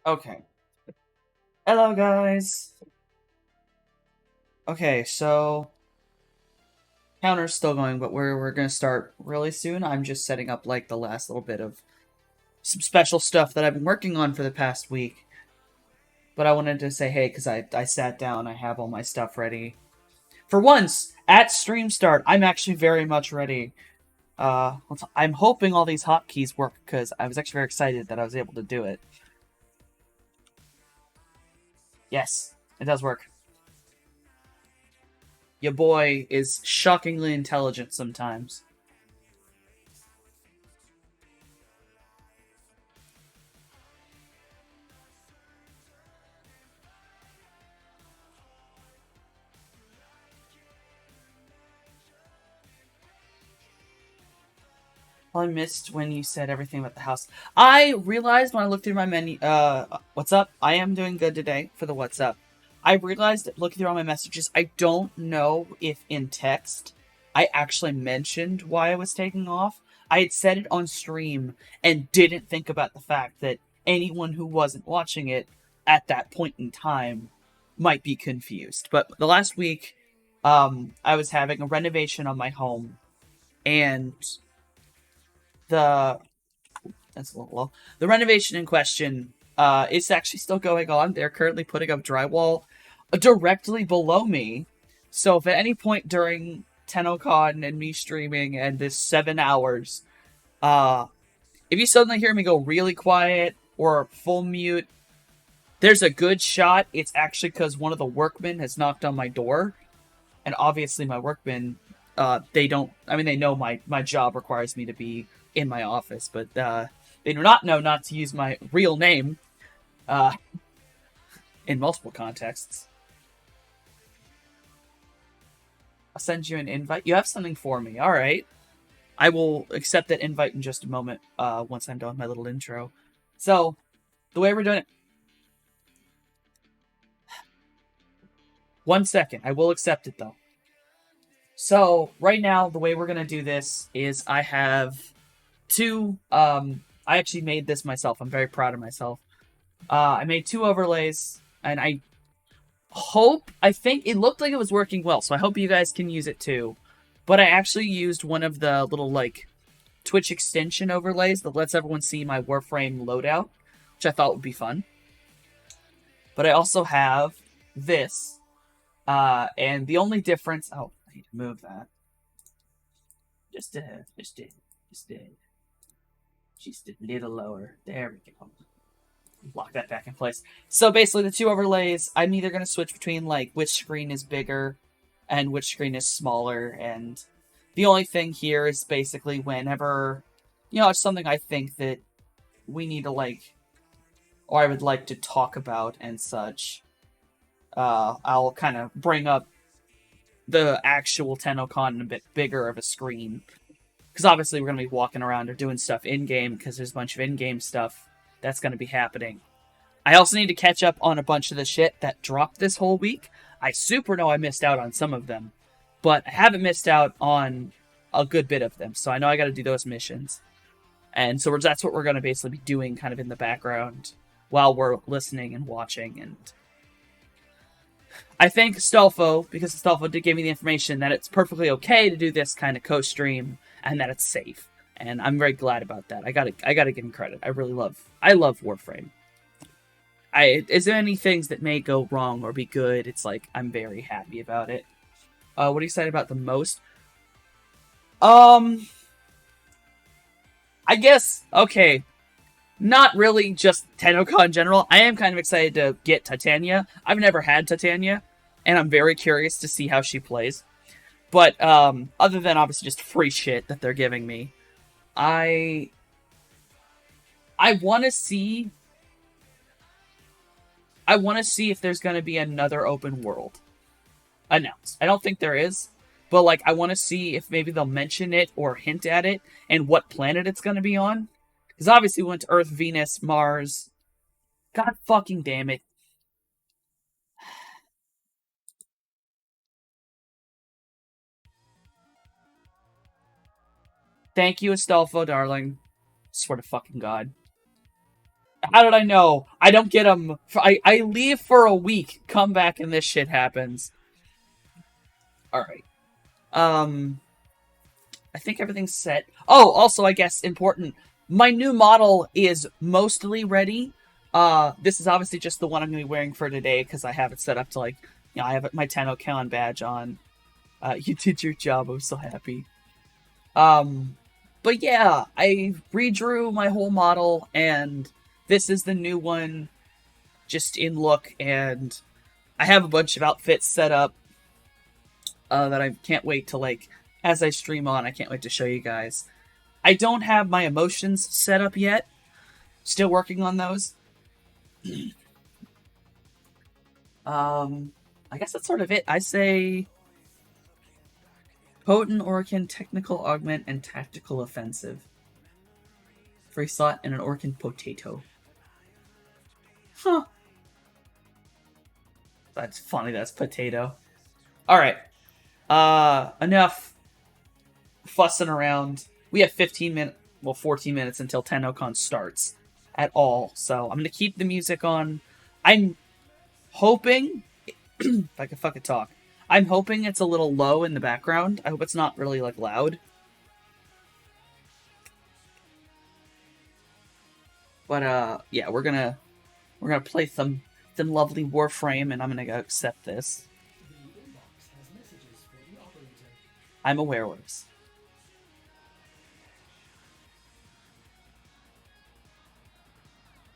Okay. Hello, guys. Okay, so counter's still going, but we're gonna start really soon. I'm just setting up like the last little bit of some special stuff that I've been working on for the past week. But I wanted to say hey because I sat down, I have all my stuff ready. For once, at stream start, I'm actually very much ready. I'm hoping all these hotkeys work because I was actually very excited that I was able to do it. Yes, it does work. Your boy is shockingly intelligent sometimes. I missed when you said everything about the house. I realized when I looked through my menu. What's up? I am doing good today for the what's up. I realized looking through all my messages, I don't know if in text I actually mentioned why I was taking off. I had said it on stream and didn't think about the fact that anyone who wasn't watching it at that point in time might be confused. But the last week, I was having a renovation on my home, and the that's a little low. The renovation in question is actually still going on. They're currently putting up drywall directly below me. So if at any point during Tennocon and me streaming and this 7 hours, uh, if you suddenly hear me go really quiet or full mute, there's a good shot it's actually because one of the workmen has knocked on my door. And obviously my workmen, they don't, I mean, they know my job requires me to be in my office, but they do not know not to use my real name uh, in multiple contexts. I'll send you an invite. You have something for me. All right. I will accept that invite in just a moment once I'm done with my little intro. So, the way we're doing it. 1 second. I will accept it, though. So, right now, the way we're going to do this is I have two. I actually made this myself. I'm very proud of myself. I made two overlays, and I think it looked like it was working well, so I hope you guys can use it too. But I actually used one of the little, like, Twitch extension overlays that lets everyone see my Warframe loadout, which I thought would be fun. But I also have this, and the only difference... Oh, I need to move that. Just a little lower. There we go. Lock that back in place. So basically, the two overlays, I'm either going to switch between, like, which screen is bigger and which screen is smaller, and the only thing here is basically whenever, it's something I think that we need to, like, or I would like to talk about and such, I'll kind of bring up the actual Tennocon in a bit bigger of a screen. Because obviously we're going to be walking around or doing stuff in-game, because there's a bunch of in-game stuff that's going to be happening. I also need to catch up on a bunch of the shit that dropped this whole week. I super know I missed out on some of them, but I haven't missed out on a good bit of them, so I know I got to do those missions. And so that's what we're going to basically be doing kind of in the background while we're listening and watching. And I thank Stolfo, because Stolfo did give me the information that it's perfectly okay to do this kind of co-stream and that it's safe. And I'm very glad about that. I gotta give him credit. I love Warframe. Is there any things that may go wrong or be good? It's like, I'm very happy about it. What are you excited about the most? I guess, okay, not really just Tennocon in general. I am kind of excited to get Titania. I've never had Titania, and I'm very curious to see how she plays. But other than obviously just free shit that they're giving me, I I want to see if there's going to be another open world announced. I don't think there is, but like I want to see if maybe they'll mention it or hint at it and what planet it's going to be on. Because obviously we went to Earth, Venus, Mars. God fucking damn it. Thank you, Astolfo, darling. Swear to fucking God. How did I know? I don't get them. I leave for a week, come back, and this shit happens. Alright. Um, I think everything's set. Oh, also, I guess important. My new model is mostly ready. This is obviously just the one I'm going to be wearing for today because I have it set up to like, I have my Tennocon badge on. You did your job. I'm so happy. But yeah, I redrew my whole model, and this is the new one, just in look. And I have a bunch of outfits set up that I can't wait to like as I stream on. I can't wait to show you guys. I don't have my emotions set up yet. Still working on those. I guess that's sort of it. I say potent Orkin, technical augment, and tactical offensive. Free slot and an Orkin potato. Huh. That's funny, that's potato. Alright. Enough fussing around. We have 14 minutes until Tennocon starts at all. So I'm gonna keep the music on. I'm hoping if I can fucking talk. I'm hoping it's a little low in the background. I hope it's not really like loud. But yeah, we're gonna play some lovely Warframe, and I'm gonna go accept this. I'm aware of this.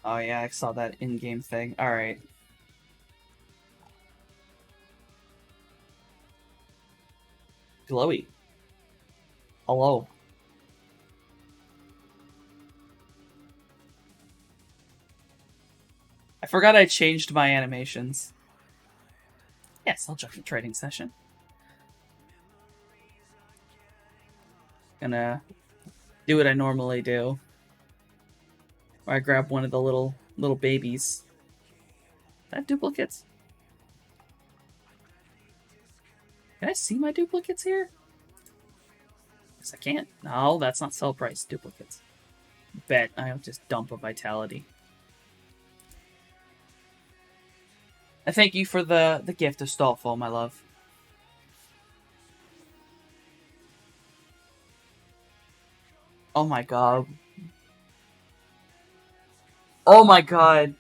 Oh yeah, I saw that in-game thing. Alright. Glowy. Hello. I forgot I changed my animations. Yes, I'll jump to trading session. Gonna do what I normally do. Where I grab one of the little babies. That duplicates? Can I see my duplicates here? Yes, I can't. No, that's not sell price. Duplicates. Bet I'll just dump a vitality. I thank you for the gift of Stallfall, my love. Oh my god. Oh my god.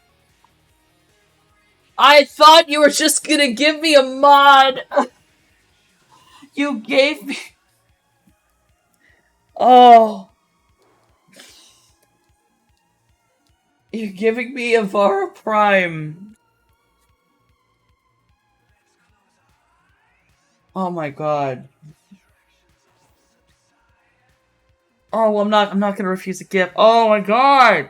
I thought you were just gonna give me a mod! You gave me... Oh. You're giving me a Vara Prime. Oh my god. Oh, well, I'm not gonna refuse a gift. Oh my god!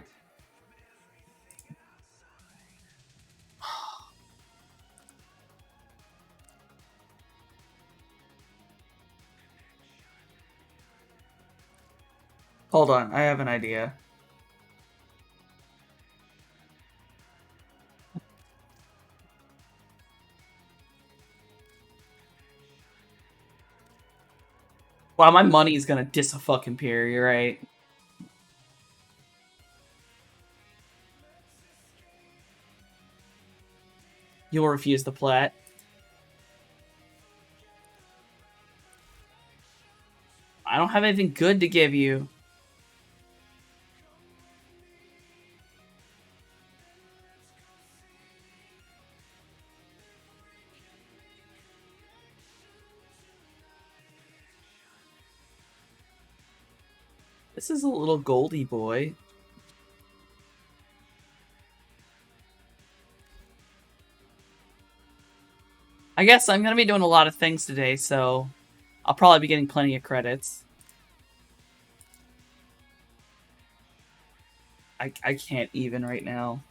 Hold on, I have an idea. Wow, my money is gonna dis-a-fucking-peer, you're right. You'll refuse the plat. I don't have anything good to give you. This is a little Goldie boy. I guess I'm gonna be doing a lot of things today, so I'll probably be getting plenty of credits. I can't even right now.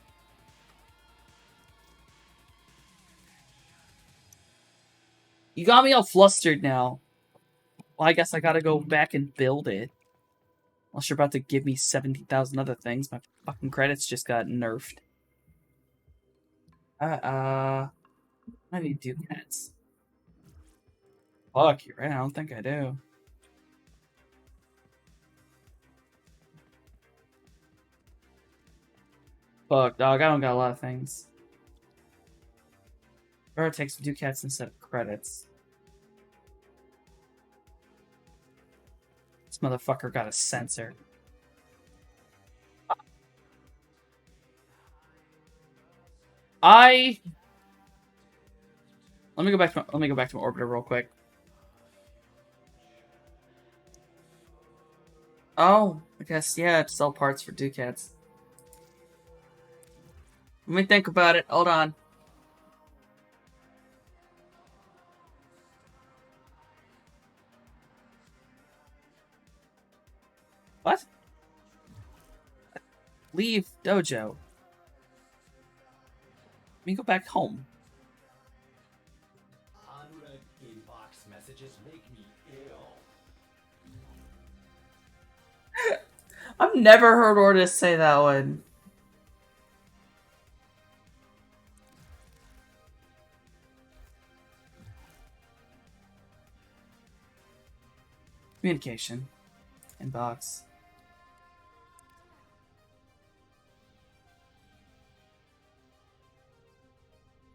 You got me all flustered now. Well, I guess I gotta go back and build it. Unless you're about to give me 70,000 other things. My fucking credits just got nerfed. I need ducats. Fuck, you're right. I don't think I do. Fuck, dog. I don't got a lot of things. Better take some ducats instead of credits. This motherfucker got a sensor. Let me go back to my orbiter real quick. Oh, I guess yeah, to sell parts for ducats. Let me think about it. Hold on. What? Leave dojo. Let me go back home. Unread inbox messages make me ill. I've never heard Ordis say that one. Communication. Inbox.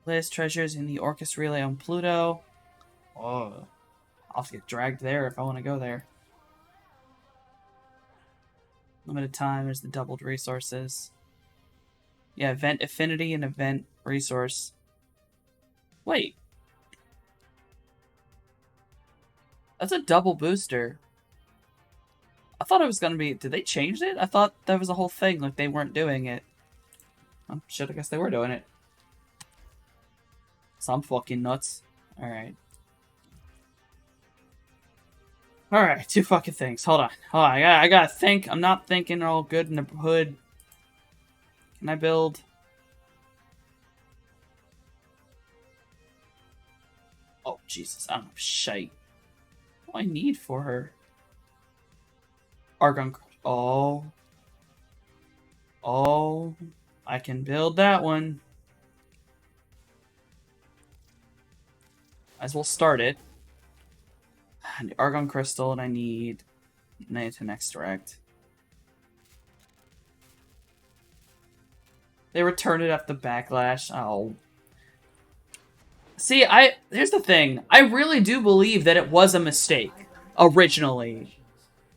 List treasures in the Orcus Relay on Pluto. Oh. I'll have to get dragged there if I want to go there. Limited time, there's the doubled resources. Yeah, event affinity and event resource. Wait. That's a double booster. I thought it was gonna be... Did they change it? I thought that was a whole thing, like they weren't doing it. Oh, shit, I guess they were doing it. Some fucking nuts. Alright. Alright, two fucking things. Hold on. I gotta think. I'm not thinking all good in the hood. Can I build? Oh, Jesus. I don't have shite. What do I need for her? Argon. Oh. Oh. I can build that one. Might as well start it. I need Argon Crystal and I need Niton Extract. They returned it after the backlash. Oh. See, here's the thing. I really do believe that it was a mistake originally.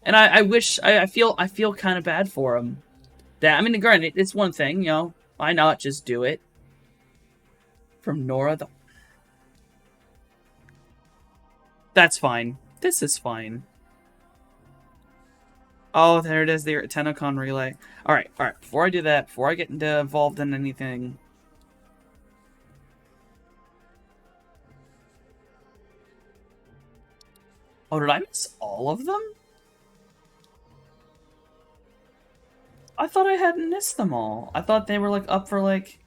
And I wish I feel kind of bad for him. That I mean, granted, it's one thing, you know. Why not just do it? From Nora the... That's fine. This is fine. Oh, there it is, the Tennocon relay. Alright. Before I do that, before I get involved in anything... Oh, did I miss all of them? I thought I hadn't missed them all. I thought they were, like, up for, like...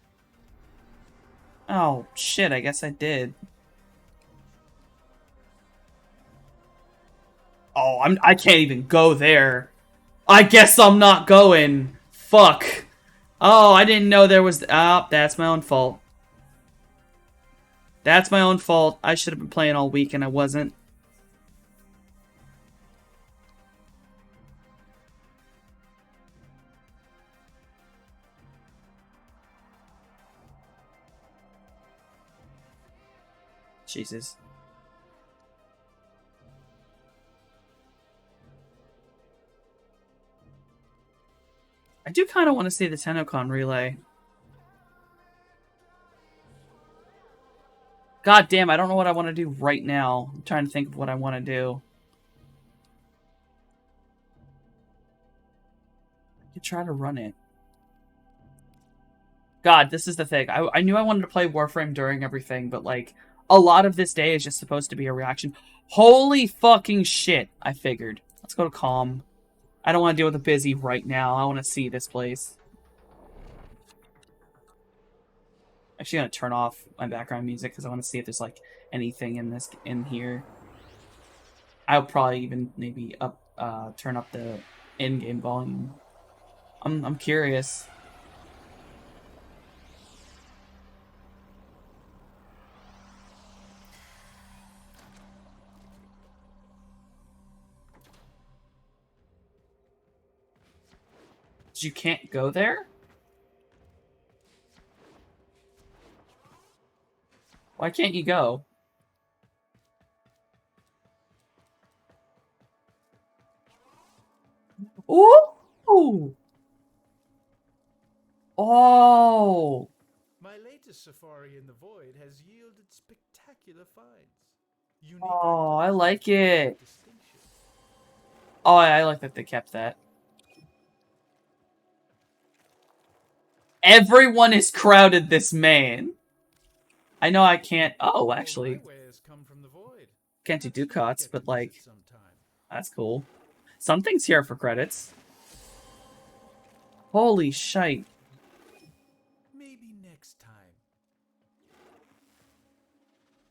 Oh, shit, I guess I did. Oh, I can't even go there. I guess I'm not going. Fuck. Oh, I didn't know there was... Oh, that's my own fault. That's my own fault. I should have been playing all week and I wasn't. Jesus. I do kind of want to see the Tennocon relay. God damn, I don't know what I want to do right now. I'm trying to think of what I want to do. could try to run it. God, this is the thing. I knew I wanted to play Warframe during everything, but like a lot of this day is just supposed to be a reaction. Holy fucking shit! I figured. Let's go to calm. I don't want to deal with the busy right now. I want to see this place. Actually, gonna turn off my background music because I want to see if there's like anything in here. I'll probably even maybe turn up the in-game volume. I'm curious. You can't go there? Why can't you go? Ooh! Oh! My latest safari in the void has yielded spectacular finds. Unique Oh, I items like it. distinction. Oh, I like that they kept that. Everyone is crowded this man. I know I can't... Oh, actually. Come from the void. Can't do ducats, but like... That's cool. Some things here are for credits. Holy shite. Maybe next time.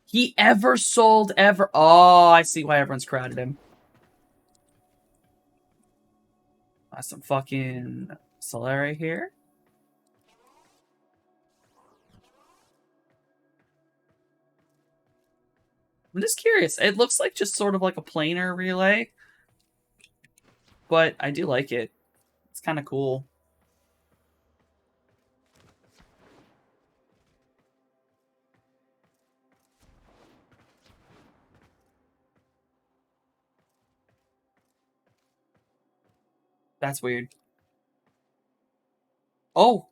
He ever sold ever... Oh, I see why everyone's crowded him. Some fucking Solari here. I'm just curious. It looks like just sort of like a planar relay. But I do like it. It's kind of cool. That's weird. Oh!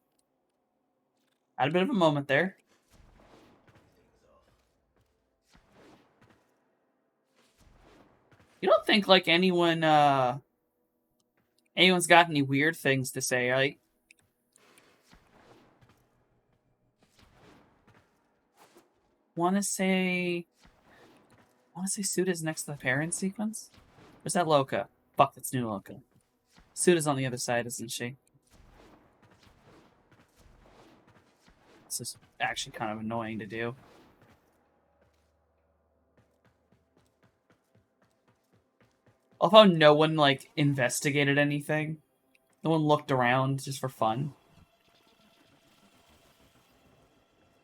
Had a bit of a moment there. You don't think like anyone's got any weird things to say, right? Wanna say Suda's next to the parent sequence? Or is that Loka? Fuck, that's new Loka. Suda's on the other side, isn't she? This is actually kind of annoying to do. I love how no one, like, investigated anything. No one looked around just for fun.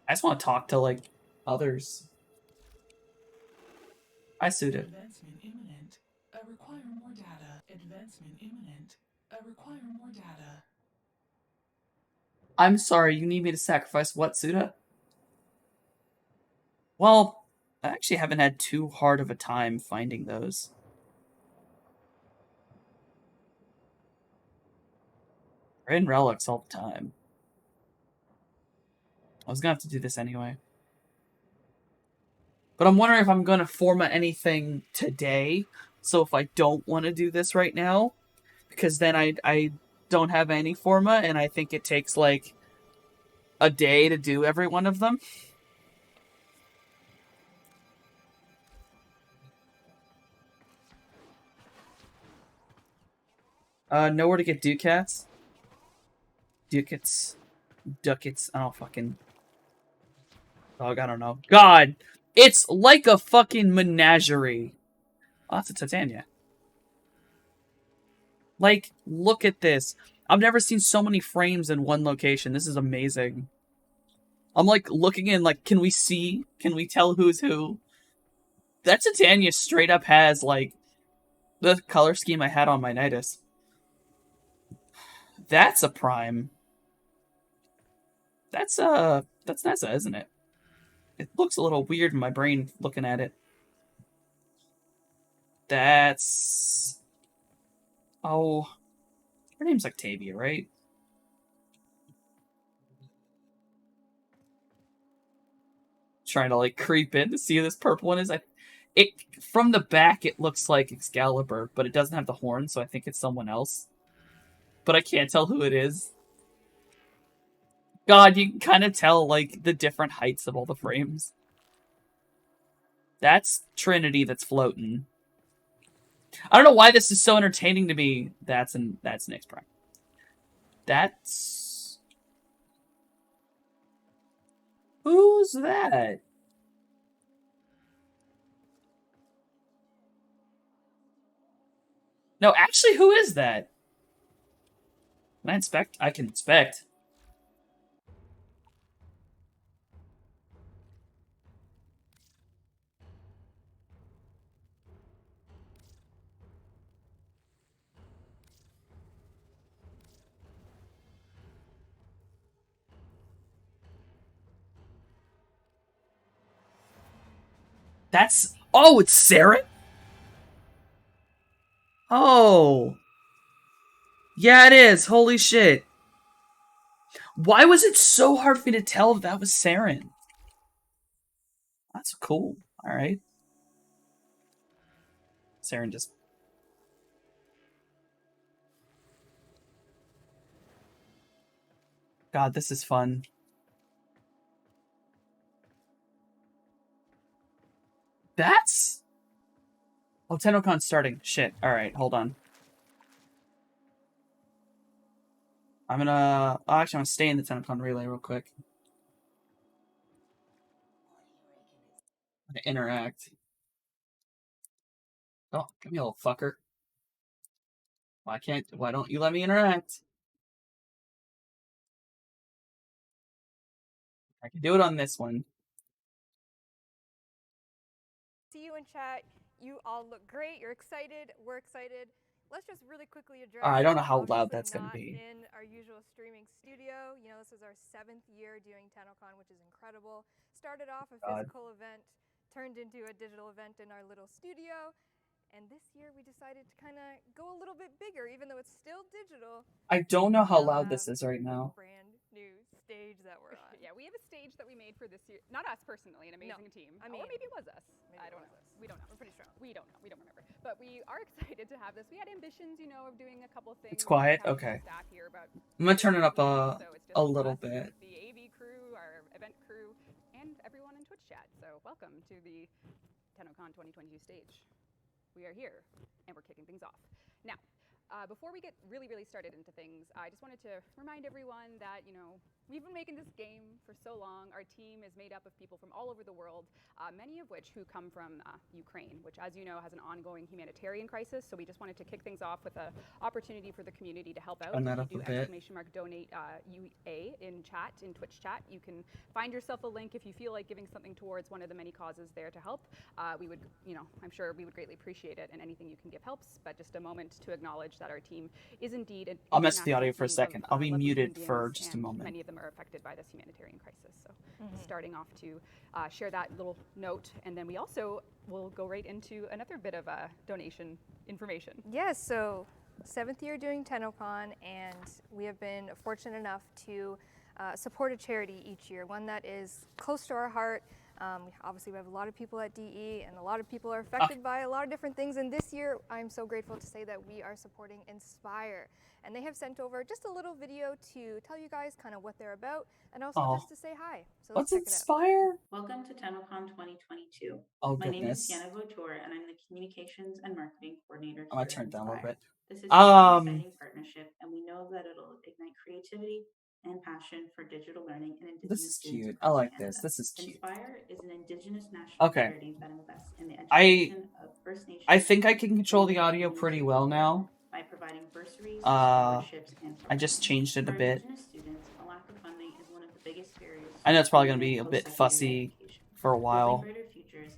I just want to talk to, like, others. Hi, Suda. Advancement imminent. I require more data. Advancement imminent. I require more data. I'm sorry, you need me to sacrifice what, Suda? Well, I actually haven't had too hard of a time finding those. We're in relics all the time. I was gonna have to do this anyway. But I'm wondering if I'm gonna format anything today. So if I don't want to do this right now, because then I don't have any forma, and I think it takes like a day to do every one of them. Nowhere to get ducats. Ducats. I don't fucking... Dog, I don't know. God! It's like a fucking menagerie. Oh, that's a Titania. Like, look at this. I've never seen so many frames in one location. This is amazing. I'm, like, looking in, like, can we see? Can we tell who's who? That Titania straight up has, like, the color scheme I had on my Nidus. That's a prime. That's Nessa, isn't it? It looks a little weird in my brain looking at it. That's... Oh... Her name's Octavia, right? Trying to, like, creep in to see who this purple one is. From the back, it looks like Excalibur, but it doesn't have the horn, so I think it's someone else. but I can't tell who it is. God, you can kind of tell, like, the different heights of all the frames. That's Trinity that's floating. I don't know why this is so entertaining to me. That's Nyx Prime. That's... Who's that? No, actually, who is that? Can I inspect? I can inspect. That's... Oh, it's Saren? Oh. Yeah, it is. Holy shit. Why was it so hard for me to tell if that was Saren? That's cool. Alright. Saren just... God, this is fun. That's... Oh, Tennocon's starting. Shit. Alright, hold on. I'm gonna... Oh, actually, I'm gonna stay in the Tennocon relay real quick. I'm gonna interact. Oh, come here, little fucker. Why don't you let me interact? I can do it on this one. See you in chat. You all look great. You're excited. We're excited. Let's just really quickly address. I don't know how loud obviously that's gonna not be. in our usual streaming studio. You know, this is our 7th year doing Tennocon, which is incredible. Started off a physical event, turned into a digital event in our little studio. And this year we decided to kind of go a little bit bigger, even though it's still digital. I don't know how loud this is right now. Brand new stage that we're on. Yeah, we have a stage that we made for this year. Not us personally, an amazing team. I mean, or maybe it was us. I don't know. We don't know. We're pretty strong. We don't know. We don't remember. But we are excited to have this. We had ambitions, you know, of doing a couple of things. It's quiet? We have Okay. Staff here, but I'm gonna turn it up so it's just a little us, bit. The AV crew, our event crew, and everyone in Twitch chat. So welcome to the Tennocon 2022 stage. We are here, and we're kicking things off. Now, before we get really started into things, I just wanted to remind everyone that, you know, we've been making this game for so long. Our team is made up of people from all over the world, many of which who come from Ukraine, which, as you know, has an ongoing humanitarian crisis. So we just wanted to kick things off with an opportunity for the community to help out. Turn that up If you a do bit. exclamation mark donate UA in chat, in Twitch chat, you can find yourself a link if you feel like giving something towards one of the many causes there to help. We would, you know, I'm sure we would greatly appreciate it, and anything you can give helps. But just a moment to acknowledge that our team is indeed an I'll mess with the international audio for a team second. of, I'll be lovely muted human for beings, just a and moment. Many of them are affected by this humanitarian crisis. So starting off to share that little note, and then we also will go right into another bit of donation information. Yes, so 7th year doing Tennocon, and we have been fortunate enough to support a charity each year, one that is close to our heart. Obviously, we have a lot of people at DE, and a lot of people are affected by a lot of different things. And this year, I'm so grateful to say that we are supporting Inspire. And they have sent over just a little video to tell you guys kind of what they're about, and also just to say hi. So let's What's check it out. Inspire? Welcome to Tennocon 2022. Oh, My name is goodness. Sienna Vautour, and I'm the Communications and Marketing Coordinator I'm here gonna turn at it down a little Inspire. bit. This is an exciting partnership, and we know that it'll ignite creativity and passion for digital learning and Indigenous This is students cute. I across like Canada. this. This is cute. Inspire is an Indigenous national charity that invests in the education of First Nations. I think I can control the audio pretty well now. By providing bursaries, Uh, scholarships, and I just changed it a for bit. Indigenous students, a lack of funding is one of the biggest barriers. I know it's probably to gonna be a bit post-secondary fussy education. for a while. Building Brighter Futures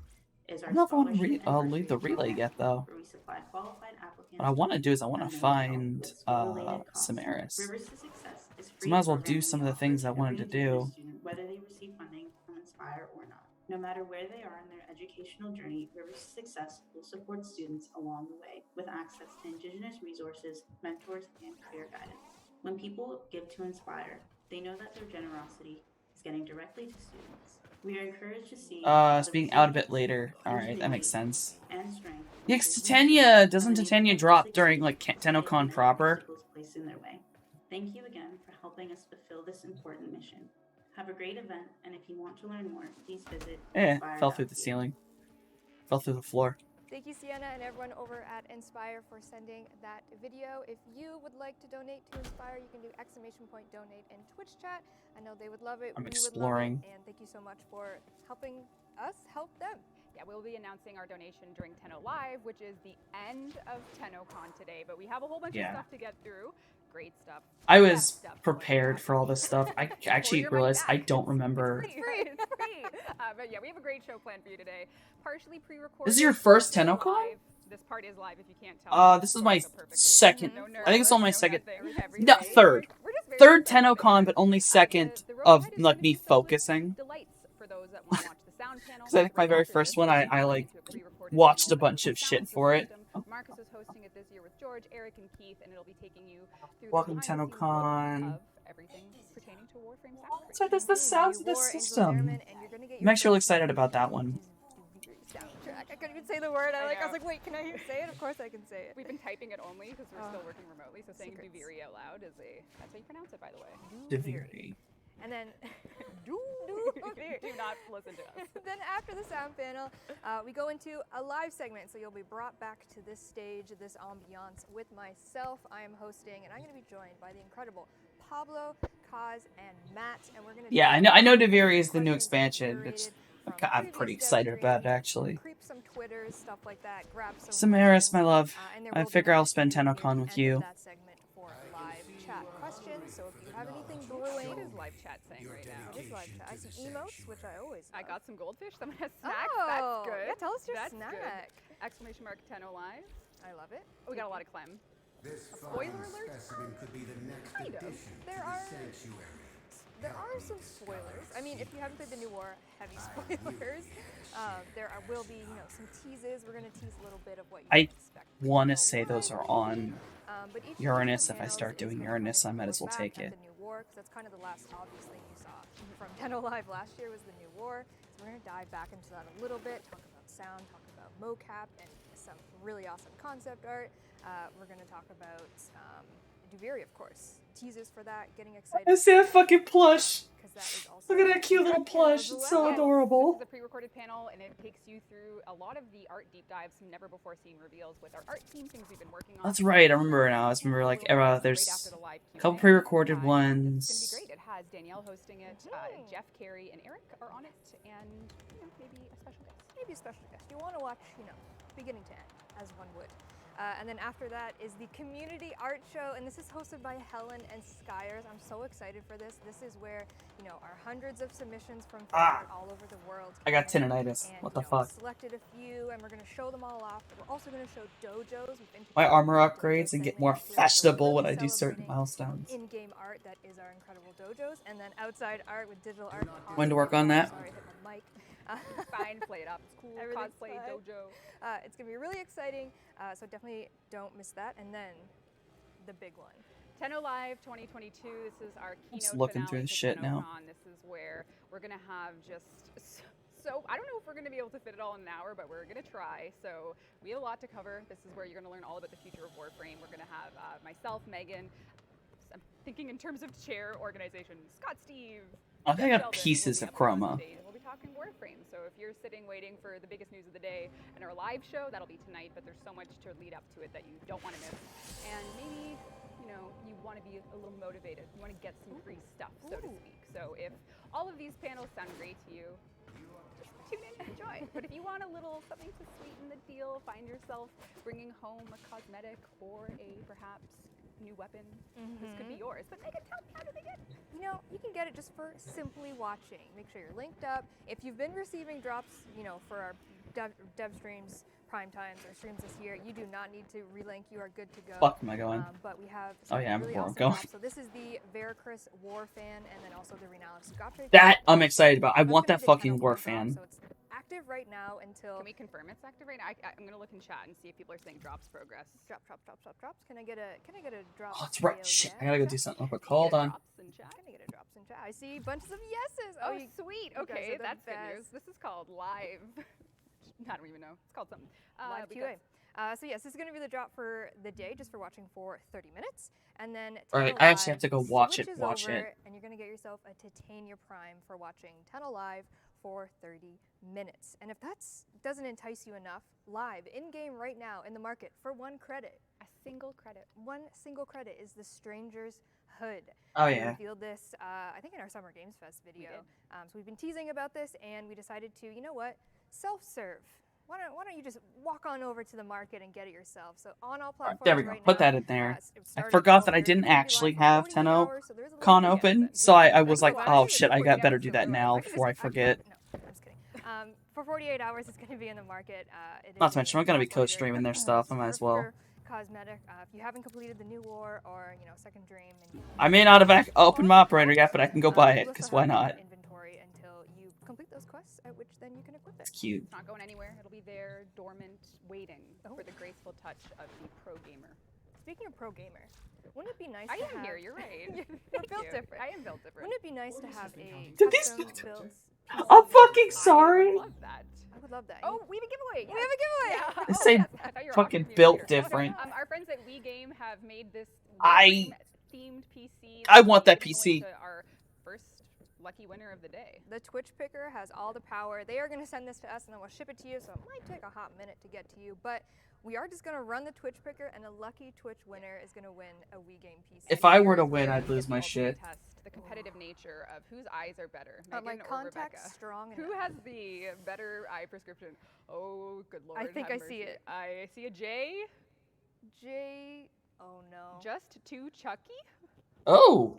is I our don't know if I want to scholarship and leave the bursary relay program, yet, though. where we supply qualified applicants. What I want to do is I want to with find school-related costs. Samaris. Rivers to Success is So free might as well do programming some of the offered things to I wanted every to Indigenous do. student, whether they receive funding from Inspire or not. No matter where they are in their educational journey, Rivers to Success will support students along the way with access to Indigenous resources, mentors, and career guidance. When people give to Inspire, they know that their generosity is getting directly to students. We are encouraged to see It's being out a bit later. Alright, that makes sense. and strength. Yeah, 'cause Titania, doesn't Titania drop during, like, Tennocon proper? placed in their way. Thank you again for helping us fulfill this important mission. Have a great event, and if you want to learn more, please visit Fell through the inspire.ca. ceiling. Fell through the floor. Thank you, Sienna, and everyone over at Inspire for sending that video. If you would like to donate to Inspire, you can do !donate in Twitch chat. I know they would love it. I'm We exploring. would love it, and thank you so much for helping us help them. Yeah, we'll be announcing our donation during Tenno Live, which is the end of Tennocon today, but we have a whole bunch of stuff to get through. Great stuff. I Best was stuff. prepared for all this stuff. I actually Your money realized I back. don't remember. It's free. It's free. But yeah, we have a great show planned for you today. Partially pre-recorded. This is your first partially Tennocon? live. This part is live if you can't tell. This is It's my so perfectly. second. No I think it's only my nerves, second. no nothing, No, everything. third. We're just very Third excited. Tennocon, but only second The road of ahead is like gonna me be filled with focusing. delights for those that want to watch the sound panel. 'Cause I think my Right very after first this, one, we'll I be like into a pre-recorded watched panel a bunch with of the shit sound for it. system. Marcus is hosting it this year with George, Eric, and Keith, and it'll be taking you through Welcome the behind-the-scenes look Tennocon. of everything pertaining to Warframe sound. So does the sounds of the system. I'm actually really excited about that one. Soundtrack. I couldn't even say the word. I was know. like, wait, can I even say it? Of course I can say it. We've been typing it only because we're still Oh. working remotely, so saying Secrets. Duviri out loud is that's how you pronounce it, by the way. Deviri. And then, Do not listen to us. then after the sound panel, we go into a live segment. So you'll be brought back to this stage, this ambiance with myself. I am hosting, and I'm going to be joined by the incredible Pablo, Kaz, and Matt. And we're going to Yeah, I know Deviri is the new expansion. I'm pretty excited about it, actually. Creep some Twitters, stuff like that. Grab some. Samaris, my love. And there I will be figure I'll live spend Q&A Tennocon near with the end of you. That segment for live chat questions. So if you have anything brewing, What is live chat saying right now? what is live chat? I see emotes, which I always. I love. got some goldfish. Someone has snacks. Oh, That's good. yeah, tell us your That's good. snack. Exclamation mark Tenno Live. I love it. Oh, we got a lot of clem. This Spoiler fine alert? specimen could be the next Kind of. addition to There the are- sanctuary. There are some spoilers. I mean, if you haven't played the new war, heavy spoilers. Will be, some teases. We're gonna tease a little bit of what you I can expect. want to say those are on But each of the Uranus. If I panels start is doing gonna Uranus, kind I of might as well look take back at it. The new war, 'cause that's kind of the last obvious thing you saw from Tenno Live last year was the new war. So we're gonna dive back into that a little bit, talk about sound, talk about mocap, and some really awesome concept art. We're gonna talk about Duviri, of course. Teasers for that, getting excited. I see that fucking plush. 'Cause that is also Look at that cute little plush. It's so Yes, adorable. This is a pre-recorded panel, and it takes you through a lot of the art deep dives, some never-before-seen reveals with our art team, things we've been working on. That's right. I remember now. I remember like there's a couple pre-recorded ones. It's gonna be great. It has Danielle hosting it, Jeff, Carey, and Eric are on it, and maybe a special guest. Maybe a special guest. You want to watch, beginning to end, as one would. And then after that is the community art show, and this is hosted by Helen and Skyers. I'm so excited for this. This is where, our hundreds of submissions from fans all over the world. I got come in, tinnitus. and, What the fuck? Selected a few, and we're going to show them all off. We're also going to show dojos. We've My integrated armor dojo upgrades and get segment more into it, so we're fashionable when really I do certain celebrating milestones. in-game art that is our incredible dojos, and then outside art with digital art. When to work on that? Sorry, I hit my mic. Fine, play it up. It's cool. Everything's Cosplay, fine. dojo. It's going to be really exciting, so definitely don't miss that. And then the big one. Tenno Live 2022. This is our keynote Just looking finale through his to shit now. Tennocon. This is where we're gonna have just so I don't know if we're gonna be able to fit it all in an hour, but we're gonna try. So we have a lot to cover. This is where you're gonna learn all about the future of Warframe. We're gonna have myself, Megan. I'm thinking in terms of chair organization. Scott, Steve. I think I Jeff got Sheldon pieces will of be up on chroma. stage, and we'll be talking Warframe. So if you're sitting waiting for the biggest news of the day and our live show, that'll be tonight. But there's so much to lead up to it that you don't want to miss. And maybe you want to be a little motivated. You want to get some free stuff, so to speak. So if all of these panels sound great to you, just tune in and enjoy. But if you want a little something to sweeten the deal, find yourself bringing home a cosmetic or a perhaps new weapon, this could be yours. But Megan, tell me, how do they get it? You can get it just for simply watching. Make sure you're linked up. If you've been receiving drops, for our dev streams, prime times, or streams this year, you do not need to relink. You are good to go. Fuck am I going? But we have Oh, yeah, I'm really where I'm awesome going. drops. So this is the Veracruz War Fan, and then also the Renown Sugatre. That I'm excited about. I That's want gonna that be the fucking Tenno war drop, fan. So it's active right now until Can we confirm it's active right now? I'm gonna look in chat and see if people are saying drops progress. drops. Can I get a drop? Oh, that's right. Hell Shit, yeah. I gotta go do something real quick. Can we Hold get on. Drops in chat? Can I get a drops in chat? I see bunches of yeses. Oh, you- sweet. you guys Okay, are the that's good news. best. This is called live. I don't even know. It's called something. Live we QA. got So yes, this is going to be the drop for the day, just for watching for 30 minutes. And then Alright, Tenno I actually Live have to go watch it, switches watch over, it. and you're going to get yourself a Titania Prime for watching Tenno Live for 30 minutes. And if that doesn't entice you enough, live, in-game right now, in the market, for 1 credit. A single credit. 1 single credit is the Stranger's Hood. Oh, We yeah. revealed this, I think, in our Summer Games Fest video. did. So we've been teasing about this, and we decided to, you know what, self-serve. Why don't you just walk on over to the market and get it yourself? So on all platforms There we go. right Put now, that in there. it I started forgot that I over. didn't It's gonna be actually live for have 48 hours, so there is a little Tennocon bit of open, benefit. so I was Can like, go oh live shit, for I 48 better hours, do so that we're now like, before I forget. No, I'm just kidding. For 48 hours, it's going to be in the market. Not to mention, I'm gonna be co co-streaming their stuff. I might as well. Cosmetic. If you haven't completed the New War or Second Dream, and I may not have opened my operator yet, but I can go buy it, because why not? Inventory until you complete those quests, at which then you can equip it. It's cute. It's not going anywhere. It'll be there, dormant, waiting for the graceful touch of the pro gamer. Speaking of pro gamer, wouldn't it be nice I to am have... here. You're right. We're Thank built you. different. I am built different. Wouldn't it be nice to have a Did these- custom-built I'm fucking I sorry. would love that. I would love that. Oh, we have a giveaway. We have a giveaway! Yeah. This Oh, ain't yes. I thought you were fucking offering me a built later. different. Our friends at We Game have made this I- themed PC. I want that Giving PC. away to our first lucky winner of the day. The Twitch picker has all the power. They are going to send this to us, and then we'll ship it to you, so it might take a hot minute to get to you, but we are just going to run the Twitch picker, and a lucky Twitch winner is going to win a Wii Game PC. If I were to Here's win, where I'd we lose get my the ultimate shit. Test the competitive nature of whose eyes are better, my Megan or contact's Rebecca. strong Who enough. has the better eye prescription? Oh, good lord. I think have I see mercy. it. I see a J. J... Oh, no. Just two Chucky. Oh!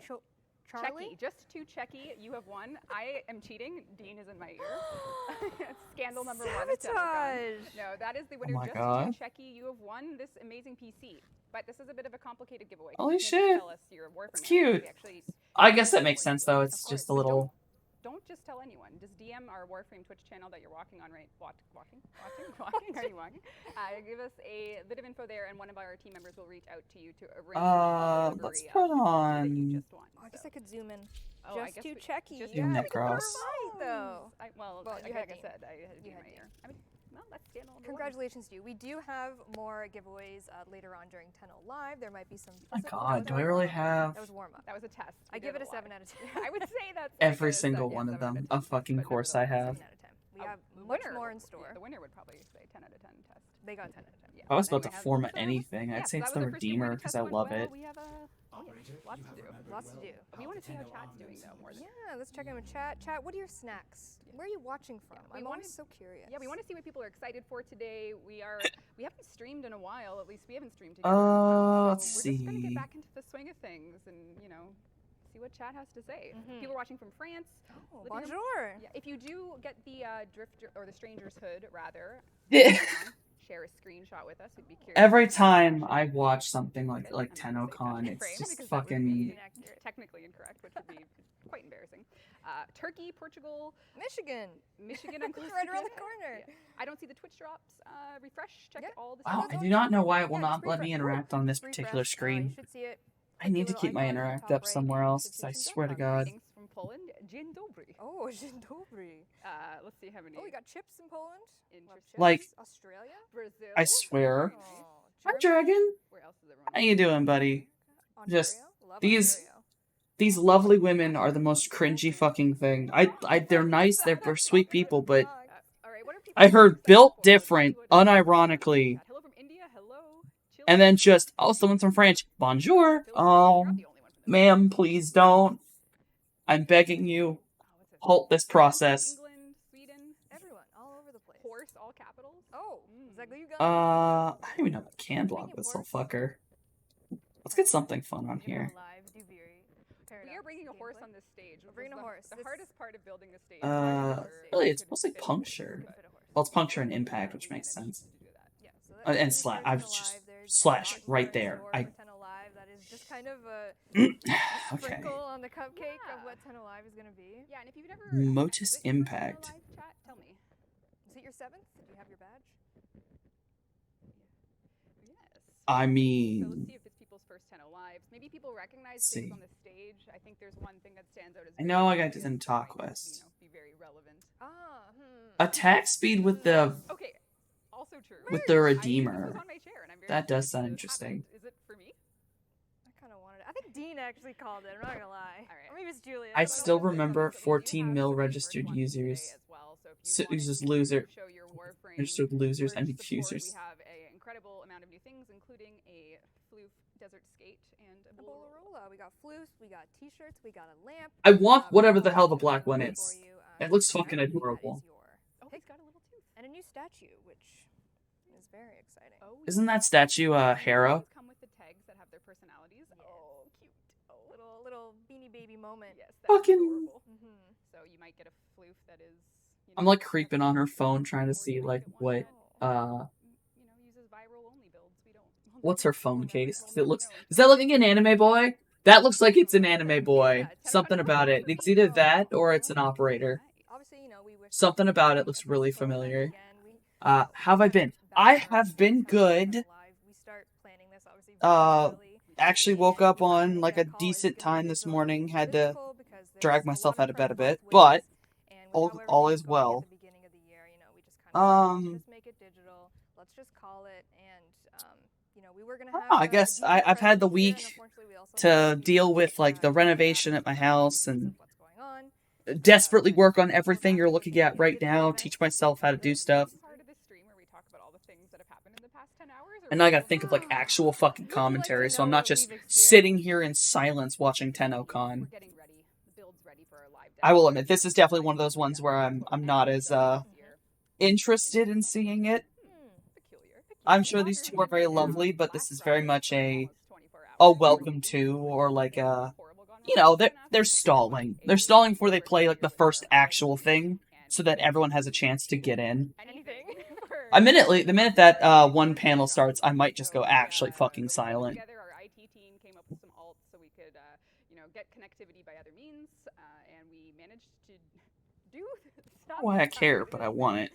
Charlie? Checky, just two Checky. You have won. I am cheating. Dean is in my ear. Scandal number 1 at Tennocon. Sabotage! No, that is the winner. my Just God. two Checky. You have won this amazing PC. But this is a bit of a complicated giveaway. Holy You can't just shit. Tell us your Warframe It's name. cute. We actually I guess that makes sense, though. It's Of just a course, but little... Don't just tell anyone. Just DM our Warframe Twitch channel that you're walking on right. Walking? Are you walking? Give us a bit of info there, and one of our team members will reach out to you to arrange let's the put delivery of the on- that you just won. Oh, I guess So- I could zoom in. Oh, I Just guess to we- check you. just Zoom to that check your cross. Right, though. Well, Well, like you I had Dean. said, I had You Dean in had my Dean. ear. I mean, well, that's scandal number 1. Congratulations to you. We do have more giveaways later on during Tenno Live. There might be some. My physical- God, do I really have That was warm up. That was a test. I We give did it a lot. 7 out of 10. I would say that's every like a single yeah, one of 7 out them? of A 10, fucking but course I nevertheless, have. 7 out of 10. We Oh, have the much winner more would- in store. The winner would probably say 10 out of 10 test. They got 10 out of 10. Yeah. If I was But about to anyway, form so- anything, yeah, I'd say so it's that the was the first giveaway. Redeemer, The because test I went love well. it. We have lots to do. Lots to do. We want to see how chat's doing though more than Yeah, let's check in with chat. Chat, what are your snacks? Where are you watching from? we I'm wanted- always so curious. Yeah, we want to see what people are excited for today. We haven't streamed in a while. At least we haven't streamed together. in a while, Let's so we're just gonna see. get back into the swing of things and see what chat has to say. People are watching from France. Oh, Living in- bonjour. Yeah, if you do get the Drifter or the Stranger's Hood, rather, Yeah. share a screenshot with us. We'd be curious. Every time I watch something like I'm gonna say Tennocon, touch it's frame just because that would be fucking... technically incorrect, which would be quite embarrassing. Turkey, Portugal, Michigan. Michigan. I'm close It's right to around the getting it. corner. Yeah. I don't see the Twitch drops. Refresh. Check Yeah. all the. Wow, stuff. I do not know why it will Yeah, not just let me refresh. interact on this Refresh. particular You screen. should see it. I need to little keep my icon on the interact top up right, somewhere and you else, should see 'cause I some swear to drop God. Greetings from Poland. Dzień dobry. Oh, dzień dobry. Let's see how many. Oh, we got chips in Poland. Love Interesting. chips. Like- Australia. Brazil. I swear. Oh, Hi, Germany. Dragon. Where else is everyone? How you doing, buddy? Ontario. Just Love these- Ontario. These lovely women are the most cringy fucking thing. They're nice, they're sweet people, but All right. What are people I heard excited built for? different, Let's see what- unironically, Hello from India. Hello. Chile. and then just, oh, someone's from France. Bonjour. Philippines. Oh, You're not the only one from the ma'am, please don't. I'm begging you, what's it? halt this process. England, Sweden, Everyone, all over the place. horse, all capitals. Oh, Mm. is that you got? I don't even know if I can block this little fucker. Let's get something fun on here. Live, Duviri. We are bringing a horse gameplay. on this stage. We're which bringing was a horse. The This- hardest part of building a stage. Really, it's mostly punctured. Well, it's puncture and impact, which makes sense. Yeah, so And that is slash- for I Tenno was just Live. There's slash lots more right in there. store I- for Tenno Live. That is just kind of a Okay. sprinkle on the cupcake Yeah. of what Tenno Live is going to be. Yeah, and if you've never Motus is it your first Impact. Tenno Live chat, tell me. Is it your 7th? Do you have your badge? Yes. I So let's mean, see if it's people's first Tenno Lives. Maybe people recognize See. things on the stage. I think there's one thing that stands out as I know I got obvious didn't that talk might, quest. be very relevant. Ah, Attack speed with the Okay. Also true. with the I Redeemer. was on my chair, and I'm very That does pleased sound this interesting. happened. Is it for me? I kind of wanted it. I think Dean actually called it. I'm not gonna lie. All right. Or maybe it's Julia. I don't know. still remember So we do 14 have mil some merch registered launching today users. as well, so if you wanted Users, to loser. show your Warframe Registered losers, I merch mean support, users. we have an incredible amount of new things, including a floof desert skate and a A Bolarola. We got floofs, we got t-shirts, we got a lamp. I want we whatever got the a hell the lot black of one stuff is. for you. It looks so fucking that is adorable. your Oh, he's got a little tooth. and a new statue, which is very exciting. Oh, Isn't that statue Hera? Come with the tags that have their personalities. Oh, cute. Oh, Little beanie baby moment. yes, that's Fucking- adorable. Mm-hmm. So you might get a floof that is. I'm like creeping on her phone trying to see like what Uses viral only builds. We don't. what's her phone case? 'Cause it looks, does that look like an anime boy? That looks like it's an anime boy. Something about it. It's either that or it's an operator. Obviously, we wish Something about it looks really familiar. How have I been? I have been good. Actually woke up on like a decent time this morning. Had to drag myself out of bed a bit, but all is well. Just make it digital. Let's just call it, and we were gonna have. I guess I've had the week to deal with like the renovation at my house and desperately work on everything you're looking at right now. Teach myself how to do stuff. And now I gotta think of like actual fucking commentary, so I'm not just sitting here in silence watching Tennocon. I will admit, this is definitely one of those ones where I'm not as interested in seeing it. I'm sure these two are very lovely, but this is very much a welcome to, or like they're stalling. They're stalling before they play like the first actual thing, so that everyone has a chance to get in. The minute that one panel starts, I might just go actually fucking silent. Our IT team came up with some alts so we could, get connectivity by other means, and we managed to do stuff. Why I care, but I want it.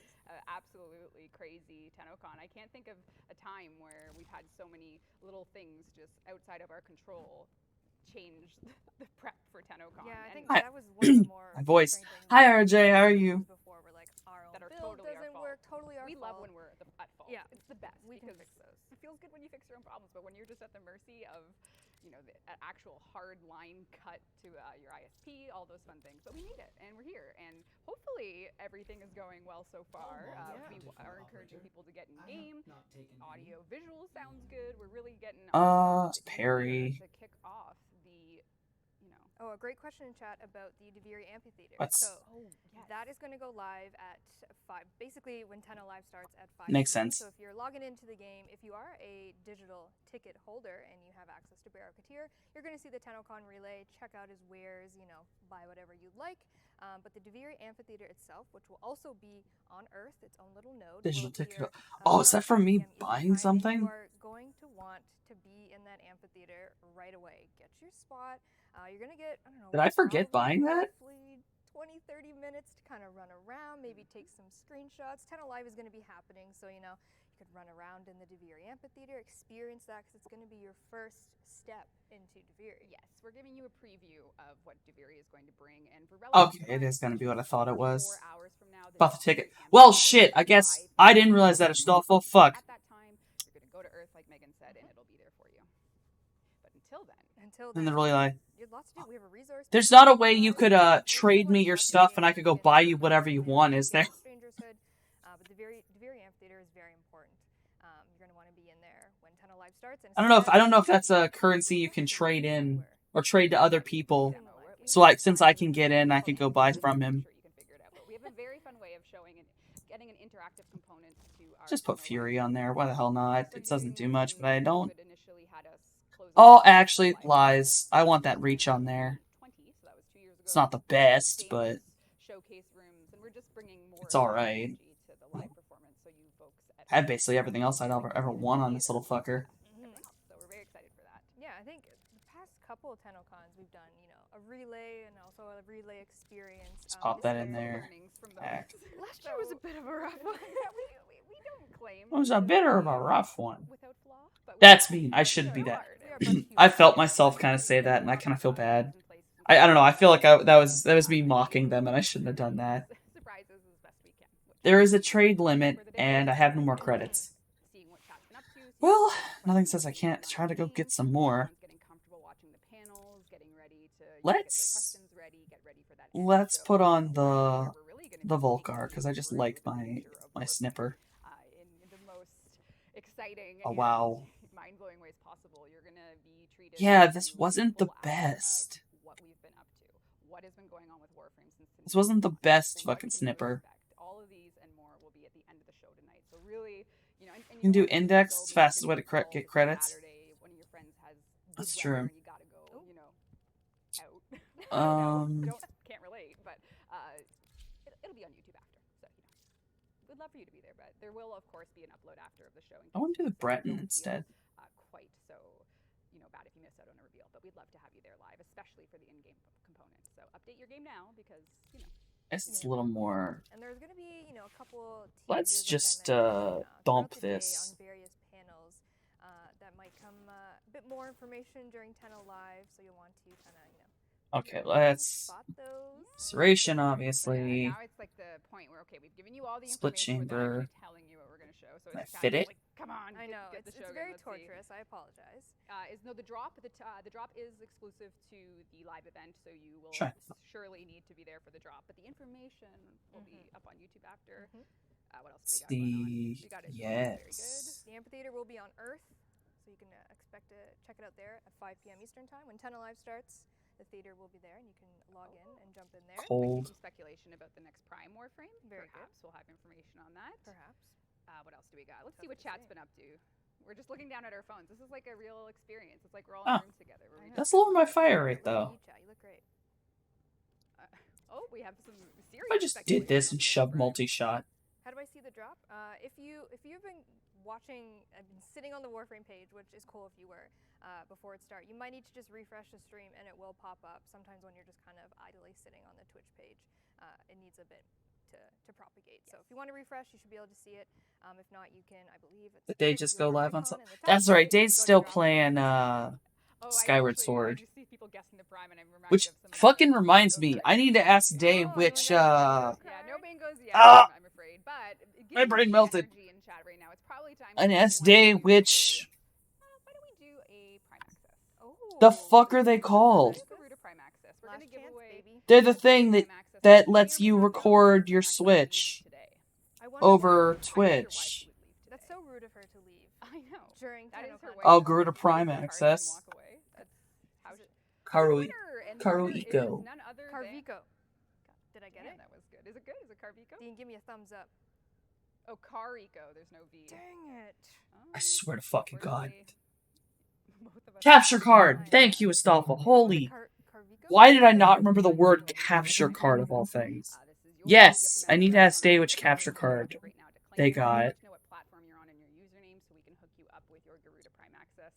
Absolutely crazy Tennocon. I can't think of a time where we've had so many little things just outside of our control change the prep for Tennocon. Yeah, I think Hi. that was one of the more My voice. frustrating Hi, things RJ. How are you? before we're like, our own That are build totally our doesn't fault. work, totally our We fault. love when we're at fault. Yeah, it's the best we can because fix those. it feels good when you fix your own problems, but when you're just at the mercy of, the actual hard line cut to your ISP, all those fun things. But we made it, and we're here, and hopefully everything is going well so far. We are encouraging people to get in game. Audio, visual sounds good. We're really getting Perry. to kick off the. Oh, a great question in chat about the Deviri Amphitheater. What's- So that is going to go live at 5. Basically, when Tenno Live starts at 5. Makes PM. sense. So if you're logging into the game, if you are a digital ticket holder and you have access to Barracuteer, you're going to see the Tennocon relay. Check out his wares. Buy whatever you'd like. But the Deviri Amphitheater itself, which will also be on Earth, its own little node. Digital will ticket. appear, Oh, is that around for me 5 PM buying Eastern time, and something? You are going to want to be in that amphitheater right away. Get your spot. You're going to get, I don't know. Did I forget probably buying that? roughly 20, 30 minutes to kind of run around, maybe take some screenshots. Tenno Live is going to be happening, so, you could run around in the Deviri Amphitheater, experience that, because it's going to be your first step into Deviri. Yes, we're giving you a preview of what Deviri is going to bring, and for Okay, it is gonna be what I thought it was. 4 hours from now, About the ticket. Well, shit. I guess I didn't realize that it's still full. Fuck. At that time, you're going to go to Earth, like Megan said, and it'll be there for you. But until then, And then really like, You have lots to do. We have a resource. there's not a way you could trade me your stuff and I could go buy you whatever you want, is there? Stranger's Hood, but the Deviri Amphitheater is very important. You're going to want to be in there when Tenno Live starts. And I don't know if that's a currency you can trade in or trade to other people. So like, since I can get in, I could go buy from him. I'm sure you can figure it out. But we have a very fun way of showing and getting an interactive component to our Just put Tenno Live. Fury on there. Why the hell not? So It doesn't do using much, but I the don't. COVID initially had us closing Oh, down actually, Live lies. I want that reach on there. 20, so that was 2 years ago. It's not the best, but Games, showcase rooms, and we're just bringing more It's alright. energy to the live performance, so you folks at I had basically everything else I'd ever want on this little fucker. So we're very excited for that. Yeah, I think the past couple of Tennocons we've done, a relay and also a relay experience. Just pop this that year- in there. Learnings from those. Heck. Last year was a bit of a rough one. we don't claim. It was a bit of a rough one. Without flaw, but That's mean. I shouldn't be they're that. hard. I felt myself kind of say that, and I kind of feel bad. I don't know. I feel like that was me mocking them, and I shouldn't have done that. Surprises as best we can, which There is a trade limit, and I have no more credits. Seeing what chat's been up to, seeing Well, what friends nothing are says I doing, can't try to go games, get some more. everyone's getting comfortable watching the panels, getting ready to get their Let's questions ready, get ready for that end show. put on Where the we're really gonna the be Volcar because I digging just through like the my future of my Warframe, snipper. in the most exciting Oh and wow. mind-blowing ways possible. You're gonna be treated Yeah, to this a wasn't the full hour best. of what we've been up to, what has been going on with Warframe since This wasn't the Tennocon, best what fucking can you snipper. expect. All of these and more will be at the end of the show tonight. So really, you know, and You can you do don't want to index. go It's the because fastest you're way to gonna be called get credits. Saturday. One of your friends has good That's weather true. and you gotta go, you know, out. Can't relate, but it'll be on YouTube after. So you know, we'd love for you to be there, but there will of course be an upload after of the show. I want to do the So Breton don't instead. feel, quite so, you know, bad if you miss out on a reveal. But we'd love to have you there live, especially for the in-game component. So update your game now because you know. It's a little more. And there's going to be, you know, a couple Let's teasers, just like I mentioned, dump throughout the day this. on various panels that might come a bit more information during Tenno Live, so you'll want to kind of, you know, Okay, let's. spot those. Serration, So yeah, obviously. now it's like the point where okay, we've given you all the Split information chamber. without actually telling you what we're gonna show. So Can I it's fit it? like, come on, I know, get the it's show very going, let's see. torturous. I apologize. The drop. The drop is exclusive to the live event, so you will Sure. surely need to be there for the drop. But the information will be up on YouTube after. Mhm. What else do we got going on? We got it. Very good. Yes. The amphitheater will be on Earth, so you can expect to check it out there at 5 p.m. Eastern Time. When Tenno Live starts, the theater will be there, and you can log in and jump in there. Cold. Some speculation about the next Prime Warframe. Very Perhaps we'll have information on that. Perhaps. What else do we got? Let's see Tough what to chat's say. been up to. We're just looking down at our phones. This is like a real experience. It's like we're all Ah. in a room together. Where we I know. Let's just- lower my fire rate though. You, chat. You look great. Oh, we have some serious. If I just did this and shoved multi-shot. How do I see the drop? If you've been watching, I've been sitting on the Warframe page, which is cool if you were, before it starts. You might need to just refresh the stream and it will pop up. Sometimes when you're just kind of idly sitting on the Twitch page, it needs a bit to propagate. So if you want to refresh, you should be able to see it. If not, you can, I believe, Did they click just your go live on icon some? in the top That's right right. and Dade's go to still drop. playing Oh, Skyward Sword. I just see people guessing the Prime, and I'm reminded Which of some fucking other reminds bingo me, cards. I need to ask Dave Oh, which anyone got a bingo Yeah, no card? bingos yet. Ah! I'm afraid, but My given brain the melted. energy in chat right now, it's probably time. an for SD anyone to which why don't we do a Prime Access? Oh, the fuck are they called? Garuda Prime Access. We're Last gonna give chance, away. baby. They're the thing that Prime Access. that You may lets or may you not know record that your Prime Access Switch leaves today. I wonder over why. Twitch. That's so rude of her to leave I know. during That is her Tennocon. way. Oh, to Garuda raise Prime her heart and Access. walk away. That's how she- Karu winner, and the winner is Karuiko. none other than- Carvico. Did I get Man, it? that was good. Is it good? Is it Carvico? Dean, give me a thumbs up. Oh, Carico. There's no V. Dang it. I swear to fucking God. Unfortunately, both of us- Capture card. Thank you, Astolfo. Holy. Carvico? Why did I not remember the word capture card of all things? This is yours. Yes, You have to I need to manage ask that Dave on which the capture platform card right now to claim they it. got. Let us know what platform you're on and your username so we can hook you up with your Garuda Prime Access.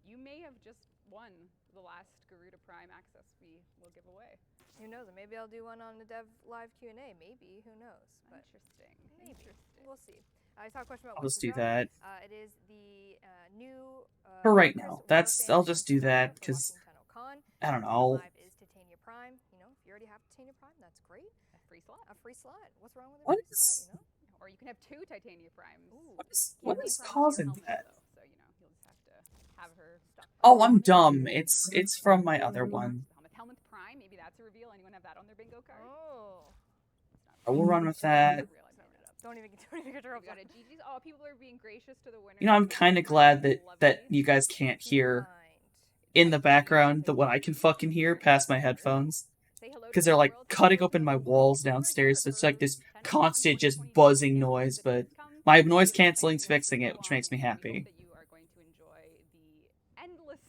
You may have just won the last Garuda Prime Access we will give away. Who knows? Maybe I'll do one on the Dev Live Q&A. Maybe. Who knows? But Interesting. maybe. Interesting. We'll see. I saw a question about I'll what's just the do drop. that. It is the new. For right Chris now. That's. Warfan I'll just do Stone that for because watching TennoCon. I don't Tenno know. Live is Titania Prime. You know, if you already have Titania Prime, that's great. A free slot. A free slot. What's wrong with a What free is- slot? You know. Or you can have 2 Titania Primes. Ooh. What Can't is be Prime causing Helmet, that? Though, so, you know, you'll just have to have her stuck. Oh, I'm dumb. It's from my other one. Helmet Prime. Maybe that's a reveal. Anyone have that on their bingo card? Oh. I will run with that. Real, I made it up. Don't even get her We got a GG's. Oh, people are being gracious to the winner. You know, I'm kind of glad that you guys can't hear in the background the what I can fucking hear past my headphones. Because they're like cutting open my walls downstairs. So it's like this constant just buzzing noise, but my noise cancelling's fixing it, which makes me happy. That you are going to enjoy the endless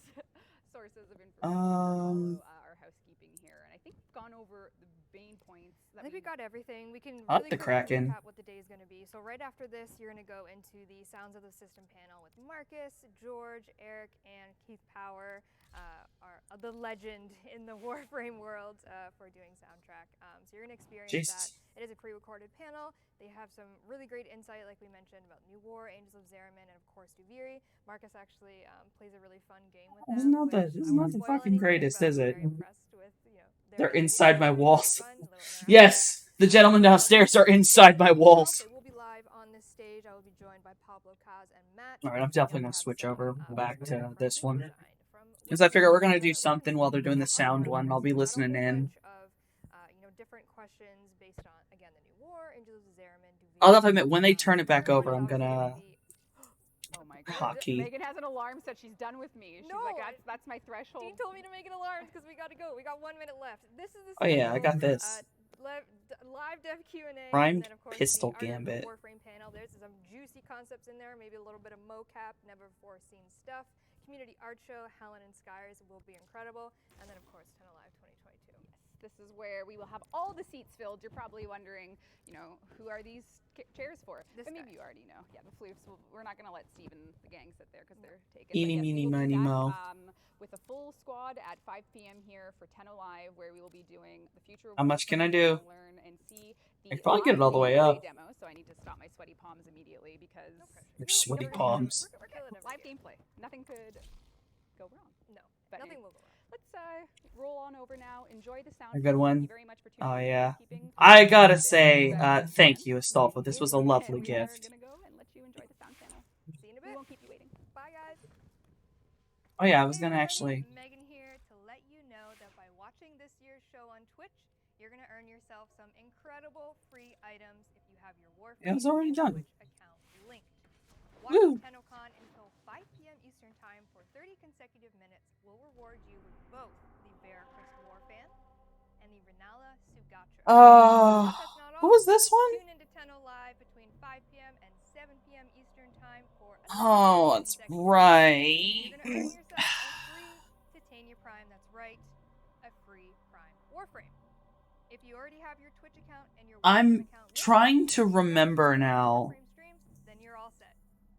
sources of information Um, that follow our housekeeping here, and I think we've gone over the main points. I think we got everything. We can I'll have really to quickly crack in. recap what the day is going to be. So right after this, you're going to go into the Sounds of the System panel with Marcus, George, Eric, and Keith Power, the legend in the Warframe world for doing soundtrack. So you're going to experience Jesus. that. It is a pre-recorded panel. They have some really great insight, like we mentioned, about New War, Angels of Zeraman, and of course Duviri. Marcus actually plays a really fun game with them. It's not the- which it's I won't not the spoil fucking anything, greatest, but is I'm it? very impressed with, you know, They're their game. inside my It's really walls. fun, a little interactive. Yes! The gentlemen downstairs are inside my walls. We'll be live on this stage. I will be joined by Pablo, Kaz, and Matt. All right, I'm definitely gonna switch over back to from this one. Sunshine, from Because I figure we're gonna do Within something while they're doing the sound one. I'll be listening in. Of, different questions based on, again, the new war, Angels of Zeraman. I'll have to admit, when they turn it back over, I'm gonna Oh my god. hockey. Megan has an alarm set. She's done with me. She's like, that's my threshold. Dean told me to make an alarm because we gotta go. We got 1 minute left. This is the Oh yeah, I got this. live dev Q&A. Primed and then, of course, pistol the Art of the gambit. Warframe panel. There's some juicy concepts in there. Maybe a little bit of mocap, never before seen stuff. Community art show, Helen and Skyers will be incredible. And then, of course, Ten Alive 2022. This is where we will have all the seats filled. You're probably wondering, who are these chairs for? This But maybe guy. you already know. Yeah, the floofs. We're not going to let Steve and the gang sit there because they're taken. Eeny, But yes, meeny, we will be miny, back, mo. with a full squad at 5 p.m. here for 10 Alive, where we will be doing the future of How much can I Warframe. do? Learn and see the I can probably get it all the way live up. gameplay demo, so I need to stop my sweaty palms immediately because Your sweaty palms. We're killing it. live gameplay. Nothing could go wrong. No, But nothing anyway, will go wrong. let's roll on over now. Enjoy the sound. A good one. Thank you very much for tuning Oh in yeah. and keeping I gotta this say, event thank fun. you, Astolfo. This was a lovely And gift. We are gonna go and let you enjoy the sound channel. See you in a We bit. won't keep you waiting. Bye, guys. Oh yeah, I was Hey gonna everybody, actually. Megan here to let you know that by watching this year's show on Twitch, you're gonna earn yourself some incredible free items if you have your Warframe It was already done. Twitch account linked. Woo. Watching Tennocon until 5 p.m. Eastern Time for 30 consecutive minutes will reward you with both the Bear Crystal Warfan and the Renala Sugatra. Uh, That's not what all. was this one? Tune into Tenno Live between 5 p.m. and 7 p.m. Eastern Time for a Oh, that's right. You're gonna earn yourself a free Titania Prime. That's right, a free Prime Warframe. If you already have your Twitch account and your I'm Warframe account linked, trying to and you remember have now. Warframe streams, then you're all set.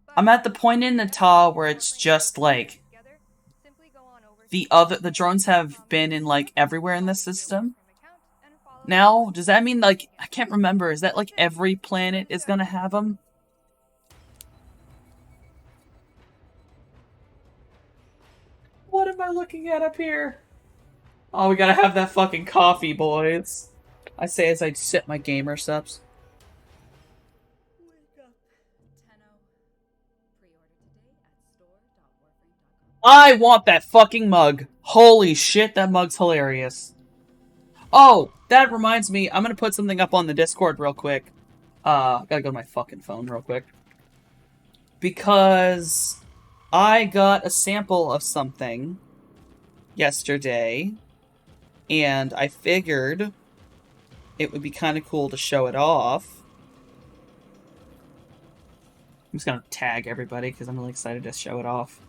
But I'm at the point in if you Natal never where put it's Warframe just streams like together, simply go on over the to drones have Tennocon been in like everywhere in the log into your system. Warframe account and follow Now, the does that mean like I again. can't remember? Is that like That's it. every planet is gonna have them? What am I looking at up here? Oh, we gotta have that fucking coffee, boys. I say as I sip my gamer subs. I want that fucking mug. Holy shit, that mug's hilarious. Oh, that reminds me, I'm gonna put something up on the Discord real quick. Gotta go to my fucking phone real quick. Because I got a sample of something yesterday, and I figured it would be kind of cool to show it off. I'm just gonna tag everybody because I'm really excited to show it off.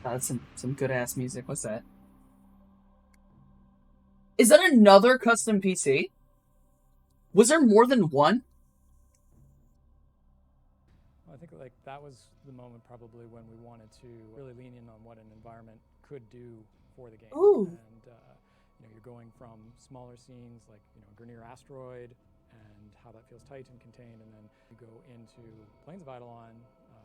That's some good ass music. What's that? Is that another custom PC? Was there more than one? I think like that was the moment probably when we wanted to really lean in on what an environment could do for the game. Ooh. And you're going from smaller scenes like Grineer Asteroid and how that feels tight and contained, and then you go into Plains of Eidolon.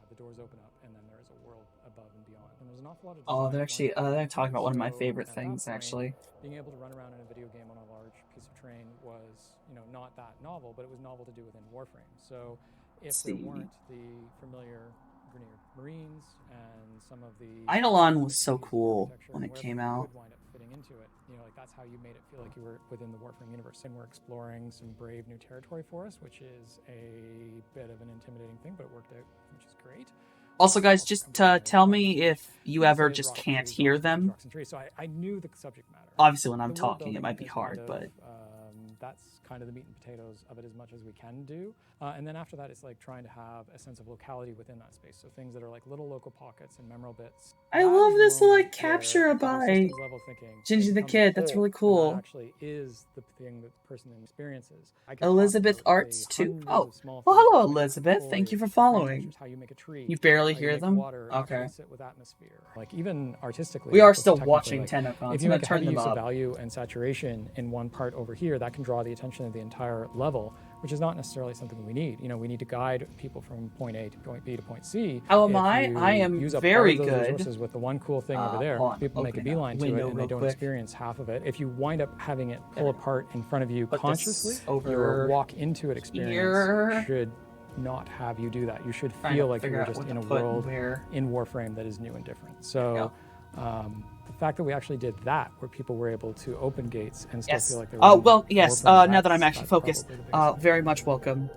The doors open up, and then there's a world above and beyond. And there's an awful lot of Oh, they're design actually they're talking about one of my So favorite at that things point, actually. Being able to run around in a video game on a large piece of terrain was, not that novel, but it was novel to do within Warframe. So if there weren't the familiar Grineer Marines and some of the Eidolon was so cool architecture when and it where came the out. would wind up fitting into it, that's how you made it feel like you were within the Warframe universe. And we're exploring some brave new territory for us, which is a bit of an intimidating thing, but it worked out, which is great. Also, guys, just tell me if you ever just can't hear them. So I knew the subject matter. Obviously, when I'm The world talking, it building might be is hard, kind but of, that's kind of the meat and potatoes of it as much as we can do. And then after that, it's like trying to have a sense of locality within that space. So things that are like little local pockets and memorable bits. I That love is this the like moment where capture the whole by systems level thinking Gingy the becomes Kid. That's whole, really and cool. that actually is the thing that the person experiences. I could talk Elizabeth about Arts the too. hundreds Oh, of small well, things hello, like Elizabeth. Thank you for foliage, following. textures, how you make a tree, You barely how you hear make them? water Okay. actually sit with atmosphere. Like even artistically, We are like, still technically, watching like, Tennocon, if so you I'm make gonna a heavy turn them use of up. value and saturation in one part over here, that can draw the attention of the entire level. which is not necessarily something we need. You know, we need to guide people from point A to point B to point C. How am If I? you I am use up very all of those good. resources with the one cool thing over there, hold on, people make a opening up beeline to it window and they real don't quick. experience half of it. If you wind up having it pull There we go. apart in front of you Put this consciously, over your walk into it experience here. should not have you do that. You should Trying feel to like figure you're out just what in to a put world where. in Warframe that is new and different. So the fact that we actually did that, where people were able to open gates and still Yes. feel like they were Oh, in well, yes. Warframe, Now that I'm that's actually focused, probably the biggest thing. very much welcome.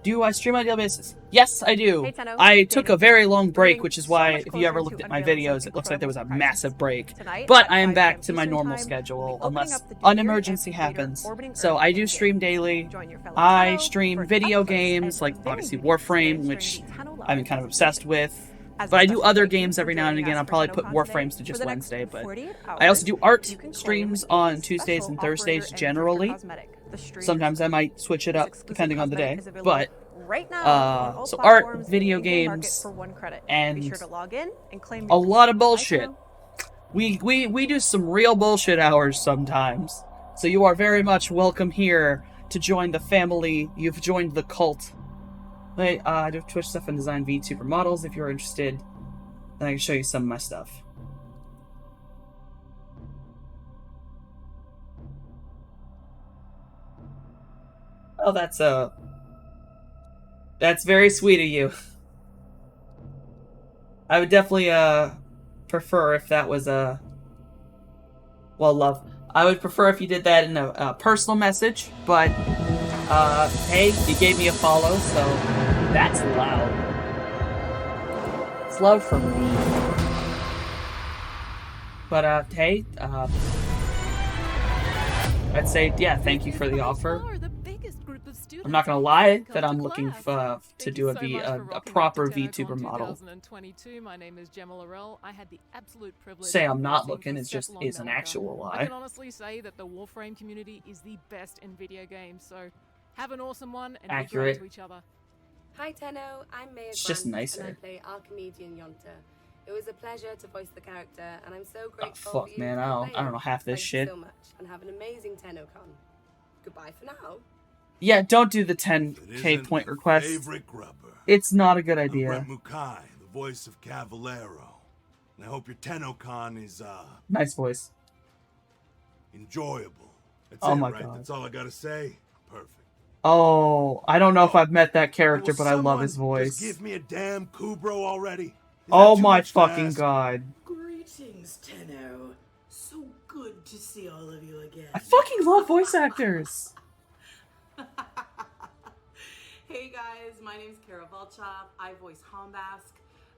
Do I stream on a daily basis? Yes, I do. Hey, Tenno. I took a Jamie. very long We're break, getting which is so why, much if you ever closer looked to at my unveiling videos, some it looks like there was a incredible massive break. Tonight But at I am 5 back p.m. to my Eastern normal Time, schedule, we'll be opening unless up the New an Year emergency amphitheater happens. orbiting So Earth I in do game. stream daily. Join your fellow I Tenno stream for an video up-close games and like very obviously unique Warframe, experience which during the Tenno I'm Live kind of Festival. obsessed with. As a But I do special other thank you games for every now and joining again. us I'll for probably put Tennocon Warframes today. to just For the next Wednesday, but 48 I also hours, do art you can claim streams a on Tuesdays special and Thursdays operator and generally. cosmetic, the Stranger Sometimes I Suit. might switch it This up exclusive depending on the day. cosmetic is available But right now on all so art, platforms in the video in-game market games, for 1 credit. and Be sure to log in and claim a your lot of Bye, bullshit. Tenno. We do some real bullshit hours sometimes. So you are very much welcome here to join the family. You've joined the cult. I do Twitch stuff and design VTuber models if you're interested. Then I can show you some of my stuff. Oh, that's very sweet of you. I would definitely prefer if that was well, love. I would prefer if you did that in a personal message, but hey, you gave me a follow, so that's loud. It's love from me. But hey, I'd say yeah, thank you for the offer. I'm not gonna lie that I'm looking to do a proper VTuber model. My name is Gemma Laurel. I had the absolute privilege Say of I'm not working looking, for it's just Steph is an Longmelker. actual I lie. can honestly say that the Warframe community is the best in video games, so have an awesome one and Accurate. be great to each other. Hi Tenno, I'm Maya It's just Grant, nicer. and I play our comedian Yonta. It was a pleasure to voice the character, and I'm so Oh, grateful fuck, for you man, for I don't playing. know half this Thank shit. you so much, and have an amazing Tennocon. Goodbye for now. Yeah, don't do the 10k point request. Favorite grubber. It's not a good I'm idea. Brett Mukai, the voice of Cavallero. And I hope your Tennocon is, Nice voice. enjoyable. That's Oh it, my right? God. That's all I gotta say? Perfect. Oh, I don't know if I've met that character, Will but I love his someone voice. Just give me a damn Kubro already? Is Oh that too my much to fucking ask? god. Greetings, Tenno. So good to see all of you again. I fucking love voice actors. Hey guys, my name's Kara Volchov. I voice Hombask.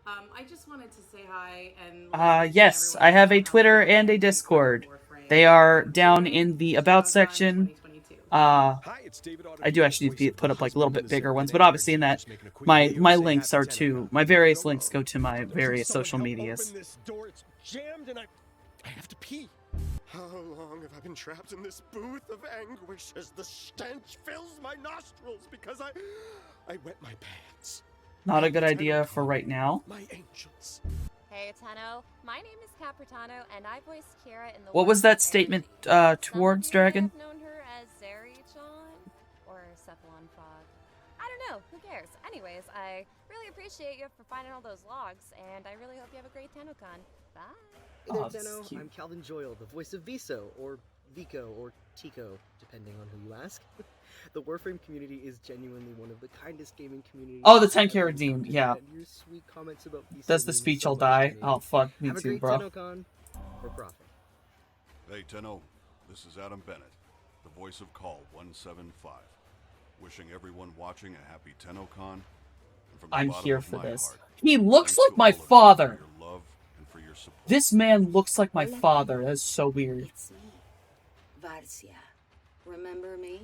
I just wanted to say hi and Yes, I have a Twitter and a Discord. They are down in the About section. I do actually need to put up like a little bit bigger ones, but obviously in that, my links are to, my various links go to my various social medias. Open this door, it's jammed and I have to pee. How long have I been trapped in this booth of anguish as the stench fills my nostrils because I wet my pants. Not a good idea for right now. My angels. Hey Tenno, my name is Capritano and I voiced Kira in the What was that statement towards Dragon? I've known her as Zeri-chan or Cephalon Frog. I don't know, who cares? Anyways, I really appreciate you for finding all those logs and I really hope you have a great Tennocon. Bye. Hey there, Oh, this is Tenno. cute. I'm Calvin Joyle, the voice of Viso, or Vico, or Tico, depending on who you ask. The Warframe community is genuinely one of the kindest gaming communities. Oh, the 10k redeem, yeah. And your sweet comments about Viso Does the mean speech so all much die? to me. Oh fuck, me Have a too, great bro. Tennocon for profit. Hey Tenno, this is Adam Bennett, the voice of Call 175. Wishing everyone watching a happy Tennocon. And from the I'm bottom here of for my this. heart, He looks thanks like to my all of you father. for your love and for your support. This man looks like my father. That's so weird. It's me, Varcia. Remember me?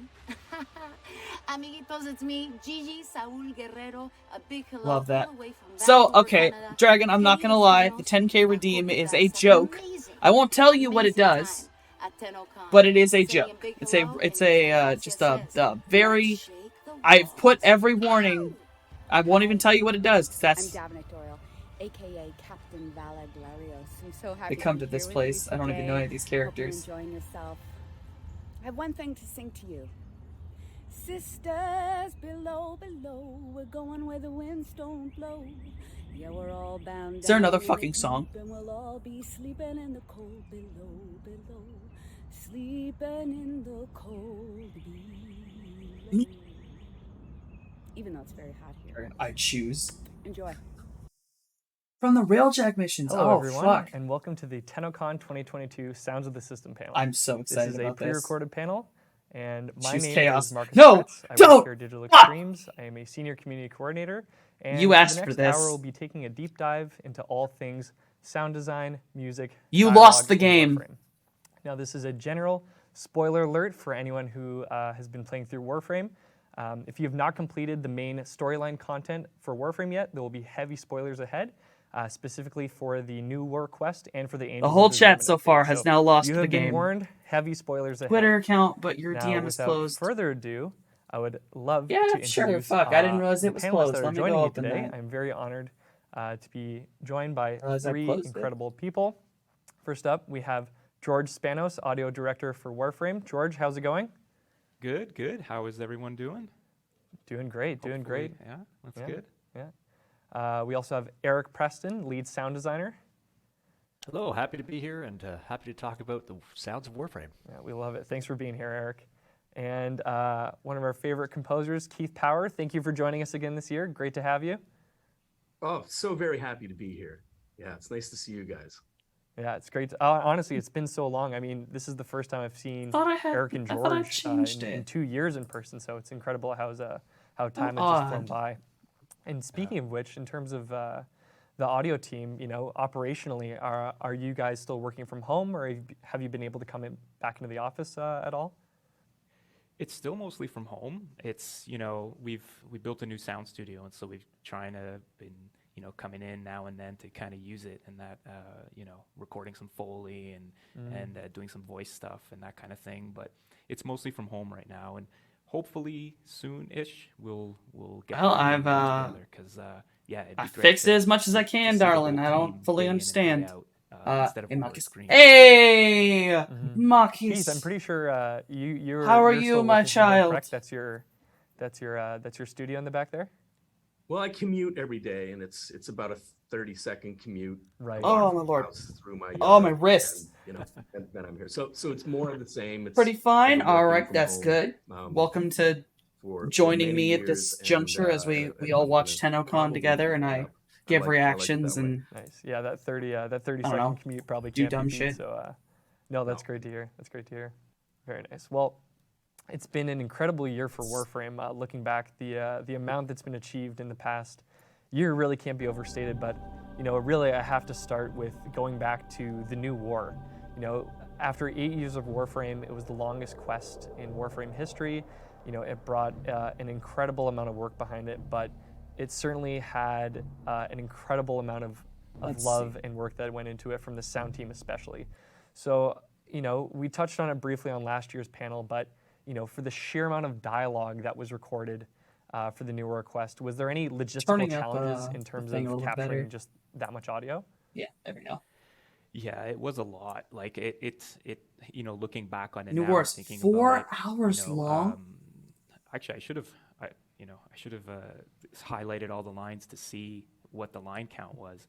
Amiguitos, it's me, Gigi Saul Guerrero. A big hello Love that. all the way from So, Vancouver, okay, Canada. Dragon, I'm not gonna lie, the 10k redeem is a joke. I won't tell you what it does, but it is a joke. It's just a very, I've put every warning, I won't even tell you what it does, 'cause that's, I'm Davnik Doyle, aka Captain Vala Glarios. I'm so they happy come be to this here with place, you I don't even know any of today. these Hope you're characters. enjoying yourself. I have one thing to sing to you. Sisters below, below, we're going where the winds don't blow. Yeah, we're all bound Is there down another in the fucking song? deep, and we'll all be sleeping in the cold below, below. Sleeping in the cold below. Even though it's very hot here. I choose. Enjoy. From the Railjack missions. Hello, Oh, everyone, fuck. and welcome to the Tennocon 2022 Sounds of the System panel. I'm so excited This is about a pre-recorded panel, and my Choose name chaos. is Marcus No! Fritz. I Don't! work here at Digital Fuck! Extremes. I am a senior community coordinator, and You for asked the for next this. hour, we'll be taking a deep dive into all things sound design, music, You dialogue, lost the and game. Warframe. Now, this is a general spoiler alert for anyone who has been playing through Warframe. If you have not completed the main storyline content for Warframe yet, there will be heavy spoilers ahead. Specifically for the new war quest and for the Angels. The whole of chat Resentment so update. far has now lost you the have been game. warned. Heavy spoilers ahead. Twitter account, but your now, DM is without closed. further ado, I would love Yeah, to sure, introduce fuck, I didn't realize the it was panelists closed. that are Let me go joining me open today. that. I'm very honored to be joined by Realize I three closed it. incredible people. First up, we have George Spanos, audio director for Warframe. George, how's it going? Good, good. How is everyone doing? Doing great, doing Hopefully, great. Yeah, that's good. Yeah. We also have Eric Preston, lead sound designer. Hello, happy to be here and happy to talk about the sounds of Warframe. Yeah, we love it. Thanks for being here, Eric. And one of our favorite composers, Keith Power. Thank you for joining us again this year. Great to have you. Oh, so very happy to be here. Yeah, it's nice to see you guys. Yeah, it's great. Honestly, it's been so long. I mean, this is the first time I've seen Eric and George in 2 years in person, so it's incredible how time has just flown by. And speaking of which, in terms of the audio team, you know, operationally, are you guys still working from home, or have you been able to come back into the office at all? It's still mostly from home. It's, you know, we built a new sound studio, and so we've trying to been, you know, coming in now and then to kind of use it, and that, you know, recording some Foley and doing some voice stuff and that kind of thing. But it's mostly from home right now, and hopefully soon-ish we'll get together because yeah, it'd be I great fixed to, it as much as I can, see the darling. whole I team don't fully day in and day understand. out, instead of Hey, over Marcus. screen. Hey, Marcus. Keith, I'm pretty sure you're. How are you're you, still my working from home, child? correct? That's your studio in the back there. Well, I commute every day, and it's about a 30-second commute. Right. Oh, my Lord. Through my Oh, my yard, wrist. And, you know, and then I'm here. So it's more of the same. It's Pretty fine. I've been All working right, from that's home, good. Welcome to for joining many me at years, this and, juncture as we all watch Tennocon together, and I give reactions and Nice. Yeah, that 30 I don't second know, commute probably do can't dumb be beat. shit. So no, that's great to hear. That's great to hear. Very nice. Well, it's been an incredible year for Warframe. Looking back, the amount that's been achieved in the past year really can't be overstated. But you know, really, I have to start with going back to the new war. You know, after 8 years of Warframe, it was the longest quest in Warframe history. You know, it brought an incredible amount of work behind it, but it certainly had an incredible amount of love and work that went into it from the sound team especially. So, you know, we touched on it briefly on last year's panel, but, you know, for the sheer amount of dialogue that was recorded for the new war quest, was there any logistical challenges in terms of capturing just that much audio? Yeah, there we go. Yeah, it was a lot. Like it you know, looking back on it New now, War's thinking 4 about it, hours you know, long. Actually, I should have highlighted all the lines to see what the line count was.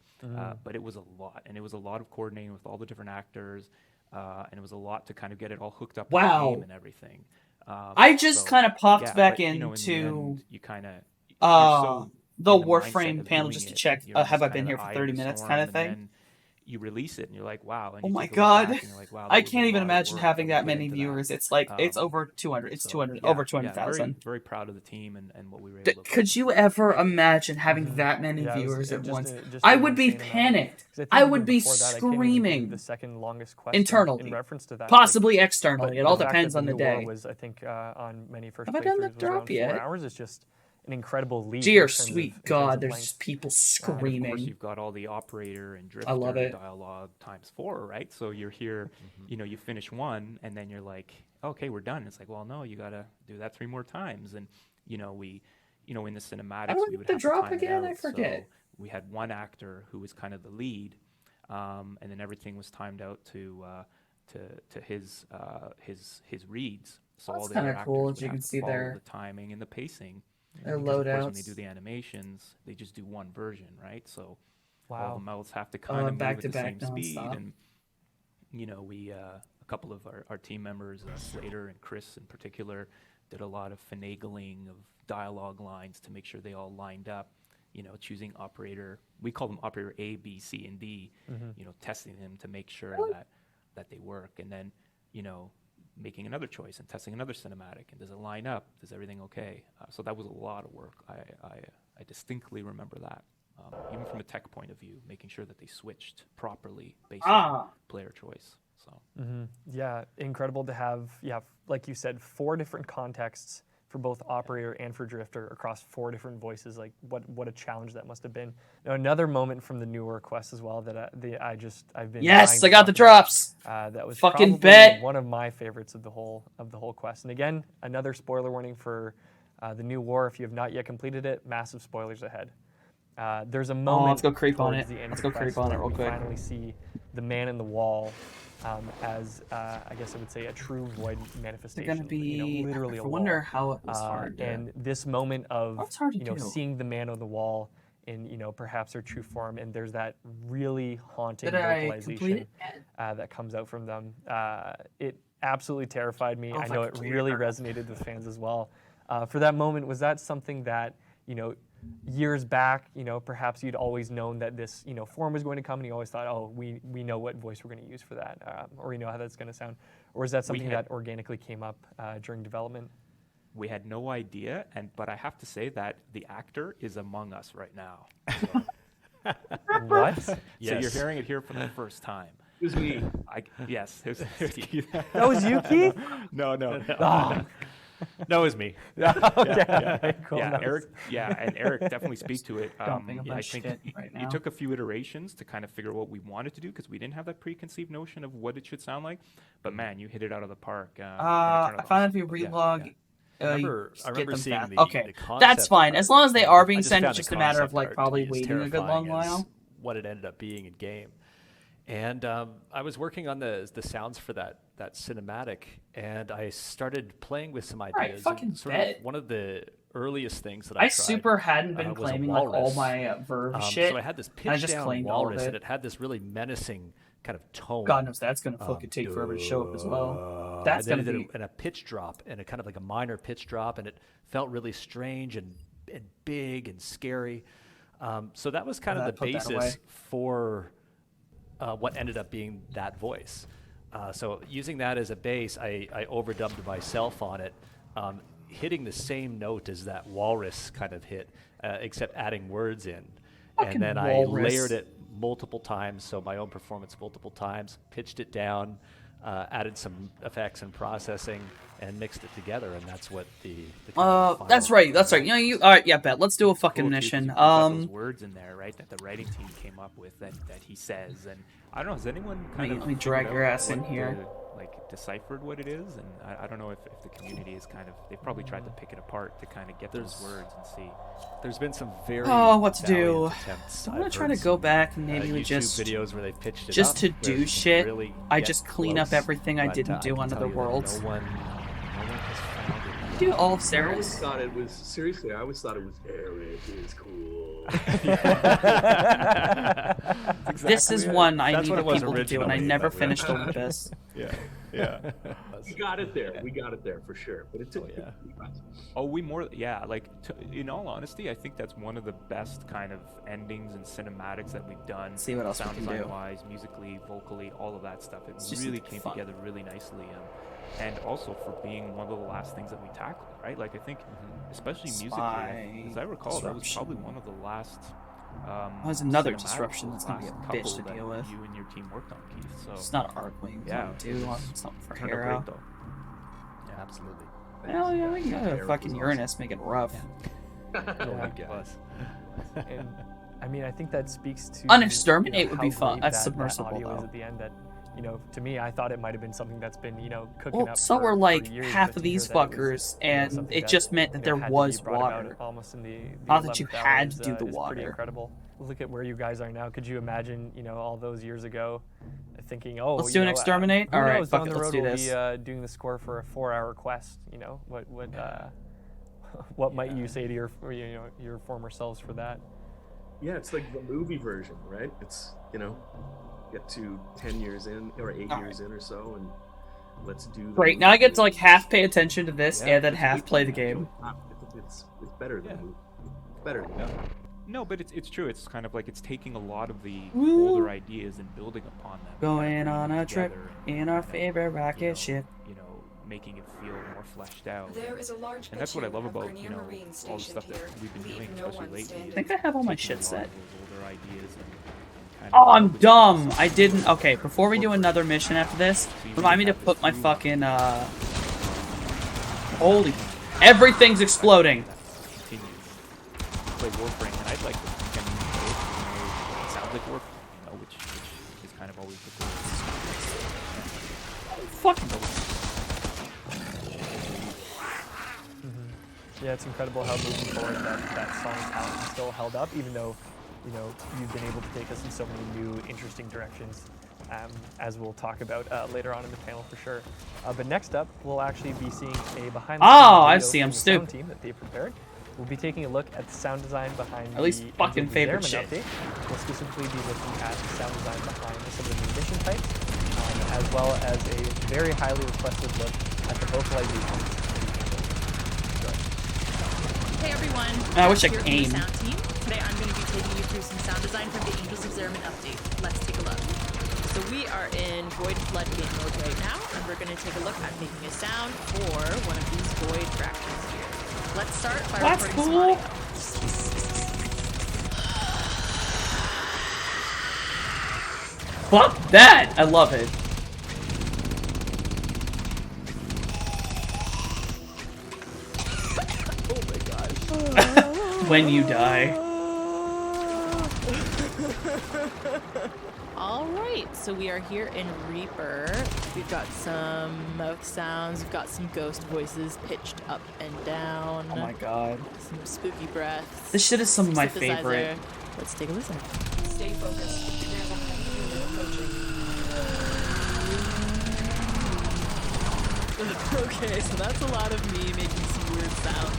But it was a lot, and it was a lot of coordinating with all the different actors, and it was a lot to kind of get it all hooked up with the game and everything. I just kind of popped yeah, back but, you know, in the into end, you kind of the Warframe panel just to check. Have I been here for 30 minutes, kind of thing? You release it and you're like, wow. And Oh you my take a look God. back and you're like, wow, I that was can't a even lot of imagine work having to that put many into viewers. that. It's like, it's over 200. It's So, 200, yeah, over yeah, 200,000. very proud of the team and what we were able to Could you ever imagine having that many Yeah, it was viewers at just once? just I an would be insane amount. panicked. 'Cause think I even would be before that, I can't even think of screaming. the second longest quest Internally. in reference to that. Possibly Like, externally. but It all the fact depends that on the new war day. was, I think, on many first Have I done the playthroughs was around drop yet? 4 hours. It's just an incredible leap. Dear in terms sweet of, in God, terms of there's length. just people And of course, screaming. you've got all the operator and drifter I love it. dialogue times 4, right? So you're here, you know, you finish one, and then you're like, okay, we're done. It's like, well, no, you gotta do that 3 more times. And you know, in the cinematics, we would the have drop to time again? it out. I forget. So we had one actor who was kind of the lead, and then everything was timed out to his reads. So That's all the kinda other actors cool would that you have can to see follow their the timing and the pacing. their Because of course when they loadouts. do the animations, they just do one version, right? So all Wow. the mouths have to kind of back move to at the back same speed. nonstop. And you know, we a couple of our team members, Slater and Chris in particular, did a lot of finagling of dialogue lines to make sure they all lined up. You know, choosing operator, we call them operator A, B, C, and D. Mhm. You know, testing them to make sure that they work, and then you know, making another choice and testing another cinematic. And does it line up? Is everything okay? So that was a lot of work. I distinctly remember that. Even from a tech point of view, making sure that they switched properly based on player choice. So Yeah, incredible to have, like you said, 4 different contexts for both operator and for drifter across 4 different voices. Like what a challenge that must have been. Now another moment from the newer quest as well that I've been Yes, dying I got to the talk about. drops. That was Fucking probably bet. one of my favorites of the whole quest. And again, another spoiler warning for the new war. If you have not yet completed it, massive spoilers ahead. There's a moment let's go creep on towards it. the end Let's of the go creep quest on it where real we quick. finally see the man in the wall as I guess I would say a true void manifestation. They're gonna be. Literally I a wonder wall. how it was hard. And this moment of It's hard to do. seeing the man on the wall in perhaps their true form, and there's that really haunting Did I complete vocalization that comes out from them. It absolutely terrified me. Oh, I if know I it completed really it. resonated with fans as well. For that moment, was that something that years back, perhaps you'd always known that this, form was going to come, and you always thought, oh, we know what voice we're going to use for that, or we know how that's going to sound, or is that something that organically came up during development? we had no idea, but I have to say that the actor is among us right now. So. What? So Yes. you're hearing it here for the first time. It was me. Yes, it was Keith. That was you, Keith? No. Oh. No, it was me. Okay, cool. Yeah, That was- Eric. Yeah, and Eric definitely speak to it. Don't think about I think shit right you now. took a few iterations to kind of figure out what we wanted to do because we didn't have that preconceived notion of what it should sound like. But man, you hit it out of the park. I found if you relog. I remember seeing the okay, concept that's fine. art. As long as they are being I just sent, found it's the just a matter of concept like art to probably be as waiting a good long terrifying as while. what it ended up being in game. And I was working on the sounds for that cinematic, and I started playing with some ideas. Alright, fucking and sort bet. of one of the earliest things that I I tried, super hadn't been was a claiming like all walrus. my verb shit. So I had this and I pitch just down claimed all of walrus, it. and it had this really menacing kind of tone. God knows that's gonna fucking take forever to show up as well. That's and then gonna it did be a pitch drop, and a kind of like a minor pitch drop, and it felt really strange and big and scary. So that was kind of the Put that away. basis for what ended up being that voice. So using that as a base, I overdubbed myself on it, hitting the same note as that walrus kind of hit, except adding words in. Fucking And then walrus. I layered it multiple times, so my own performance multiple times, pitched it down, added some effects and processing, and mixed it together, and that's what the kind of final that's right. That's right. You all right? Yeah, bet. Let's do a fucking Cool, Keith, mission. you've got those words in there, right? That the writing team came up with, that he says, and I don't know. Has anyone kind of let me figured drag your out ass in what here. deciphered what it is? And I don't know if the community is kind of, they've probably tried to pick it apart to kind of get those words and see. There's been some very what to do? valiant attempts. I'm gonna I've try heard to go some, back and maybe we YouTube just videos where they've pitched it just up, to where do you can shit. really I get just clean up close, everything I but, didn't do can on tell other you that worlds. No one has found it. Do all of I Sarah's. always thought it was seriously. I always thought it was Eric is cool. This is one I That's what needed it was people to do, and I originally, never but we- finished Olympus. Yeah. We got it there. We got it there for sure. But it took. Oh, in all honesty, I think that's one of the best kind of endings and cinematics that we've done. See what else we sound can do. design-wise, musically, vocally, all of that stuff. It It's just really came fun. together really nicely, and also for being one of the last things that we tackled, right? Like I think, especially musically, as I recall, that was probably one of the last. There's another cinematics, disruption that's gonna be a last bitch couple to that deal with. You and your team worked on, Keith. So It's not Arcwing. Yeah, Do something for turned out Hero. great, though. Yeah, absolutely. Hell yeah, we got a Eric fucking was Uranus, make it rough. And I mean, I think that speaks to Unexterminate would be how fun. great That's that submersible, audio is though. at the end. That to me, I thought it might have been something that's been cooking Well, up. so for, were for like years, half but of to hear these that it was, fuckers, and something it just meant that there had to be was brought about water. almost in the Not that you 11th hour had is, to do the is water. Pretty incredible. Look at where you guys are now. Could you imagine, all those years ago, thinking, oh, Let's do an exterminate? Who All right, knows, fuck down it, the let's road do we'll this. be doing the score for a 4-hour quest. You know, what might you say to your former selves for that? Yeah, it's like the movie version, right? It's, you know, get to 10 years in or 8 years in or so, and let's do. Great. Now I get to like half pay attention to this and then half play the game. It's better than the movie. It's better than that. No, but it's true. It's kind of like it's taking a lot of the Woo. older ideas and building upon them. Going on a trip in our favorite rocket ship. You know, making it feel more fleshed out. There is a large And that's what I love picture of about, you know, Grenier Marine all the stuff that stationed we've been here. doing, Leave no especially one lately. standing. I think I have all my taking a shit lot set. of those older ideas and kind Oh, of I'm dumb. I didn't. Okay, before we do another mission after this, remind me to put my fucking, holy. Everything's exploding. Play Warframe, and I'd like to continue to play it, you know, it sounds like Warframe, you know, which is kind of always the goal. Fucking. Yeah, it's incredible how moving forward that song's talent is still held up, even though, you know, you've been able to take us in so many new, interesting directions, as we'll talk about later on in the panel for sure. But next up, we'll actually be seeing a behind-the-scenes I video see, I'm from the sound stupid. team that they prepared. We'll be taking a look at the sound design behind At least the fucking Angel favorite Experiment shit. update. We'll specifically be looking at the sound design behind some of the new mission types, as well as a very highly requested look at the vocalization. Hey everyone, I wish I Here could from the aim. Sound team. Today I'm going to be taking you through some sound design from the Angels of Zerman update. Let's take a look. So we are in Void Flood game mode right now, and we're going to take a look at making a sound for one of these Void fractions here. Let's start by That's recording some cool. audio. Fuck that! I love it. Oh my gosh. When you die. Alright, so we are here in Reaper. We've got some mouth sounds, we've got some ghost voices pitched up and down. Oh my god. Some spooky breaths. This shit is some of my synthesizer. favorite. Let's take a listen. Stay focused. There's a heavy unit approaching. Okay, so that's a lot of me making some weird sounds.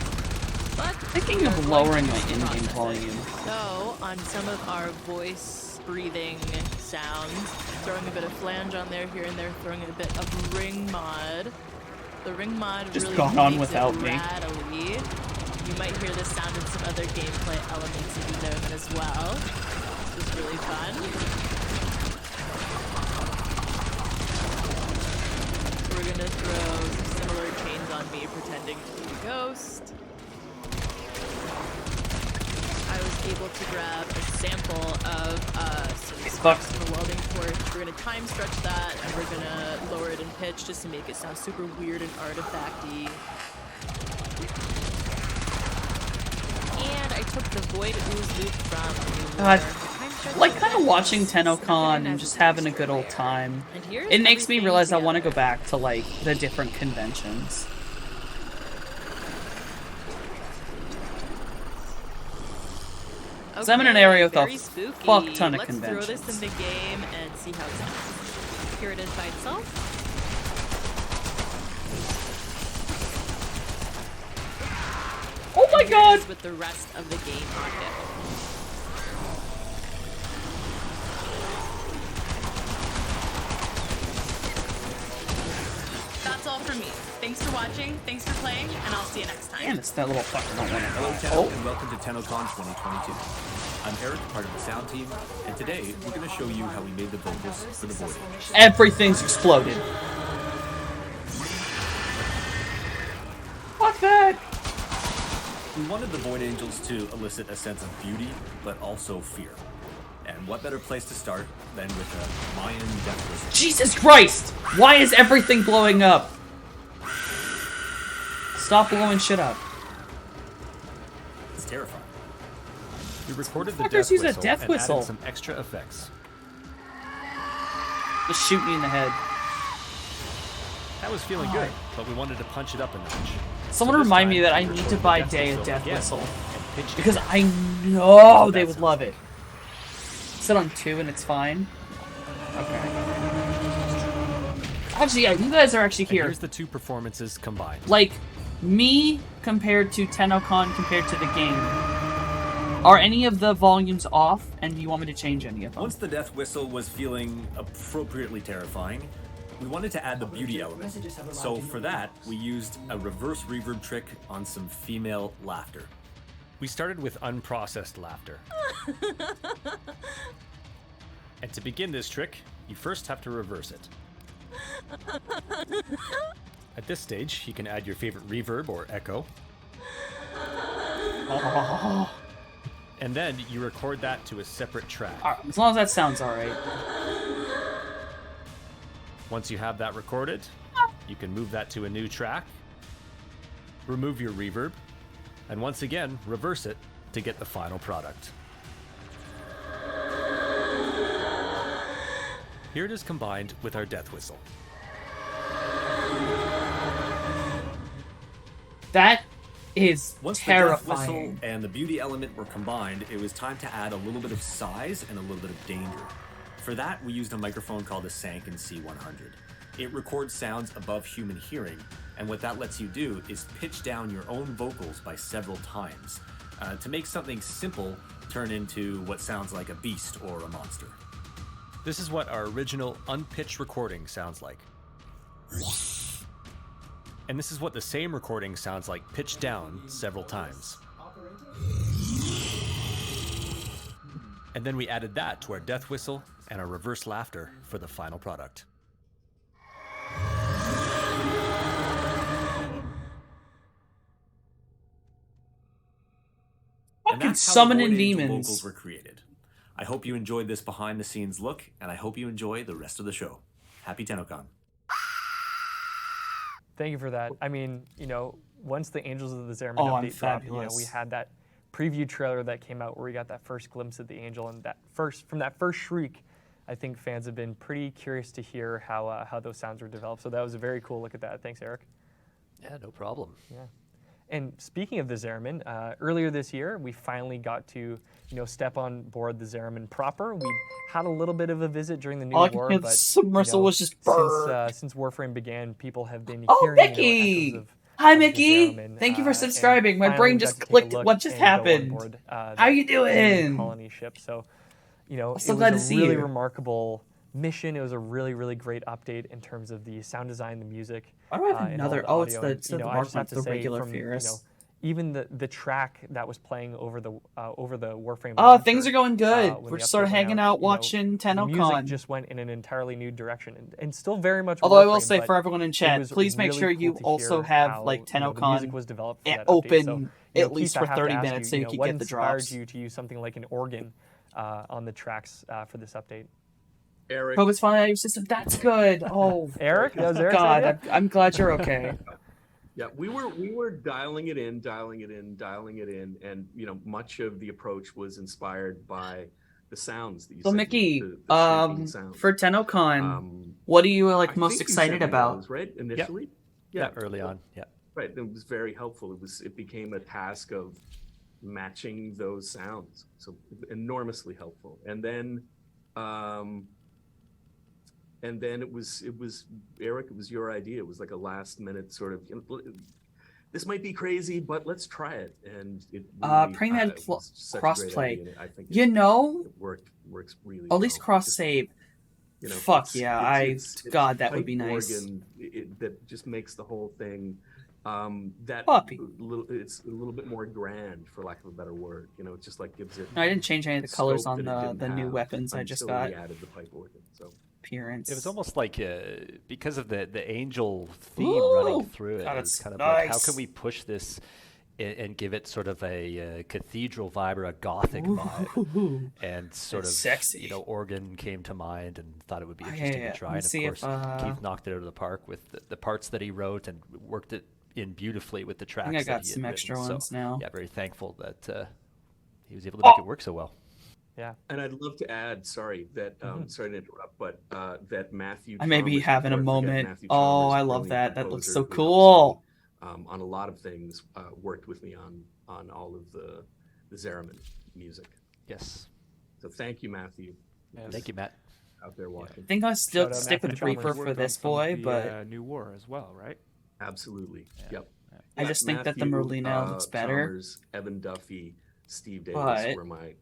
But Thinking of lowering my in-game volume. so, on some of our voice breathing sounds, throwing a bit of flange on there, here and there, throwing a bit of ring mod. The ring mod Just really gone on makes without it me. rattly. You might hear this sound in some other gameplay elements of Zerman as well. This was really fun. We're gonna throw some similar chains on me, pretending to be a ghost. I was able to grab a sample of some sparks from a welding torch. We're gonna time stretch that, and we're gonna lower it in pitch just to make it sound super weird and artifacty. And I took the void ooze loop from God, like kind of watching Tennocon and just having a good old time. It makes me realize I want to go back to like the different conventions. Because I'm in an area with a very spooky. fuck ton of Let's conventions. throw this in the game and see how it sounds. Here it is by itself. Oh my god! With the rest of the game audio. That's all from me. Thanks for watching, thanks for playing, and I'll see you next time. Man, it's that little fucker don't want Hello, to Tenno, and welcome to Tennocon 2022. I'm Eric, part of the sound team, and today we're going to show you how we made the vocals for the Void. Everything's exploded. Fuck that! We wanted the Void Angels to elicit a sense of beauty, but also fear. And what better place to start than with a Mayan death whistle? Jesus Christ! Why is everything blowing up? Stop blowing shit up. It's terrifying. We recorded the Fuckers death use a whistle death and whistle. added some extra effects. Just shoot me in the head. That was feeling good, but we wanted to punch it up a notch. Someone So this remind me time, that I we need to recorded buy the Day of Death again Whistle. and pitched it Because down. I know So they that would sounds love it. Sit on 2 and it's fine. Okay. Actually, yeah, you guys are actually And here. here's the two performances combined. Like, me compared to Tennocon compared to the game. Are any of the volumes off, and do you want me to change any of them? Once the death whistle was feeling appropriately terrifying, we wanted to add the beauty element. So for that, we used a reverse reverb trick on some female laughter. We started with unprocessed laughter. And to begin this trick, you first have to reverse it. At this stage, you can add your favorite reverb or echo. And then you record that to a separate track. As long as that sounds alright. Once you have that recorded, you can move that to a new track, remove your reverb, and once again, reverse it to get the final product. Here it is combined with our death whistle. That is Once terrifying. the death whistle and the beauty element were combined, it was time to add a little bit of size and a little bit of danger. For that, we used a microphone called a Sanken C100. It records sounds above human hearing, and what that lets you do is pitch down your own vocals by several times to make something simple turn into what sounds like a beast or a monster. This is what our original unpitched recording sounds like. And this is what the same recording sounds like pitched down several times. And then we added that to our death whistle and our reverse laughter for the final product. And that's how the Void Angel vocals were created. I hope you enjoyed this behind-the-scenes look, and I hope you enjoy the rest of the show. Happy Tennocon. Thank you for that. I mean, you know, once the Angels of the Zeramin I'm update dropped, you know, fabulous. we had that preview trailer that came out where we got that first glimpse of the Angel, and from that first shriek, I think fans have been pretty curious to hear how those sounds were developed. So that was a very cool look at that. Thanks, Eric. Yeah, no problem. Yeah. And speaking of the Zeramin, earlier this year, we finally got to, you know, step on board the Zeramin proper. We had a little bit of a visit during the New All I War, could but submersible was just since Warframe began, people have been Oh, hearing Mickey! echoes of Hi, the Mickey! Zeramin, Thank you for and subscribing. My finally brain got just to take a clicked. look What just and go on happened? board, How you the doing? colony ship. So, you know, I'm so it glad to was a see really you. remarkable mission. It was a really, really great update in terms of the sound design, the music. Why do I have and all another- the oh, it's audio. the- And, it's you the know, I mark just have on to the say, regular from, you know, Fierce. even the track that was playing over the Warframe. Oh, things are going good. when We're the sort of update went hanging out, out you know, watching the music Tennocon. just went in an entirely new direction, and still very much. Although I will Warframe, say but for everyone in it chat, was please make really sure cool you to also hear have how, like you know, the music was Tennocon developed for that open update. So, you know, at least Keith, for I have to 30 ask minutes so you know, can what get the inspired drops. you to use something like an organ on the tracks for this update? Eric. Oh, it's fine. Your system. That's good. Oh, Eric, that was Eric's God, idea? I'm glad you're okay. Yeah, we were dialing it in, and you know, much of the approach was inspired by the sounds that you So sent me, Mickey, the shrinking sounds. for Tennocon, what are you like I most think you excited sent me about? those, right? Initially? Yeah, early on. Yeah. Right. It was very helpful. It became a task of matching those sounds. So enormously helpful. And then it was Eric, it was your idea. It was like a last minute sort of, you know, this might be crazy, but let's try it. And it really, Pre-med it was such a great crossplay. idea, and I think You know, it works really at least well. cross Just, save. you know, Fuck it's- yeah! it's- it's God, that would be pipe nice. organ, that just makes the whole thing that Puppy. it's a little bit more grand, for lack of a better word. You know, it just like gives it. I didn't change any of the colors scope on that it didn't the new have weapons I just until got. we added the pipe organ. So Appearance. It was almost like because of the angel theme Ooh! running through it. God, It was it's kind of like, how nice. can we push this and give it sort of a cathedral vibe or a gothic vibe? And sort of It's sexy. you know, organ came to mind and thought it would be Oh, yeah, interesting yeah. to try. Let's And see of if, course, Keith knocked it out of the park with the parts that he wrote and worked it in beautifully with the tracks. I that got he had some written. extra So, ones now. Yeah, very thankful that he was able to make it work so well. Yeah. And I'd love to add, sorry that sorry to interrupt, but that Matthew. I may be Chalmers, having a before I forget, moment. Matthew Oh, Chalmers, I love brilliant that. That looks composer so who helps cool. me, on a lot of things, worked with me on all of the Zeramin music. Yes. So thank you, Matthew. Thank you, Matt. out there watching. I think I'll still Shout out stick with Matthew Reaper Chalmers. for Worked on this some of boy, the, but New War as well, right? Absolutely. Yep. I just think that the Merlino looks better. Chalmers, Evan Duffy, Steve Davis But, were my,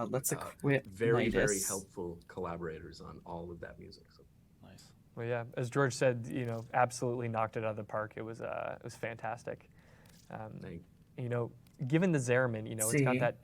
let's equip very, very Midas. helpful collaborators on all of that music. So. Nice. Well, yeah, as George said, absolutely knocked it out of the park. It was fantastic. Given the Zeramin, it's got that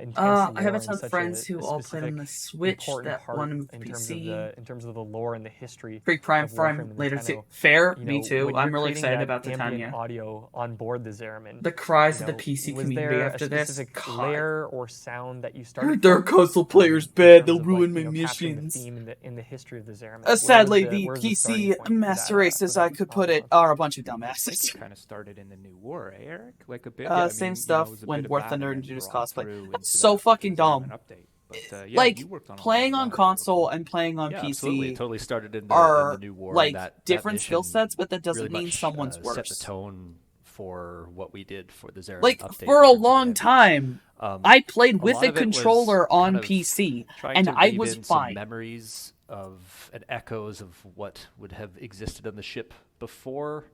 intense I have lore a ton and of such friends a who all played on the specific, Switch important that part won on in PC. terms of the lore and the history. Freak Prime of Warframe Prime and later Nintendo. too. Fair, me When too. you're I'm really creating excited that about ambient Titania. audio on board the Zeramin. The cries of the PC was community there after a this. specific God. layer or sound that you started Their from, console players in bad. terms They'll of, ruin my capturing the missions. theme in the history of the Zeramin? Sadly, Where's the starting PC point for master that, races, for I that could put it, are a bunch of dumbasses. Kind of started in the New War, eh, Eric? Like a bit. Yeah, I Same mean, stuff it was a when bit of War that Thunder and then introduced brought cosplay. through It's into so that fucking Zeramin dumb. update. But, yeah, Like you worked on all playing that on as well, console and playing on Yeah, PC absolutely. It totally started in the are New War. like that different skill mission sets, but that doesn't really mean much, someone's set worse. the tone for what we did for the Zeramin Like update. for a long time, I played with a lot of it was controller on kind of PC, trying and to I weave was in some fine. memories of and echoes of what would have existed on the ship before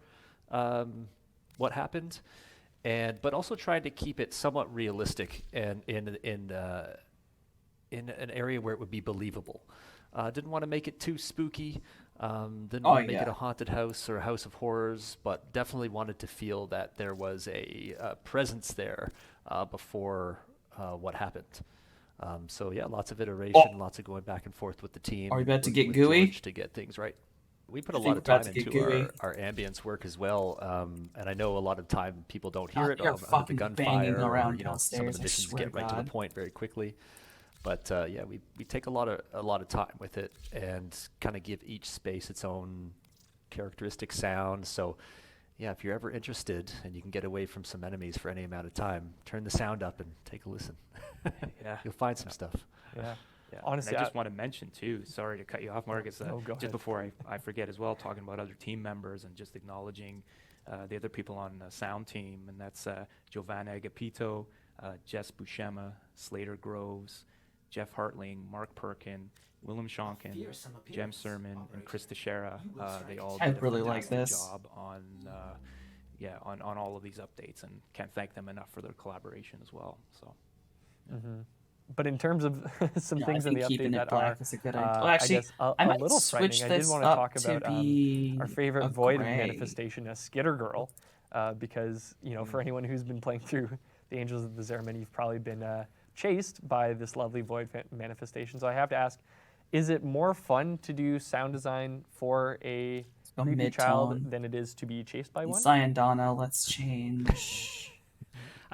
what happened, but also trying to keep it somewhat realistic and in an area where it would be believable. Didn't want to make it too spooky. Didn't want to make it a haunted house or a house of horrors, but definitely wanted to feel that there was a presence there before what happened. So yeah, lots of iteration, lots of going back and forth with the team. Are we about to with- get with gooey? George to get things right. We put I a think lot of we're about time to get into gooey. our ambience work as well, and I know a lot of time people don't hear it You're under the fucking banging gunfire, or around some of downstairs, the I missions swear get to right to the God. point very quickly. But yeah, we take a lot of time with it and kind of give each space its own characteristic sound. So yeah, if you're ever interested and you can get away from some enemies for any amount of time, turn the sound up and take a listen. Yeah. You'll find some stuff. Yeah. Yeah. Honestly, and I just want to mention too. Sorry to cut you off, Marcus. No, go just ahead. before I forget as well, talking about other team members and just acknowledging the other people on the sound team, and that's Giovanna Agapito, Jess Buscema, Slater Groves, Jeff Hartling, Mark Perkin, Willem Shonkin, Jem Sermon, and Chris Teixeira. They all I did a really like fantastic this. job on all of these updates, and can't thank them enough for their collaboration as well. So. Yeah. But in terms of some Yeah, I things in think the keeping update it that black are, is a good idea. Well, I actually, guess I a might little switch frightening. I did this want to up talk to about be our favorite a Void gray. manifestation, a Skitter Girl, because for anyone who's been playing through the Angels of the Zeramin, you've probably been chased by this lovely Void manifestation. So I have to ask, is it more fun to do sound design for a go creepy mid-tone. child than it is to be chased by one? Sayandana, let's change.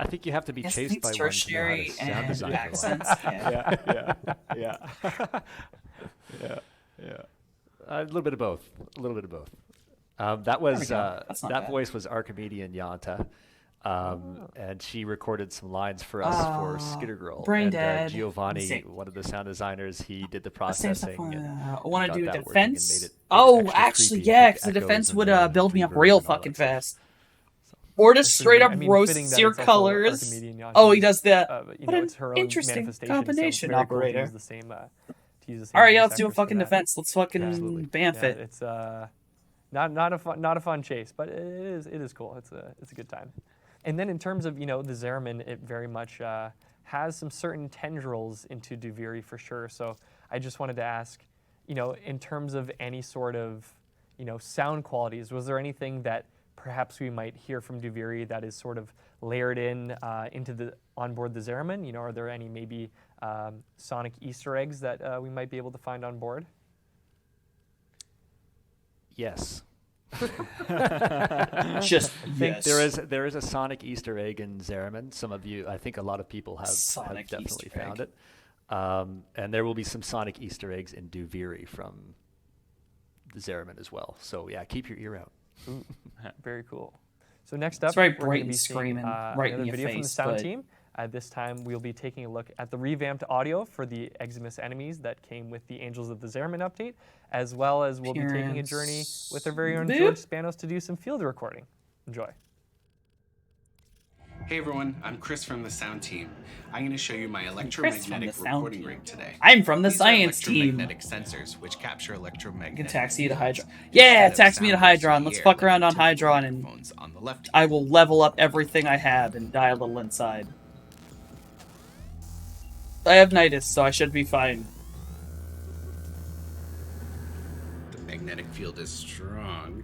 I think you have to be Yes, chased by one to know how to tertiary sound and design. accents. yeah. A little bit of both. A little bit of both. That was That's not that bad. voice was our comedian Yanta, and she recorded some lines for us for Skitter Girl. Brain and dead. Giovanni, Same. one of the sound designers, he did the Same stuff processing. and I want got to do that working and defense. made it Oh, extra actually, creepy yeah, with because the echoes defense and would the build me up reverb real and all fucking that stuff. fast. Or just That's straight pretty up good. I mean, roast fitting that your it's also our colors. comedian Yanta, Oh, he does that. What What it's her an own interesting manifestation, combination, so very cool to operator. use the same, to use the same All right, yeah, voice let's do a actors for fucking that. defense. Let's fucking Absolutely. bamf Yeah, it. It's not a fun chase, but it is cool. It's a good time. And then in terms of the Zeramin, it very much has some certain tendrils into Duviri for sure. So I just wanted to ask, in terms of any sort of sound qualities, was there anything that perhaps we might hear from Duviri that is sort of layered into onboard the Zeramin? Are there any maybe sonic Easter eggs that we might be able to find on board? Yes. Just I think yes. there is a sonic Easter egg in Zeramin. I think a lot of people have definitely Easter found egg. it. And there will be some sonic Easter eggs in Duviri from the Zeramin as well. So yeah, keep your ear out. Ooh, very cool. So next up, It's very we're going bright to be and seeing screaming right in another your video from the face, sound but- team. This time, we'll be taking a look at the revamped audio for the Eximus enemies that came with the Angels of the Zeramin update, as well as we'll be taking a journey with our very own Boop. George Spanos to do some field recording. Enjoy. Hey everyone, I'm Chris from the sound team. I'm going to show you my Chris from electromagnetic the sound recording team. rig today. I'm from the These science are team. electromagnetic sensors which capture electromagnetic You can taxi to fields Hydron. Yeah, instead of taxi me to sound waves through Hydron. the Let's air fuck like around your on typical Hydron, and microphones on the left. I will level up everything I have and die a little inside. I have Nidus, so I should be fine. The magnetic field is strong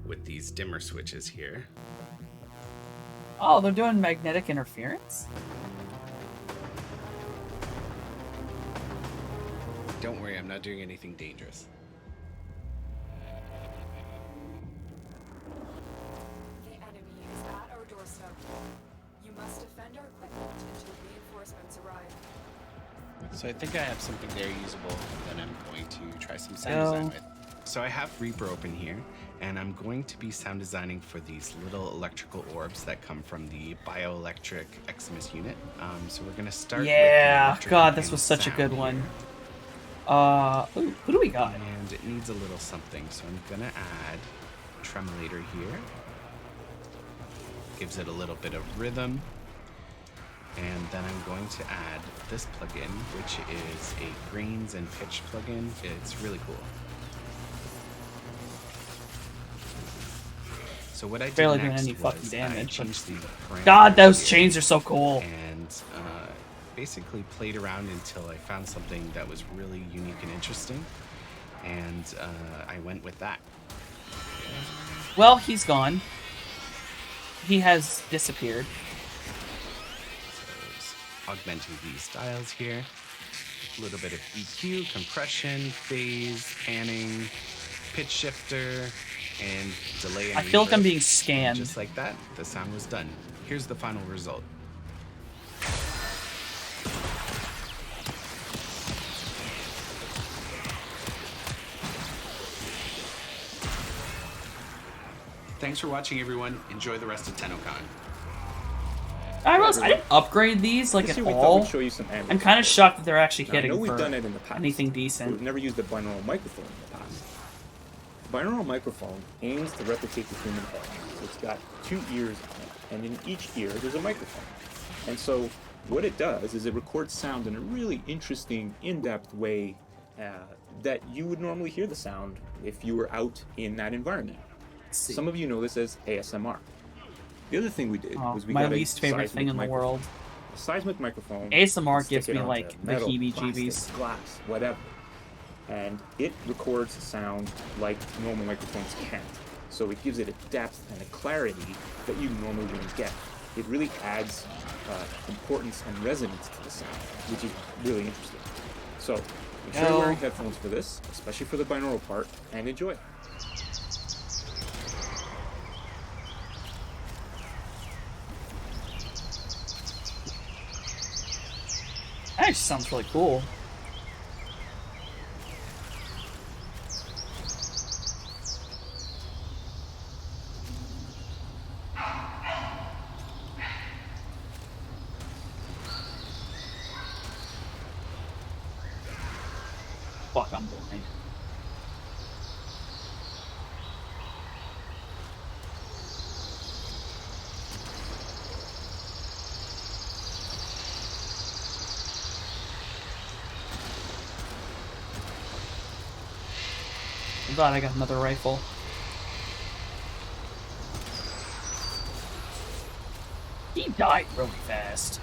with these dimmer switches here. Oh, they're doing magnetic interference? Don't worry, I'm not doing anything dangerous. The enemy is at our doorstep. You must defend our equipment until reinforcements arrive. So I think I have something there usable that I'm going to try some sound Go. design with. So I have Reaper open here, and I'm going to be sound designing for these little electrical orbs that come from the bioelectric Eximus unit. So we're gonna start with the Yeah, electric God, this and was such a sound good here. one. Ooh, who do we got? And it needs a little something, so I'm gonna add tremolator here. Gives it a little bit of rhythm. And then I'm going to add this plugin, which is a greens and pitch plugin. It's really cool. So what I did Barely doing next any was fucking I damage. changed the parameters God, those here chains are so cool. and basically played around until I found something that was really unique and interesting, and I went with that. Well, he's gone. He has disappeared. So augmenting these dials here. A little bit of EQ, compression, phase, panning, pitch shifter, and delay and I feel like I'm reverb. being And scanned. just like that, the sound was done. Here's the final result. Thanks for watching, everyone. Enjoy the rest of Tennocon. I realized I didn't upgrade these like This at year we thought all. we'd show you some ambient I'm kind of stuff. shocked that they're actually Now, I hitting know we've for done it in the past, anything but decent. we've never used a binaural microphone in the past. Binaural microphone aims to replicate the human head. So it's got 2 ears on it, and in each ear there's a microphone. And so what it does is it records sound in a really interesting, in-depth way that you would normally hear the sound if you were out in that environment. Some of you know this as ASMR. The other thing we did was we my got least a favorite seismic thing in the microphone. world. A seismic microphone. ASMR stick gives it me, onto like, the metal, heebie-jeebies. plastic, glass, whatever. And it records sound like normal microphones can't. So it gives it a depth and a clarity that you normally wouldn't get. It really adds importance and resonance to the sound, which is really interesting. So make sure you're wearing headphones for this, especially for the binaural part, and enjoy. That actually sounds really cool. Fuck, I'm blind. I'm glad I got another rifle. He died really fast.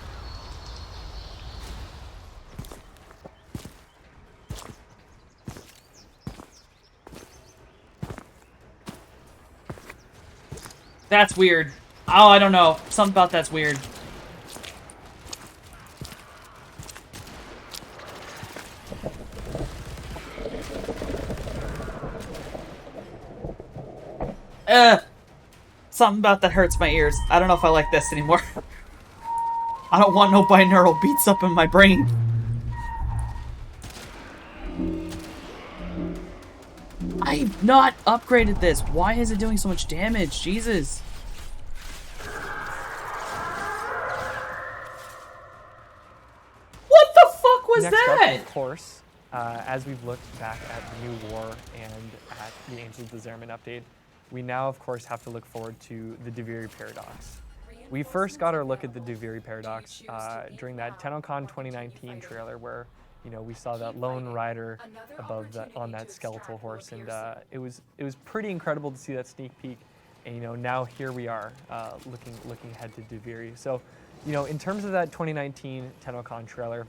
That's weird. Oh, I don't know. Something about that's weird. Something about that hurts my ears. I don't know if I like this anymore. I don't want no binaural beats up in my brain. I've not upgraded this. Why is it doing so much damage? Jesus. What the fuck was Next that? up, of course, as we've looked back at the New War and at the Angels of the Zerman update, we now, of course, have to look forward to the Deviri Paradox. we first got our look at the Duviri paradox during that Tennocon 2019 trailer where, you know, we saw that lone rider above that on that skeletal horse, and it was pretty incredible to see that sneak peek. And you know, now here we are looking ahead to Duviri. So, you know, in terms of that 2019 Tennocon trailer,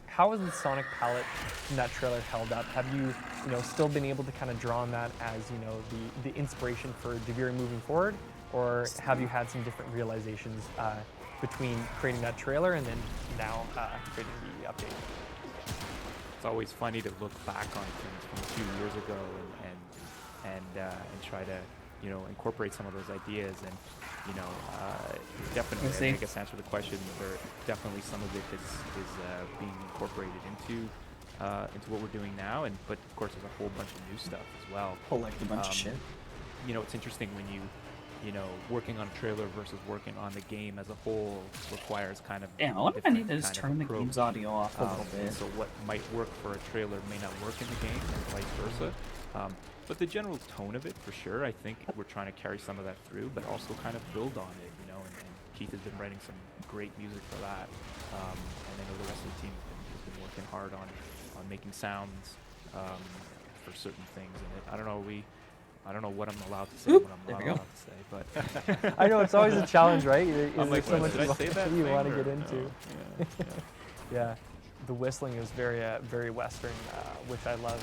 how has the sonic palette from that trailer held up? Have you know, still been able to kind of draw on that as, you know, the inspiration for Duviri moving forward, or have you had some different realizations between creating that trailer and then now creating the update? It's always funny to look back on things from a few years ago and try to, you know, incorporate some of those ideas. And you know, definitely, I guess, answer the question. Definitely some of it is being incorporated into what we're doing now, but of course there's a whole bunch of new stuff as well. Collect a bunch of shit. You know, it's interesting when you know, working on a trailer versus working on the game as a whole requires kind of. Yeah, what if I need to just turn the game's audio off a little bit? So what might work for a trailer may not work in the game, and vice versa. But the general tone of it, for sure, I think we're trying to carry some of that through, but also kind of build on it, you know. And Keith has been writing some great music for that, and I know the rest of the team has been working hard on making sounds for certain things in it. I don't know what I'm allowed to say, what I'm not allowed to say, but I know it's always a challenge, right? I'm like, so much did I say that you want to thing, get into. no? Yeah, the whistling is very Western, which I love.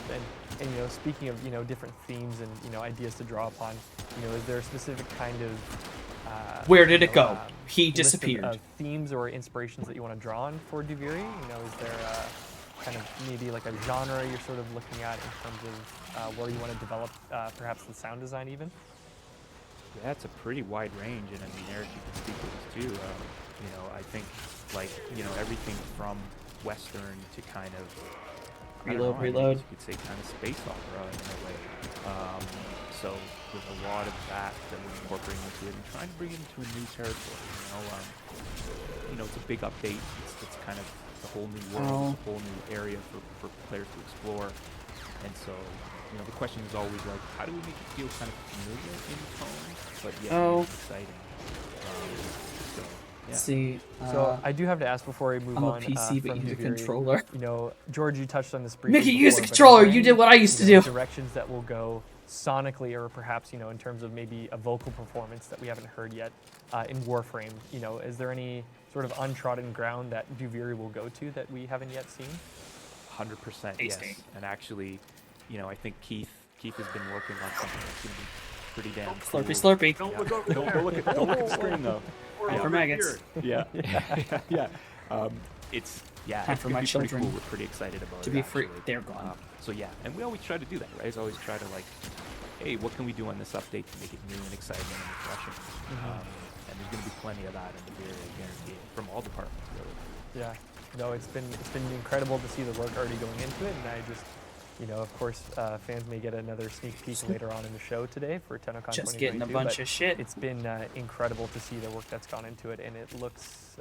And you know, speaking of, you know, different themes and, you know, ideas to draw upon, you know, is there a specific kind of where did it go? He disappeared. List of themes or inspirations that you want to draw on for Duviri? You know, is there kind of maybe like a genre you're sort of looking at in terms of where you want to develop perhaps the sound design even? Yeah, it's a pretty wide range, and I mean, Eric, you can speak to this too. You know, I think, like, you know, everything from Western to kind of reload. You could say kind of space opera in a way. So there's a lot of that we're incorporating into it and trying to bring it into a new territory. You know, it's a big update. It's kind of a whole new world, a whole new area for players to explore. And so, you know, the question is always like, how do we make it feel kind of familiar in tone, but yet exciting? So, yeah. See, so I do have to ask before we move on. I'm a PC, but from use a Duviri, controller. You know, George, you touched on this briefly. Mickey, before, use a but controller. are there You any, did what I used to do. Directions that will go sonically, or perhaps, you know, in terms of maybe a vocal performance that we haven't heard yet in Warframe. You know, is there any sort of untrodden ground that Duviri will go to that we haven't yet seen? 100%, yes. And actually, you know, I think Keith has been working on something that's going to be pretty damn cool. Slurpy. Don't look over there. Don't look at the screen, though. For maggots. Yeah. It's time for my children. Cool. We're pretty excited about it. To be free, actually. they're gone. So yeah, and we always try to do that, right? It's always try to, like, hey, what can we do on this update to make it new and exciting and refreshing? And there's going to be plenty of that in the Duviri, I guarantee it, from all departments, really. Yeah. No, it's been incredible to see the work already going into it, and I just, you know, of course, fans may get another sneak peek later on in the show today for Tennocon 2022. Just getting a bunch of shit. It's been incredible to see the work that's gone into it, and it looks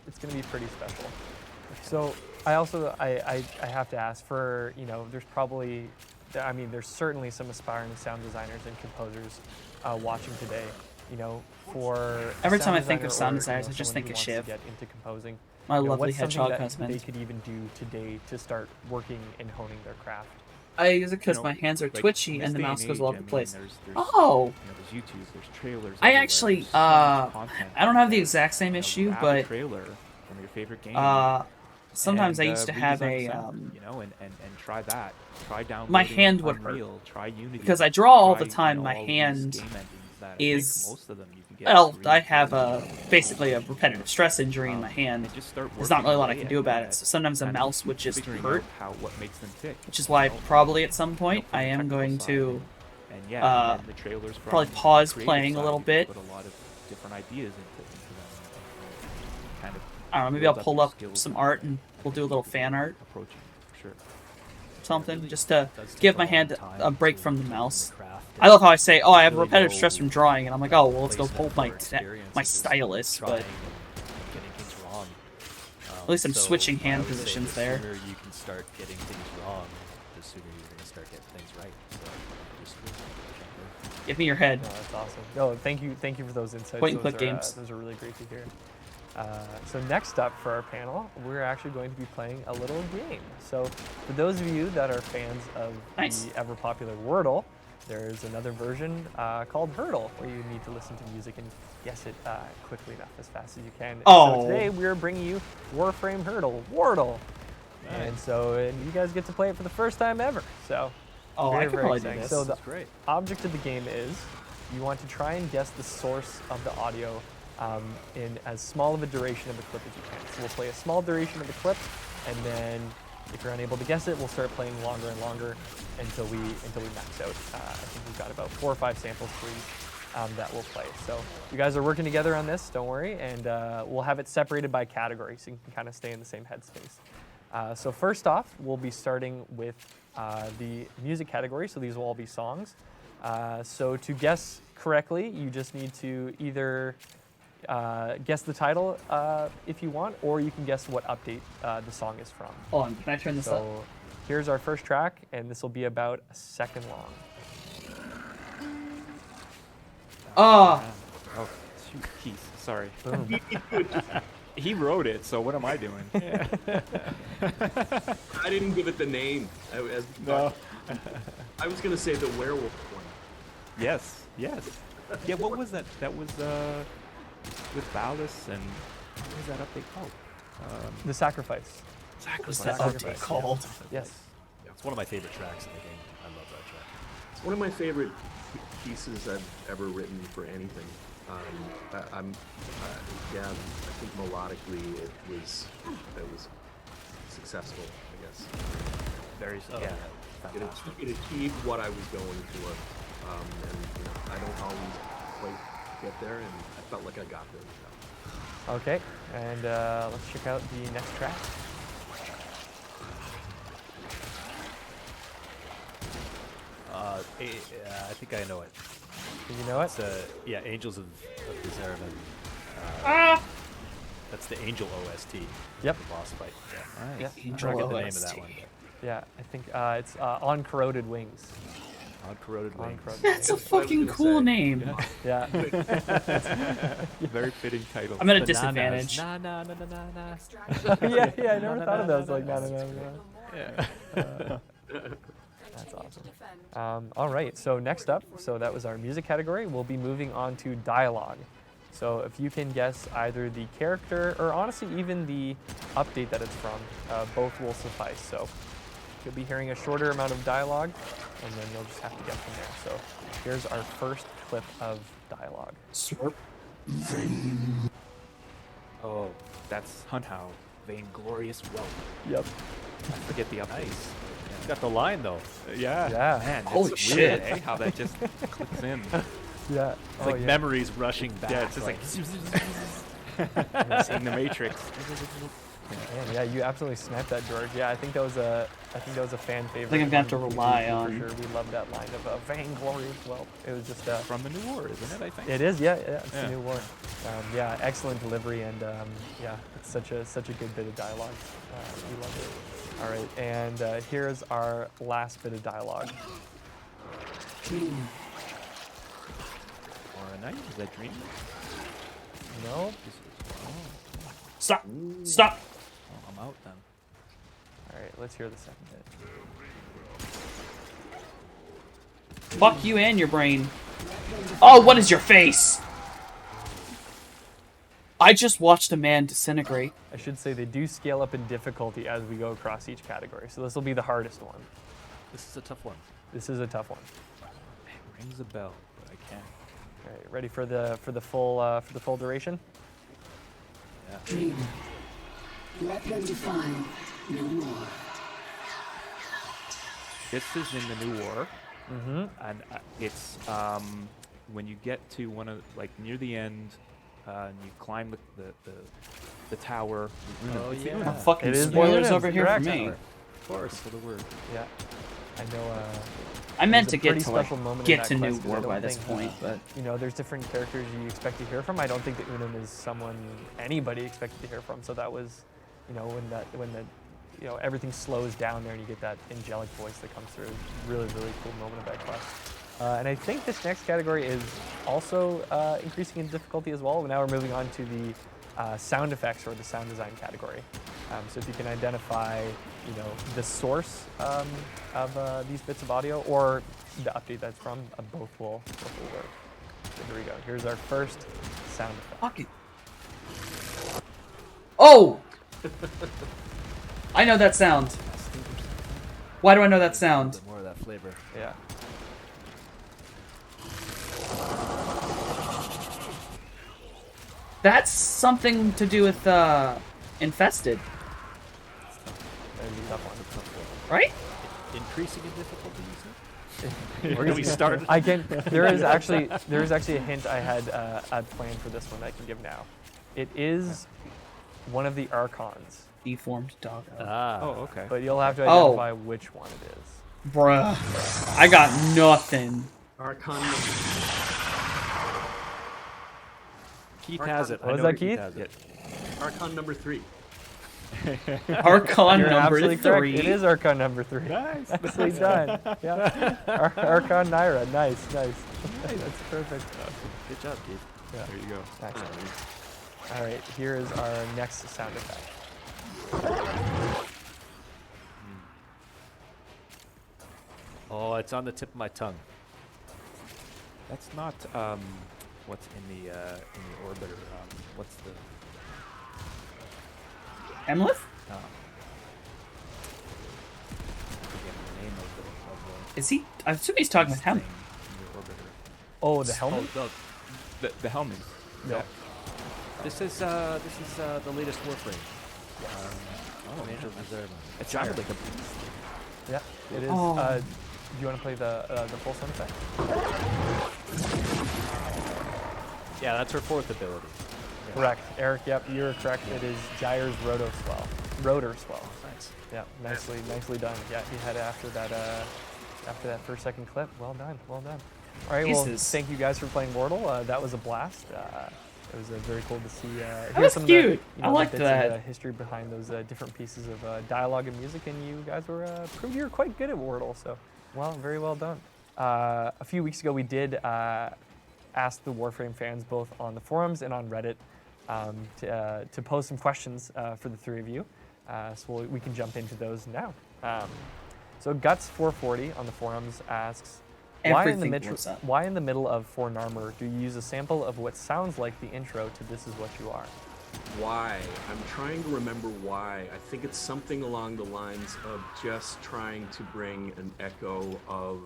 it's going to be pretty special. So I also I have to ask for, you know, there's certainly some aspiring sound designers and composers watching today. You know, for every time I think designer of sound or, designers, you know, I just someone think who of wants to Shiv. get into composing. My You know, lovely what's something hedgehog that husband. they could even do today to start working and honing their craft? I use it because You know, my hands are like, twitchy in and the this mouse day goes and all age, over the I place. mean, there's Oh! You know, there's YouTube, there's trailers. I everywhere, actually, there's so much content I don't have the out exact same there. issue, You know, grab a but trailer from your favorite game. sometimes and, I used to have redesign a sound, you know, and try that. Try downloading my hand would Unreal, hurt try Unity, because I draw all try, the time. you know, My all these hand game engines that I is think most of them you can get well. free I have for basically a repetitive stress injury in my hand. There's not really a lot I can do about it. So sometimes a mouse would just hurt, what makes them tick. which is why probably at some point I am going to and the trailers probably from pause creative playing a side, little you bit. Put a lot of different ideas into them. And kind of I don't know, maybe I'll build up pull your up skills some and art and we'll do a little fan art. Approaching, for sure. Something, just to give my hand a break from the mouse. I love how I say, oh, I have repetitive stress from drawing, and I'm like, oh, well, let's go hold my stylus, but... getting things wrong. At least I'm So switching I hand would say positions the there. sooner you can start getting things wrong, the sooner you're going to start getting things right. So just Give me your head. No, that's awesome. No, thank you for those insights. Point and those click are, games. Those are really great to hear. So next up for our panel, we're actually going to be playing a little game. So for those of you that are fans of the ever popular Wordle, there's another version called Hurdle, where you need to listen to music and guess it quickly enough, as fast as you can. Oh. So today we're bringing you Warframe Hurdle, Wordle. And so you guys get to play it for the first time ever. So I can probably do exciting. this. So This the is great. object of the game is you want to try and guess the source of the audio in as small of a duration of the clip as you can. So we'll play a small duration of the clip, and then if you're unable to guess it, we'll start playing longer and longer until we max out. I think we've got about 4 or 5 samples for each that we'll play. So you guys are working together on this, don't worry, and we'll have it separated by category so you can kind of stay in the same headspace. So first off, we'll be starting with the music category, so these will all be songs. So to guess correctly, you just need to either guess the title if you want, or you can guess what update the song is from. Hold on, can I turn this up? So here's our first track, and this will be about a second long. Oh, shoot, Keith. Sorry. He wrote it, so what am I doing? I didn't give it the name. No. I was gonna say the werewolf one. Yes. Yeah, what was that? That was with Ballas, and what was that update called? The Sacrifice. What's that update called? Yes. Yeah, it's one of my favorite tracks in the game. I love that track. It's one of my favorite pieces I've ever written for anything. I think melodically it was successful, I guess. Very It achieved what I was going for, and I don't always quite get there, and I felt like I got there. Okay, and let's check out the next track. I think I know it. Do you know it? It's, yeah, Angels of the Zeravan. That's the Angel OST. Yep. The boss fight. Yeah. Yeah. I forget the name of that one. Yeah, I think it's On Corroded Wings. On Corroded Wings. That's a fucking cool name. Yeah. Very fitting title. I'm at a disadvantage. Na na na na na na. yeah, I never thought of those. Like, no. Yeah. That's awesome. All right, so next up, so that was our music category. We'll be moving on to dialogue. So if you can guess either the character or honestly even the update that it's from, both will suffice. So you'll be hearing a shorter amount of dialogue, and then you'll just have to guess from there. So here's our first clip of dialogue. Oh, that's Hunthow. Vainglorious wealth. Yep. I forget the update. Nice. It's got the line though. Yeah. Yeah. Man, Holy it's shit. weird, eh? How that just clicks in. Yeah. It's like memories rushing back. Yeah, it's just like seeing the Matrix. Man, yeah, you absolutely sniped that, George. Yeah, I think that was a fan favorite. I think I'm gonna have to rely for on. sure. We love that line of vainglorious wealth. It was just From the New War, isn't it? I think. It is, yeah, it's Yeah. the new war. Yeah, excellent delivery, and yeah, it's such a good bit of dialogue. We love it. All right, and here's our last bit of dialogue. Or a night? Is that dream? No. Stop! Stop! Oh, I'm out then. All right, let's hear the second bit. Fuck you and your brain. Oh, what is your face? I just watched a man disintegrate. I should say they do scale up in difficulty as we go across each category, so this will be the hardest one. This is a tough one. This is a tough one. It rings a bell, but I can't. All right, ready for the full duration? Yeah. Dream. Let them define no more. This is in the New War, Mm-hmm. and it's when you get to one of near the end, and you climb the tower. Oh, It's yeah. in- Fucking It is spoilers the over here for correct me. tower. Of course. For the word. Yeah, I know. I meant there's to a get pretty to like special moment in get that to New quest 'cause I War don't by this think, point, but you know, there's different characters you expect to hear from. I don't think that Unum is someone anybody expected to hear from. So that was when the everything slows down there and you get that angelic voice that comes through. Really, really cool moment of that quest. And I think this next category is also increasing in difficulty as well. Now we're moving on to the sound effects or the sound design category. So if you can identify, the source of these bits of audio or the update that's from, both will work. So here we go. Here's our first sound effect. Fucking. Oh! I know that sound. Why do I know that sound? More of that flavor. Yeah. That's something to do with infested. Right? Increasing in difficulty, you said? Where do we start? There is actually a hint I had planned for this one that I can give now. It is one of the Archons. Deformed dog. Oh, okay. But you'll have to identify which one it is. Bruh. I got nothing. Archon. Keith has it. What was that, Keith? Archon number 3. Archon You're number absolutely 3. Correct. It is Archon number 3. Nice. Nicely done. Yeah. Archon Naira. Nice. That's perfect. Good job, Keith. Yeah. There you go. Excellent. All right. Here is our next sound effect. Oh, it's on the tip of my tongue. That's not what's in the orbiter. What's the Emlith? I forget the name of the Is he? I assume he's talking with him. Oh, the helmet? Oh, the helmet. Yeah. This is the latest Warframe. Angel Reserve. It sounded like a. Yeah, it is. Oh. Do you want to play the full sound effect? Yeah, that's her fourth ability. Yeah. Correct, Eric. Yep, you're correct. It is Gyre's Rotor Swell. Nice. Yeah, nicely done. Yeah, he had after that first second clip. Well done. All right, well, Jesus. thank you guys for playing Mortal. That was a blast. It was very cool to see. That was cute. I liked bits that. of the history behind those different pieces of dialogue and music, and you guys were proved you were quite good at Wordle. So, very well done. A few weeks ago, we did ask the Warframe fans, both on the forums and on Reddit, to pose some questions for the three of you. So we can jump into those now. So Guts440 on the forums asks, why in the middle of For Narmer do you use a sample of what sounds like the intro to This Is What You Are? Why? I'm trying to remember why. I think it's something along the lines of just trying to bring an echo of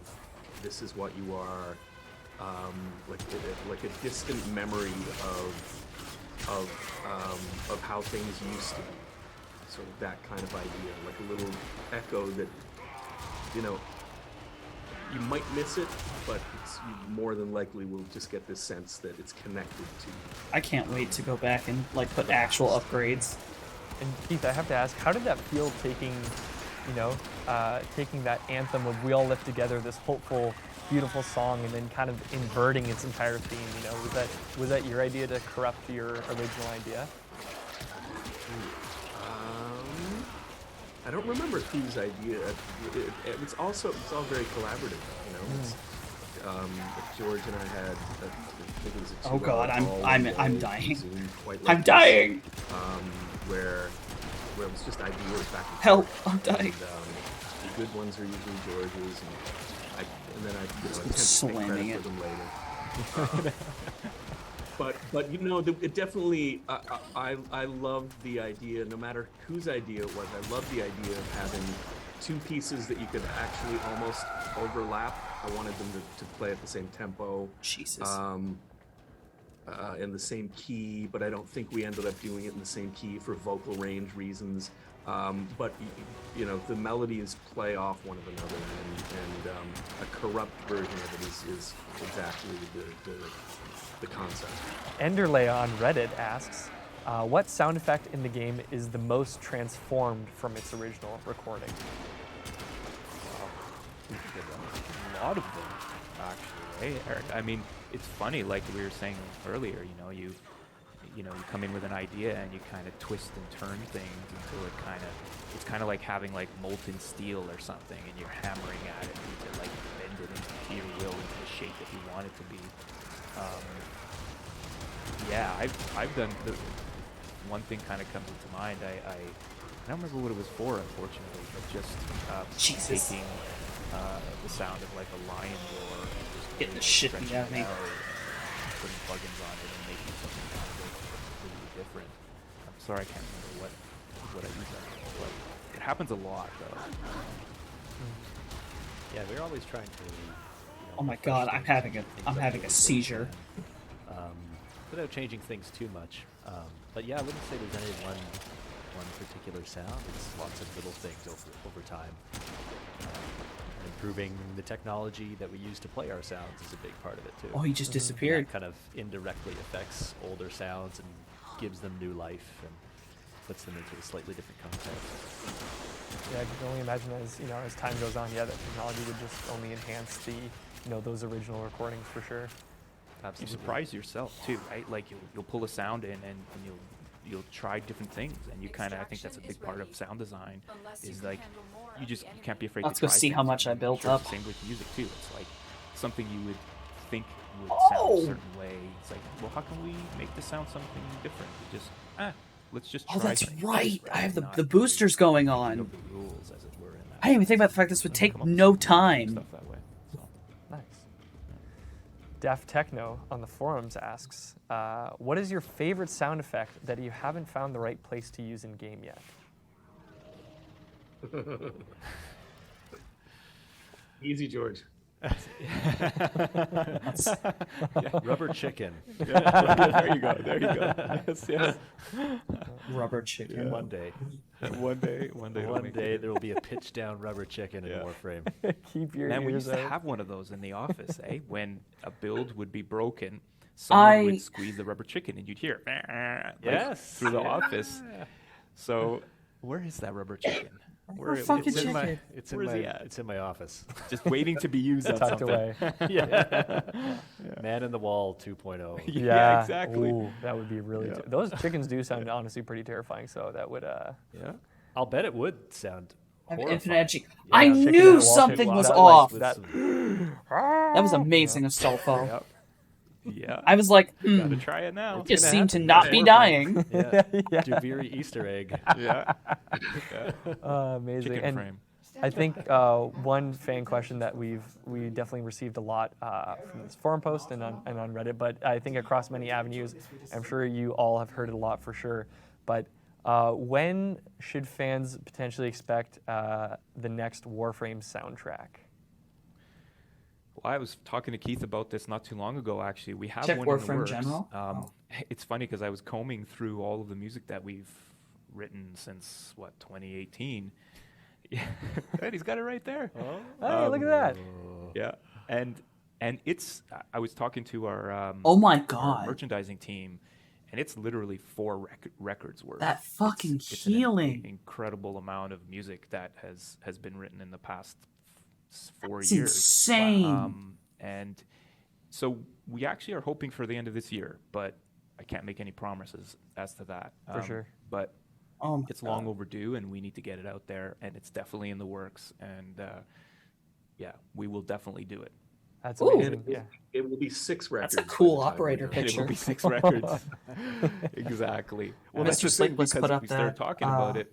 This Is What You Are, like a distant memory of how things used to be. Sort of that kind of idea, like a little echo that, you might miss it, but you more than likely will just get this sense that it's connected to. I can't wait to go back and put actual upgrades. And Keith, I have to ask, how did that feel taking that anthem of We All Live Together, this hopeful, beautiful song, and then kind of inverting its entire theme? Was that your idea to corrupt your original idea? I don't remember whose idea. It's all very collaborative, It's, George and I had, I think it was a 2 Oh God, I'm dying. I'm dying. Where it was just ideas back and Help! forth. I'm dying. And, the good ones are usually George's, and then I attempt to take slamming credit for them later. But it definitely, I loved the idea, no matter whose idea it was, I loved the idea of having two pieces that you could actually almost overlap. I wanted them to play at the same tempo. Jesus. In the same key, but I don't think we ended up doing it in the same key for vocal range reasons. But the melodies play off one of another, and a corrupt version of it is exactly the concept. Enderlay on Reddit asks, what sound effect in the game is the most transformed from its original recording? A lot of them, actually. Hey, Eric. I mean, it's funny, like we were saying earlier. you come in with an idea and you kind of twist and turn things until it's kind of like having like molten steel or something, and you're hammering at it to like bend it into your will into the shape that you want it to be. Yeah, I've done one thing kind of comes into mind. I don't remember what it was for, unfortunately, but just taking the sound of like a lion roar and just getting the shit beat out of me. Putting plugins on it and making something completely different. I'm sorry, I can't remember what I use that for, but it happens a lot, though. Yeah, we're always trying to. Oh my god, I'm having a seizure. Without changing things too much, but yeah, I wouldn't say there's any one particular sound. It's lots of little things over time. Improving the technology that we use to play our sounds is a big part of it too. Oh, he just disappeared. That kind of indirectly affects older sounds and gives them new life and puts them into a slightly different context. Yeah, I can only imagine as time goes on, that technology would just only enhance the those original recordings for sure. Absolutely. You surprise yourself too, right? Like you'll pull a sound in and you'll try different things, and you kind of, I think that's a big part of sound design, is like you can't be afraid to try. Let's go see how much I built up. Same with music too. It's like something you would think would sound a certain way. It's like, well, how can we make this sound something different? We just let's just try. Oh, that's things, right. I have the boosters going on. The rules, as it were, in that. I didn't even think about the fact this would take no time. Stuff that way. So. Nice. Def Techno on the forums asks, what is your favorite sound effect that you haven't found the right place to use in game yet? Easy, George. Rubber chicken. There you go. Yes. Rubber chicken. One day. One day there will be a pitch down rubber chicken in Warframe. Keep your Man, we ears used to out. have one of those in the office, when a build would be broken, someone would squeeze the rubber chicken and you'd hear through the office. So where is that rubber chicken? It's in my office. Just waiting to be used on Tucked something. away. Man in the Wall 2.0. Yeah, exactly. Ooh, that would be really. Those chickens do sound honestly pretty terrifying. So that would. I'll bet it would sound. Infinite horrifying. energy. I chicken in knew a wall something chicken. was That off. that was amazing, Astolfo. Yeah. I was like, Gotta try it now. It seemed to not be dying. Yeah. Duviri Easter egg. Yeah. Amazing. Chicken And frame. I think one fan question that we definitely received a lot from this forum post and on Reddit, but I think across many avenues, I'm sure you all have heard it a lot for sure. But when should fans potentially expect the next Warframe soundtrack? Well, I was talking to Keith about this not too long ago, actually. We have Check one in the Warframe works. General? It's funny because I was combing through all of the music that we've written since, 2018. Yeah, and he's got it right there. Hey, look at that. Yeah, and it's, I was talking to our Oh my our god. merchandising team, and it's literally 4 records worth. That fucking It's an healing. incredible amount of music that has been written in the past 4 That's years. insane. And so we actually are hoping for the end of this year, but I can't make any promises as to that. For sure. But Oh my it's long overdue, and we need to get it out there, and it's definitely in the works. And we will definitely do it. That's Ooh. amazing. And it will be 6 records. That's a by cool the time operator we're done. picture. It will be 6 records. Exactly. Well, that's Mr. the thing, Sleepless because put up we started that, talking about it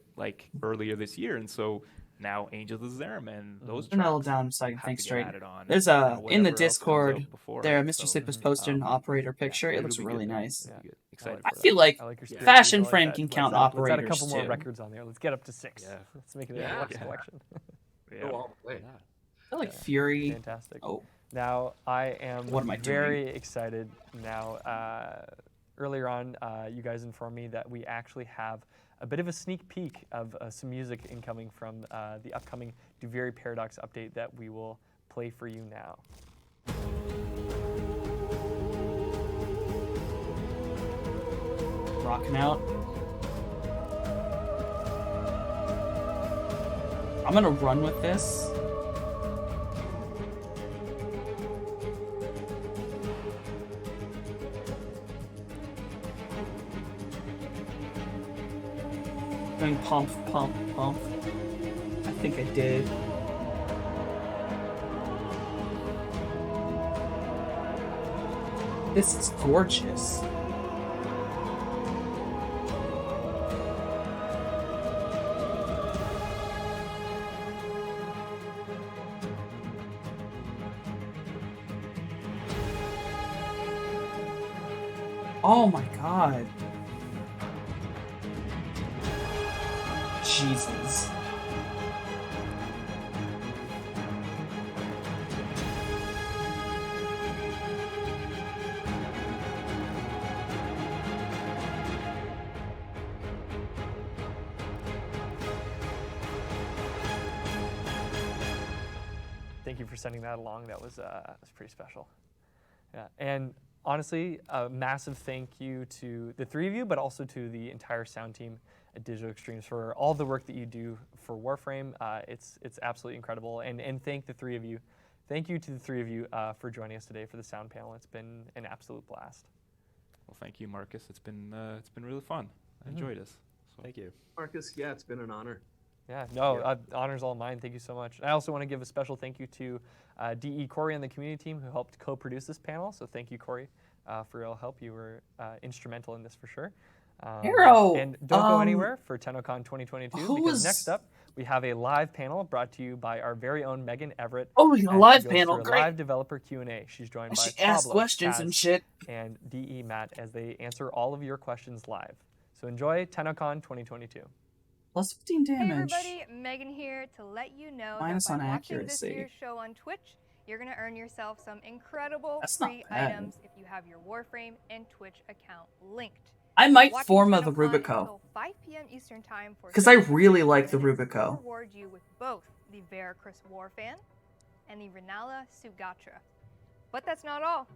earlier this year, and so now Angels of Zerum and those Settle tracks down so I can have think to get straight. added on, There's and, in the whatever else comes Discord out before there. it, Mr. so, Sleep has posted an operator picture. It it'll looks be really good. nice. Yeah. Excited I for feel that. like I like your spirit. Fashion I like Frame that. can count Let's add operators a couple more too. records on there. Let's get up to 6. Yeah. Let's make it a Yeah. deluxe Yeah. collection. Go all the way. I feel like Fury. Fantastic. Oh. Now I am What am I very excited. Now, earlier on, you guys informed me that we actually have a bit of a sneak peek of some music incoming from the upcoming Duviri Paradox update that we will play for you now. Rocking out. I'm gonna run with this. Going pump, pump, pump. I think I did. This is gorgeous. Oh my god. Jesus. Thank you for sending that along. That was pretty special. Yeah, and honestly, a massive thank you to the three of you, but also to the entire sound team at Digital Extremes for all the work that you do for Warframe. It's absolutely incredible, and thank the three of you. Thank you to the three of you for joining us today for the sound panel. It's been an absolute blast. Well, thank you, Marcus. It's been really fun. I enjoyed this. So. Thank you, Marcus. Yeah, it's been an honor. Yeah, no, honor's all mine. Thank you so much. I also want to give a special thank you to DE Corey and the community team who helped co-produce this panel. So thank you, Corey, for your help. You were instrumental in this for sure. Hero! And don't go anywhere for Tennocon 2022 because next up we have a live panel brought to you by our very own Megan Everett. Oh, a live panel, great! Live developer Q&A. She's joined by She asks Pablo, questions Kaz, and shit. And DE Matt as they answer all of your questions live. So enjoy Tennocon 2022. Plus 15 Hey damage. everybody, Megan here to let you know Minus that by on watching this accuracy. year's show on Twitch, you're going to earn yourself some incredible That's not free bad. items if you have your Warframe and Twitch account linked. I might Watching form the Tennocon Rubico. until 5 p.m. Eastern Time for Because I 30 really like the minutes will Rubico. reward you with both the Veracruz Warfan and the Renala Sugatra. But that's not all.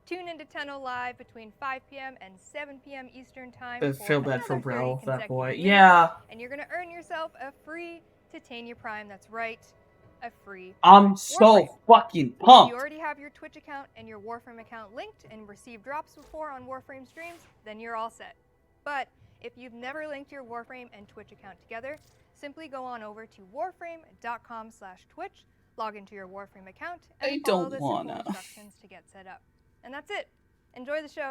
Tune into Tenno Live between 5 p.m. and 7 p.m. Eastern Time. I for feel bad for another 30 Rel, that boy. consecutive Yeah. minutes, and you're going to earn yourself a free Titania Prime. That's right, a free I'm so Warframe. fucking If pumped. you already have your Twitch account and your Warframe account linked and received drops before on Warframe streams, then you're all set. But if you've never linked your Warframe and Twitch account together, simply go on over to warframe.com/Twitch, log into your Warframe account, and I follow don't the simple wanna. instructions to get set up. And that's it. Enjoy the show.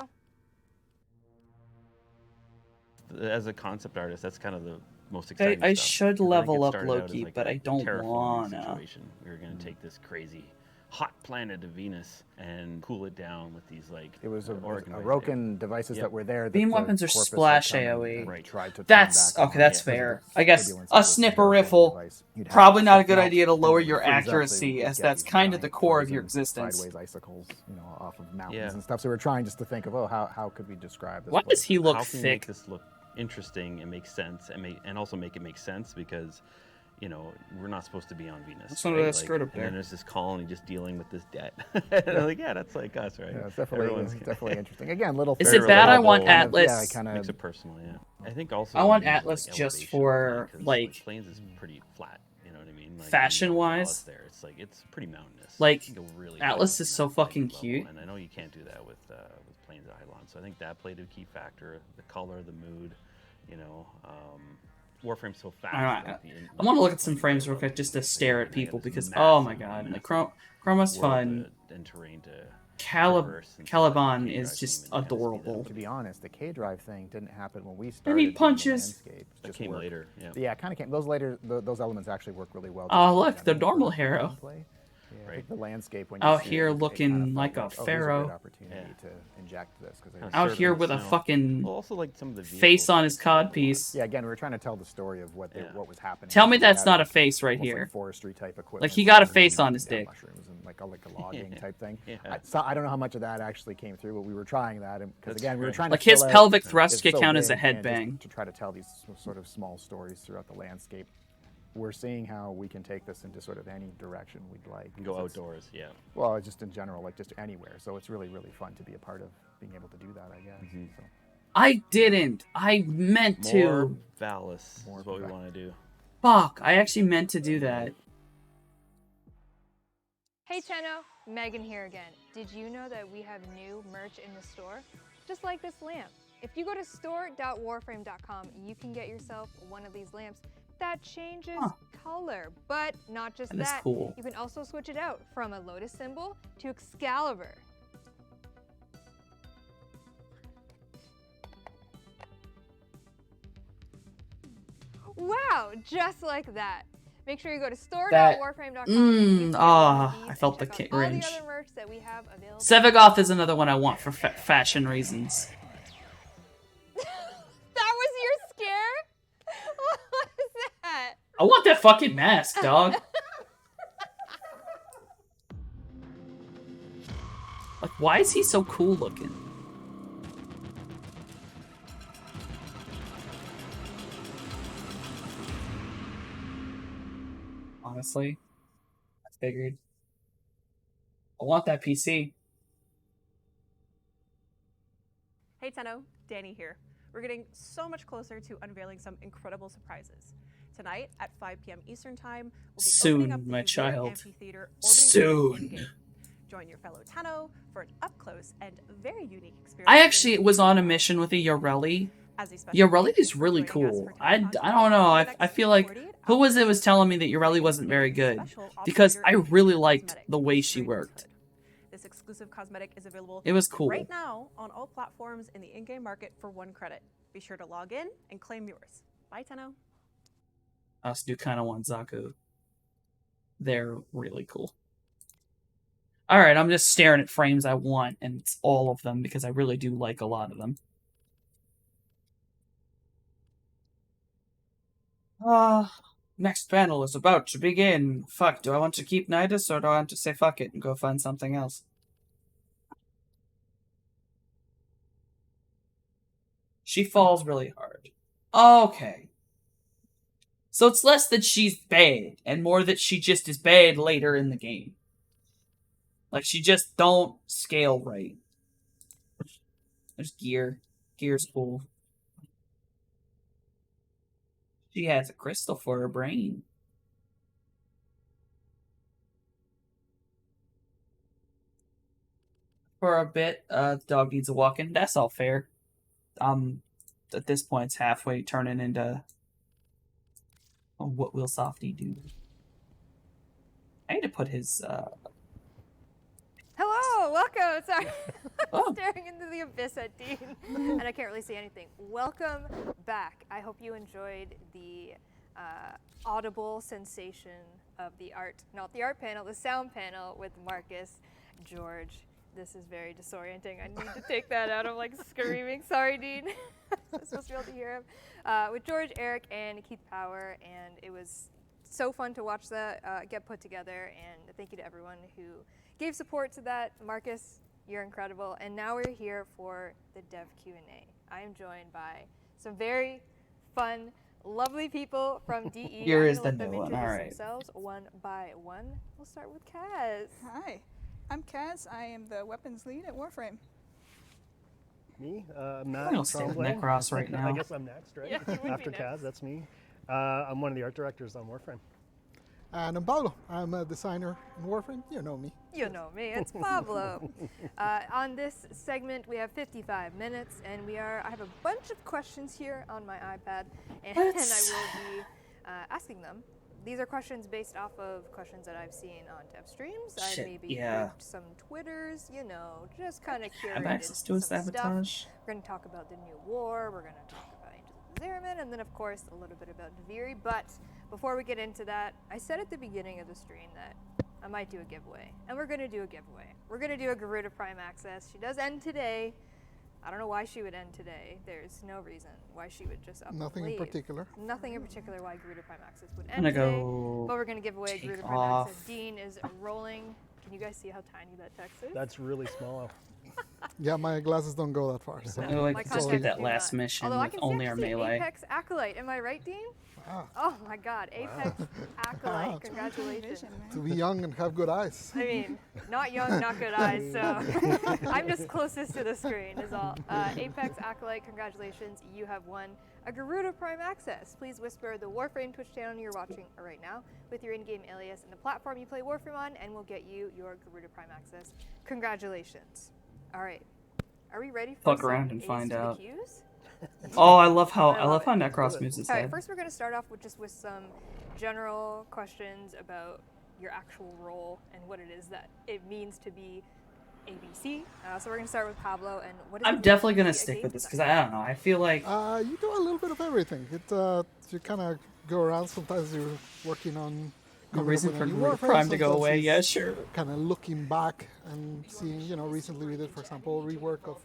As a concept artist, that's kind of the most exciting I stuff. should 'Cause I think level it up started out as Loki, like but a I don't terraforming wanna. situation. We were going to take this crazy hot planet of Venus and cool it down with these like It was organoids there. Orokin devices that were there. That Beam the weapons are Corpus had splash come and AoE. tried to turn That's back okay. on That's because of fair. the I guess turbulence a of the snipper Terraforming riffle. device. You'd have Probably not a stuff good melt, idea to and lower when it your freezes up, accuracy, you'd as get that's these kind of the giant core of your frozen existence. Sideways icicles, off of mountains Yeah. and stuff. So we're trying just to think of, how could we describe this? Why place? does he look How can we make thick? this look interesting and make sense and also make it make sense because we're not supposed to be on Venus. That's not right? a skirt up And then there. there's this colony just dealing with this debt. And I'm like, yeah, that's like us, right? Yeah, it's definitely Everyone's definitely interesting. Again, little. Is it bad I want Atlas? Kind Makes it personal, yeah. I think also I want use, Atlas like, just elevation for, because, like, plains is pretty flat. You know what I mean? Like, fashion-wise? there, it's pretty mountainous. Like, You can go really Atlas high is on so that fucking level, cute. and I know you can't do that with Plains of Eidolon. So I think that played a key factor. The color, the mood, Warframe's so fast. I want to look at some frames real quick just to stare at people because, oh my god, like Chroma's fun. And terrain to Caliban is just adorable. To be honest, the K-Drive thing didn't happen when we And started. he doing the punches. landscape. That Just came worked. later, yeah. Yeah, it kind of came. Those elements actually work really well. Oh, just look, the together normal for hero. gameplay. Yeah, I think the landscape when you Out see here it, it looking kind of felt like a oh, here's pharaoh. great opportunity to inject this because Out here with a fucking Well, also, like, some of the face on his codpiece. Yeah, again, we were trying to tell the story of what was happening. Tell me So we that's had, not a like, face right almost like here. forestry type equipment. Like, he got a where face you're on his knocking down dick. mushrooms and like a logging type thing. Yeah. I don't know how much of that actually came through, but we were trying that because again, we were trying Like, to his fill out- pelvic thrust it's could so count as a big, and just headbang. to try to tell these sort of small stories throughout the landscape. We're seeing how we can take this into sort of any direction we'd like. Go because it's- outdoors, yeah. Well, just in general, like just anywhere. So it's really, really fun to be a part of being able to do that, I guess. So. I didn't. I meant More to. Valis is what we want to do. Fuck, I actually meant to do that. Hey Tenno, Megan here again. Did you know that we have new merch in the store? Just like this lamp. If you go to store.warframe.com, you can get yourself one of these lamps that changes color. But not just That is that, cool. you can also switch it out from a lotus symbol to Excalibur. Wow, just like that. Make sure you go to store.warframe.com. I felt the all cringe. the other merch that we have available. Sevagoth is another one I want for fashion reasons. That was your scare? What was that? I want that fucking mask, dog. Like, why is he so cool looking? Honestly, I figured. I want that PC. Hey Tenno, Danny here. We're getting so much closer to unveiling some incredible surprises. Tonight at 5 p.m. Eastern Time, we'll be opening up Soon, the my Uvira child. Amphitheater orbiting Soon. in-game. Join your fellow Tenno for an up-close and very unique experience. I actually was on a mission with a Yorelli. Yorelli is really cool. I don't know. I feel like who was telling me that Yorelli wasn't very good because I really liked the way she worked. This exclusive cosmetic is available It was cool. right now on all platforms in the in-game market for 1 credit. Be sure to log in and claim yours. Bye, Tenno. I also do kind of want Zaku. They're really cool. Alright, I'm just staring at frames I want, and it's all of them because I really do like a lot of them. Next panel is about to begin. Fuck, do I want to keep Nidus or do I want to say fuck it and go find something else? She falls really hard. Okay. So it's less that she's bad, and more that she just is bad later in the game. Like, she just don't scale right. There's gear. Gear's cool. She has a crystal for her brain. For a bit, the dog needs a walking. That's all fair. At this point, it's halfway turning into... Oh, what will Softy do? I need to put his, Hello, welcome. Sorry, I'm staring into the abyss at Dean, and I can't really see anything. Welcome back. I hope you enjoyed the audible sensation of the art, not the art panel, the sound panel with Marcus, George. This is very disorienting. I need to take that out. I'm like screaming. Sorry, Dean. I'm supposed to be able to hear him. With George, Eric, and Keith Power, and it was so fun to watch that get put together. And thank you to everyone who gave support to that. Marcus, you're incredible. And now we're here for the Dev Q&A. I am joined by some very fun, lovely people from DE. Here is I'm the gonna let them new one. introduce All right. themselves one by one. We'll start with Kaz. Hi, I'm Kaz. I am the weapons lead at Warframe. Me, Matt. I don't stand Tremblay. Necros right now. I guess I'm next, right? Yeah, you would be After next. Kaz, that's me. I'm one of the art directors on Warframe. And I'm Pablo. I'm a designer in Warframe. You know me. You know me, it's Pablo. On this segment, we have 55 minutes, and I have a bunch of questions here on my iPad, and I will be asking them. These are questions based off of questions that I've seen on dev streams. I maybe grouped some Twitters, just kind of curated Have access to a some sabotage. stuff. We're going to talk about the new war. We're going to talk about Angels of Zeramin, and then, of course, a little bit about Dviri. But before we get into that, I said at the beginning of the stream that I might do a giveaway, and we're going to do a giveaway. We're going to do a Garuda Prime Access. She does end today. I don't know why she would end today. There's no reason why she would just up and Nothing in leave. particular. Nothing in particular why Garuda Prime Access would I'm end gonna today. go But we're going to give away take Garuda Prime off. Access. Dean is rolling. Can you guys see how tiny that text is? That's really small. Yeah, my glasses don't go that far. So. Oh, My let's get contacts that do last not. mission Although I with can only our see melee. Apex Acolyte. Am I right, Dean? Oh my God, Apex Acolyte. Congratulations. To be young and have good eyes. I mean, not young, not good eyes, so I'm just closest to the screen is all. Apex Acolyte, congratulations. You have won a Garuda Prime Access. Please whisper the Warframe Twitch channel you're watching right now with your in-game alias and the platform you play Warframe on, and we'll get you your Garuda Prime Access. Congratulations. All right. Are we ready for Fuck some around and A's find to the out. Q's? Oh, I love how love it. Necros moves his All right, head. first we're going to start off with some general questions about your actual role and what it is that it means to be ABC. So we're going to start with Pablo. And what is I'm it definitely mean to gonna be a stick game with this because designer? I don't know. I feel like You do a little bit of everything. You kind of go around. Sometimes you're working on No coming up reason with for a new Warframe. Prime to go Sometimes away. it's Yeah, sure. Kind of looking back and seeing, recently we did, for example, rework of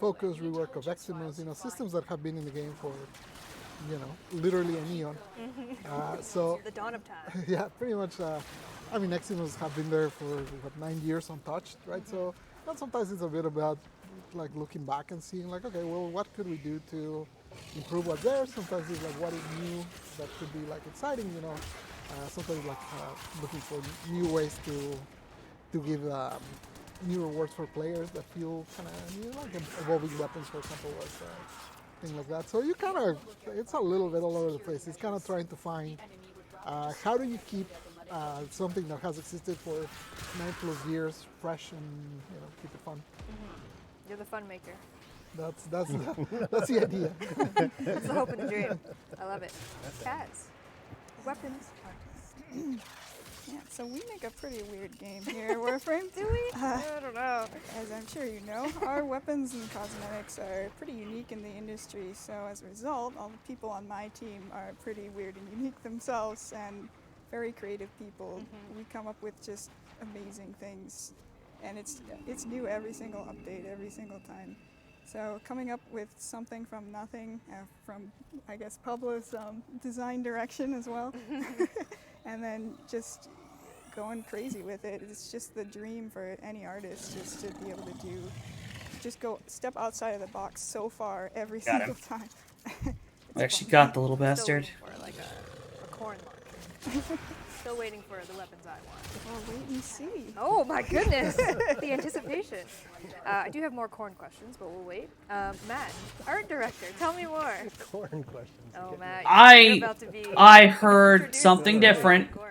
Focus, rework of Eximus, systems that have been in the game for, literally an eon. So the dawn of time. yeah, pretty much. Eximus have been there for 9 years untouched, right? So, and sometimes it's a bit about like looking back and seeing like, okay, well, what could we do to improve what's there? Sometimes it's like what is new that could be like exciting, sometimes like looking for new ways to give new rewards for players that feel kind of like evolving weapons, for example, was thing like that. So you kind of, it's a little bit all over the place. It's kind of trying to find how do you keep something that has existed for 9+ years fresh and keep it fun. You're the fun maker. That's the idea. That's the hope and the dream. I love it. Cats. Weapons artists. Yeah, so we make a pretty weird game here at Warframe. Do we? I don't know. As I'm sure you know, our weapons and cosmetics are pretty unique in the industry, so as a result, all the people on my team are pretty weird and unique themselves and very creative people. We come up with just amazing things, and it's new every single update, every single time. So coming up with something from nothing, from I guess Pablo's design direction as well, and then just going crazy with it. It's just the dream for any artist, just to be able to just go step outside of the box so far every Got single him. time. I actually got the little bastard. Still waiting for like a corn market. Still waiting for the weapons I want. Well, wait and see. Oh my goodness, the anticipation. I do have more corn questions, but we'll wait. Matt, art director, tell me more. Corn questions. Oh, Matt, you're about to be I heard introduced something to different. corn.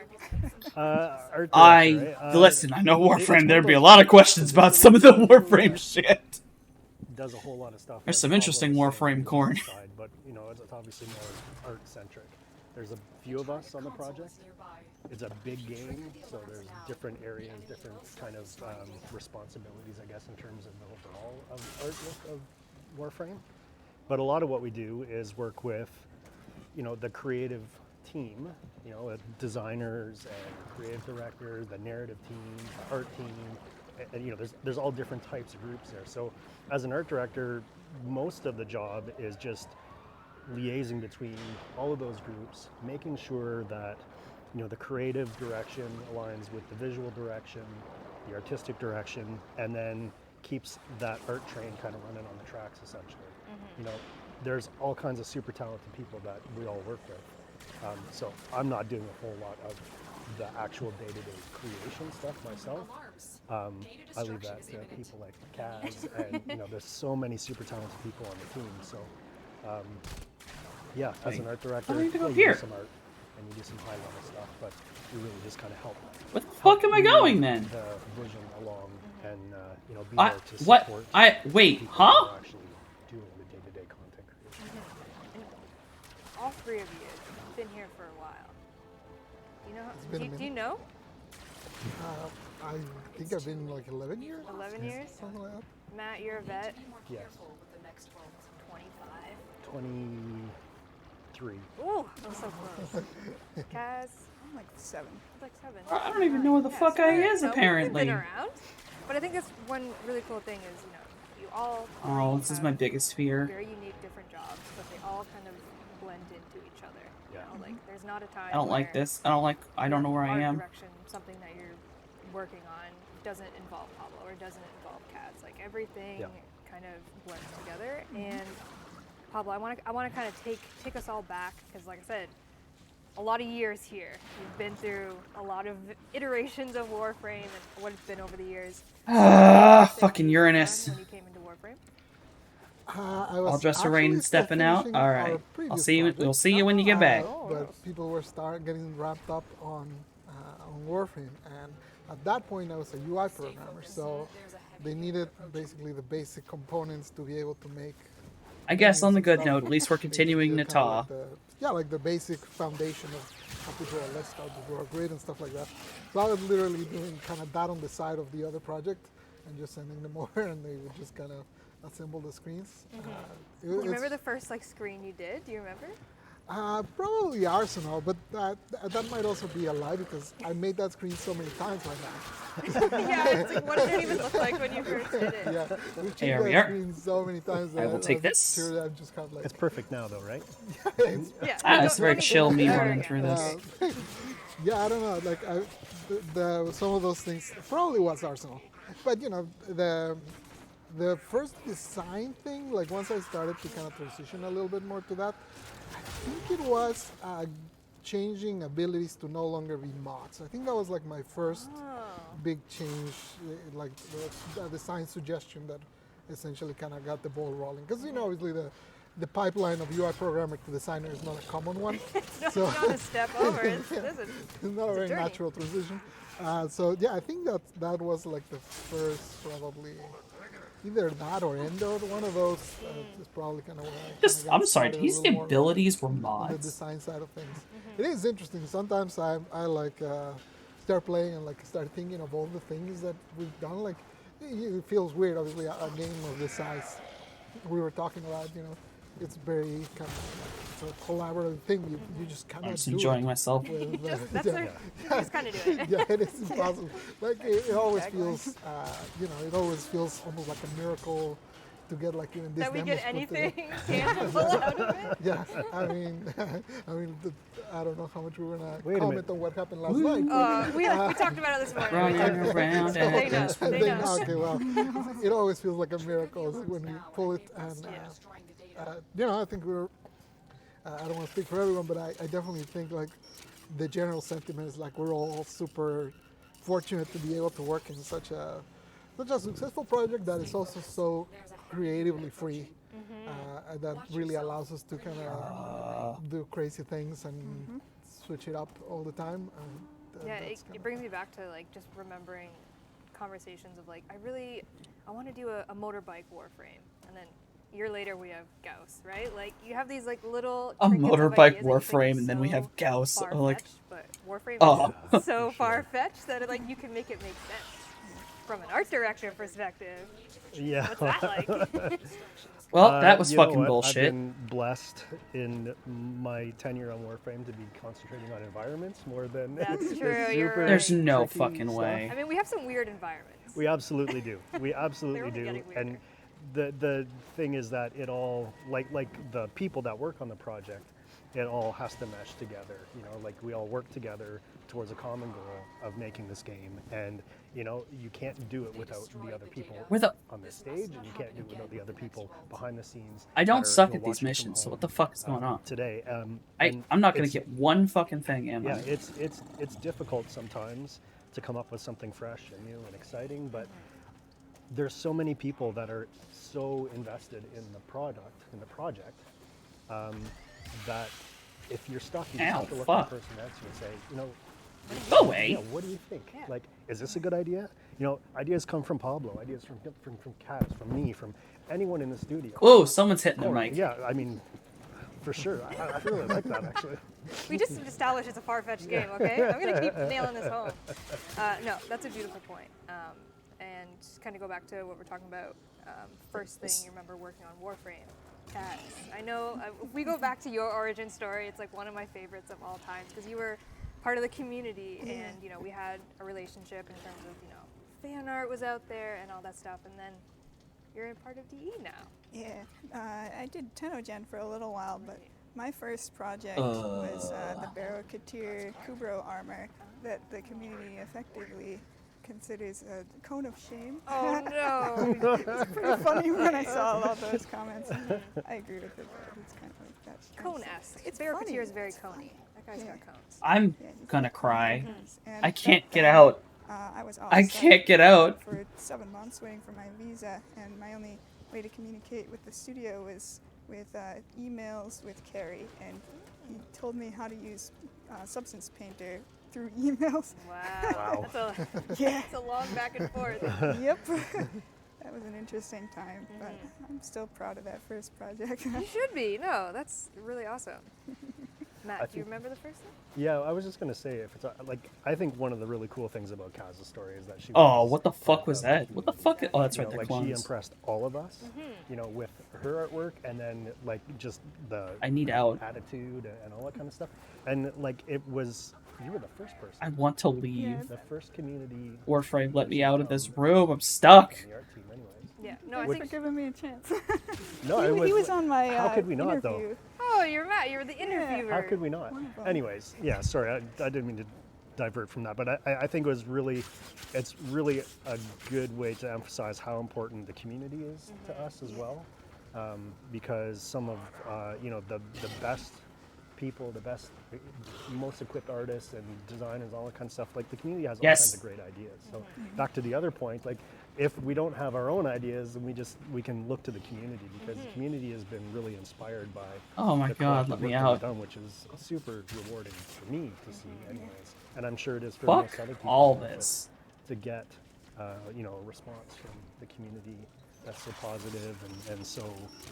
Art I director, right? listen. I know it's one Warframe. There'd be a those lot of things questions that about some of the Warframe shit. does a whole lot of stuff. There's like some Pablo interesting was saying Warframe on corn. the side, but it's obviously more art centric. There's a few of us on the project. It's a big game, so there's different areas, different kind of responsibilities, I guess, in terms of the overall of art of Warframe. But a lot of what we do is work with, the creative team, designers and creative directors, the narrative team, the art team, and there's all different types of groups there. So as an art director, most of the job is just liaising between all of those groups, making sure that the creative direction aligns with the visual direction, the artistic direction, and then keeps that art train kind of running on the tracks, essentially. There's all kinds of super talented people that we all work with. So I'm not doing a whole lot of the actual day-to-day creation stuff myself. I leave that to people like Kaz, and there's so many super talented people on the team. So yeah, as an art director, I need to go you here. do some art and you do some high-level stuff, but you really just kind of help. What the fuck am I going then? The vision along, and be I- there to what? support. Wait, people huh? who are actually doing the day-to-day content creation. All three of you have been here for a while. been a Do you know? I think I've been like 11 years. 11 years? Something like that. Matt, you're a vet. Yes. 25. 23. Ooh, I'm so close. Kaz? I'm like 7. Like 7. I don't even know where the fuck I is, We've apparently. been around. But I think that's one really cool thing is, you all Oh, this is my biggest fear. very unique different jobs, but they all kind of blend into each other. Yeah. Like there's not a time I don't like where this. I don't know where I art am. direction, something that you're working on doesn't involve Pablo or doesn't involve Kaz. Like everything kind of blends together. And Pablo, I want to kind of take us all back because, like I said, a lot of years here. You've been through a lot of iterations of Warframe and what it's been over the years. Fucking Uranus. When you came into Warframe. All dressed to rain stepping out. All right. I'll see you. We'll see you when you get back. But people were getting ramped up on Warframe, and at that point I was a UI programmer, so they needed basically the basic components to be able to make. I guess on the and good stuff. note, at least we're They just continuing to needed kind of talk. like the basic foundation of how to draw a let's start to draw a grid and stuff like that. So I was literally doing kind of that on the side of the other project and just sending them over, and they would just kind of assemble the screens. Do you remember the first like screen you did? Do you remember? Probably Arsenal, but that might also be a lie because I made that screen so many times right now. Yeah, it's like, what did it even look like when you first did it? Yeah, we've changed Here we that are. screen so many times. I will take I'm this. Sure that I'm just kind of like. It's perfect now, though, right? It's very chill me running through this. Yeah, I don't know. Like some of those things probably was Arsenal, but you know the first design thing. Like once I started to kind of transition a little bit more to that, I think it was changing abilities to no longer be mods. I think that was like my first big change, like the design suggestion that essentially kind of got the ball rolling. Because you know, obviously the pipeline of UI programmer to designer is not a common one. It's not a step over. It's not a very natural transition. So yeah, I think that was like the first probably. Either that or Endo, one of those is probably kind of where I I'm sorry, did you say the abilities were on the mods? design side of things. It is interesting. Sometimes I like start playing and like start thinking of all the things that we've done. Like it feels weird, obviously, a game of this size. We were talking about, you know, it's very kind of it's a collaborative thing. You just kind of I'm just enjoying myself. You just kind of do it. Yeah, it is impossible. Like it always feels, you know, it always feels almost like a miracle to get like even this. That we demos get put together. anything tangible out of it. Yeah, I mean, I don't know how much we're gonna Wait a comment minute. on what happened last night. We talked about it this morning. Running around They know. They know. Okay, well, it always feels like a miracle when we pull it, and you know, I think we're. I don't want to speak for everyone, but I definitely think like the general sentiment is like we're all super fortunate to be able to work in such a successful project that is also so creatively free. That really allows us to kind of do crazy things and switch it up all the time. Yeah, it brings me back to like just remembering conversations of like I want to do a motorbike Warframe, and then a year later we have Gauss, right? Like you have these like little A trinkets of motorbike ideas that you think Warframe, are and then we so have Gauss. I'm like, far-fetched, but Warframe Oh. is so far-fetched that like you can make it make sense from an art director perspective. Yeah. What's that like? Well, that was you know fucking what? bullshit. I've been blessed in my tenure on Warframe to be concentrating on environments more than That's the true. You're super right. There's no tricky fucking stuff. way. I mean, we have some weird environments. We absolutely do. We absolutely only do. getting And the thing is that it all like the people that work on the project, it all has to mesh together. You know, like we all work together towards a common goal of making this game, and you know, you can't do it without the other people on the stage, and you can't do it without the other people behind the scenes. I don't that are, suck you know, at these watching from missions, so home, what the fuck is going on? today? I'm not gonna it's- get one fucking thing, am I? Yeah, it's difficult sometimes to come up with something fresh and new and exciting, but there's so many people that are so invested in the project, that if you're stuck, you just Ow, have to look fuck. at the person next to you and say, you know, Go away. yeah, what do you think? Like, is this a good idea? You know, ideas come from Pablo, ideas from Kaz, from me, from anyone in the studio. Whoa, someone's hitting the Or- mic. Yeah, I mean, for sure. I really like that, actually. We just established it's a far-fetched game, okay? I'm gonna keep nailing this home. No, that's a beautiful point. And just kind of go back to what we're talking about. First thing you remember working on Warframe, Kaz. I know if we go back to your origin story, it's like one of my favorites of all time because you were part of the community, and you know we had a relationship in terms of fan art was out there and all that stuff, and then you're a part of DE now. Yeah, I did Tennocon for a little while, but my first project was the Barrow Katir Kubro armor that the community effectively considers a cone of shame. Oh no! It's pretty funny when I saw all those comments. I agree with it, but it's kind of like that. Cone-esque. It's Barrow funny. Katir is very It's coney. funny. That guy's Yeah. got cones. I'm Yeah, he's gonna got cry. cones. And I can't back get then, out. I was all I set can't get out. for 7 months waiting for my visa, and my only way to communicate with the studio was with emails with Carrie, and he told me how to use Substance Painter through emails. Wow. Yeah. That's a long back and forth. Yep. That was an interesting time, but I'm still proud of that first project. You should be. No, that's really awesome. Matt, do you remember the first one? Yeah, I was just gonna say, if it's like, I think one of the really cool things about Kaz's story is that she. Oh, was what the fuck was that? What the fuck? Oh, that's you right. know, They're like she clones. impressed all of us, you know, with her artwork, and then like just the I need out. attitude and all that kind of stuff. And like it was, you were the first person. I want to leave. The first community. Warframe, let me out of this room. I'm stuck. on the art team, anyways. Yeah. No, I Thanks think for giving me a chance. No, he was on my How could we not interview. though? Oh, you're Matt. You're the interviewer. How could we not? Anyways, yeah, sorry, I didn't mean to divert from that, but I think it was really, it's really a good way to emphasize how important the community is to us as well, because some of, you know, the best people, the best, most equipped artists and designers, all that kind of stuff, like the community has all kinds of great ideas. So back to the other point, like if we don't have our own ideas, then we can look to the community, because the community has been really inspired by Oh my the God, collective let me work that we've out. done, which is super rewarding for me to see anyways. And I'm sure it is for Fuck most other people all to- this. to get you know, a response from the community that's so positive and so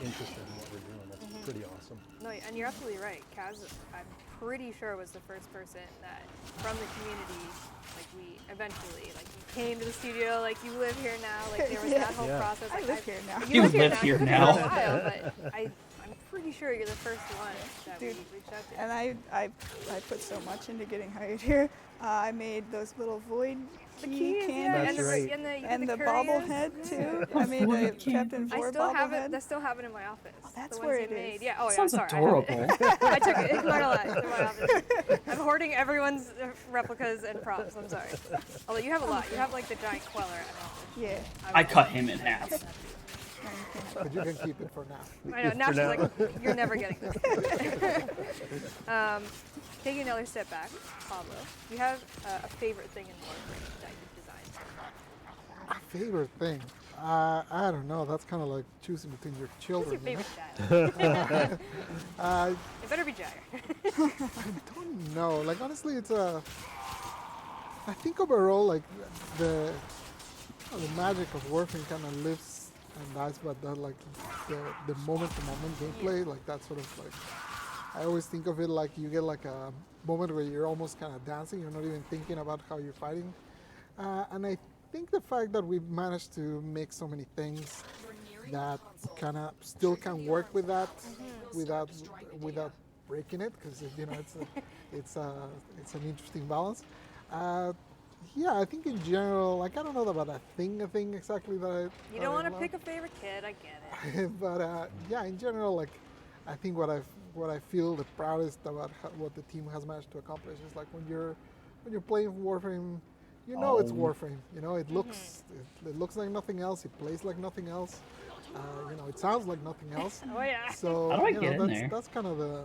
interested in what we're doing. That's pretty awesome. No, and you're absolutely right. Kaz, I'm pretty sure, was the first person that, from the community, like we eventually, like you came to the studio, like you live here now, like there was that whole process. I Like, live here now. You live here for now. a while, but I'm pretty sure you're the first one that we reached out to. And I put so much into getting hired here. I made those little void key keys, candles and the, and the couriers. bobblehead too. I made a Captain I Four still have bobblehead. it. I still have it in my office. Oh, that's the where ones it you is. made. Yeah. Oh, yeah. Sounds sorry. adorable. I took it. It's not a lie. It's in my office. I'm hoarding everyone's replicas and props. I'm sorry. Although you have a lot. You have like the giant queller at office. Yeah. I cut him in half. But you can keep it for now. I know. Now she's like, you're never getting this. Taking another step back, Pablo, do you have a favorite thing in Warframe that you've designed? My favorite thing? I don't know. That's kind of like choosing between your Who's children. your you favorite know? child? It better be Jair. I don't know. Like honestly, it's a. I think overall, like the magic of Warframe kind of lives and dies, but that like the moment-to-moment gameplay, like that sort of like. I always think of it like you get like a moment where you're almost kind of dancing. You're not even thinking about how you're fighting, and I think the fact that we've managed to make so many things that kind of still can work with that without breaking it, because you know it's an interesting balance. Yeah, I think in general, like I don't know about a thing exactly that I. You don't want to pick a favorite kid, I get it. But yeah, in general, like I think what I feel the proudest about what the team has managed to accomplish is like when you're playing Warframe, you know it's Warframe. You know it looks it looks like nothing else. It plays like nothing else. You know it sounds like nothing else. Oh yeah. So How do I you know, get in there? that's kind of the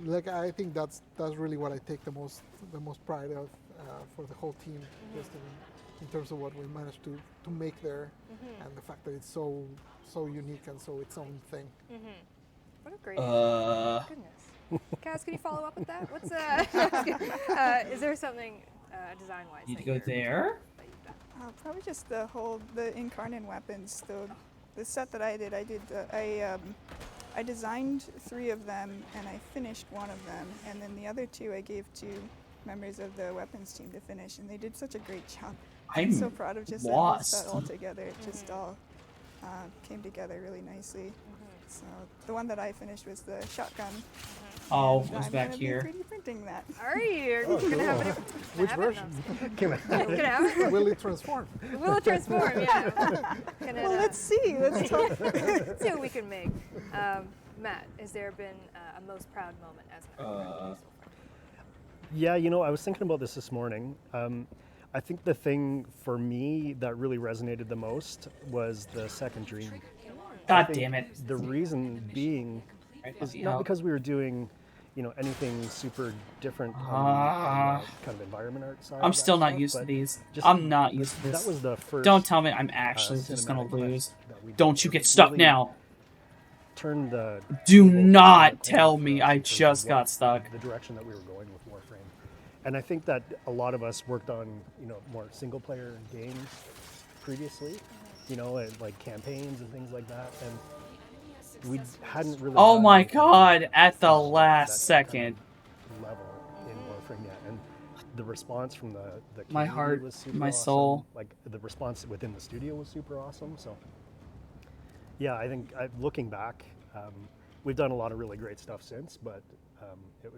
like I think that's really what I take the most pride of for the whole team, just in terms of what we managed to make there, and the fact that it's so unique and so its own thing. What a great goodness. Kaz, can you follow up with that? What's is there something design-wise? Need to go there. Probably just the incarnate weapons. The set that I did, I designed 3 of them and I finished 1 of them, and then the other 2 I gave to members of the weapons team to finish, and they did such a great job. I'm so proud of just that whole set all together. It just all came together really nicely. So the one that I finished was the shotgun. Oh, and it was I'm back gonna here. be 3D printing that. Are you? Oh, Gonna have it, Which have it version? Can I have it? Will it transform? Will it transform? Yeah. Can it, Well, let's see. Let's talk. let's see what we can make. Matt, has there been a most proud moment as an Yeah, you know, I was thinking about this morning. I think the thing for me that really resonated the most was the second dream. God damn it. The reason being is not because we were doing, you know, anything super different on the kind of environment art side. I'm of still that not stuff, used to but these. just I'm not used to this. That was the first. Don't tell me I'm actually just gonna cinematic lose. that we did. Don't you It get was stuck really now. Turn the Do table not for tell us me in I terms of just what got stuck. The direction that we were going with Warframe, And I think that a lot of us worked on, more single player games previously, and like campaigns and things like that. And we hadn't really. Oh done my anything god! At the that last kind second. of level in Warframe yet. And the response from the My community heart, was super my awesome. soul. Like the response within the studio was super awesome. So yeah, I think looking back, we've done a lot of really great stuff since, but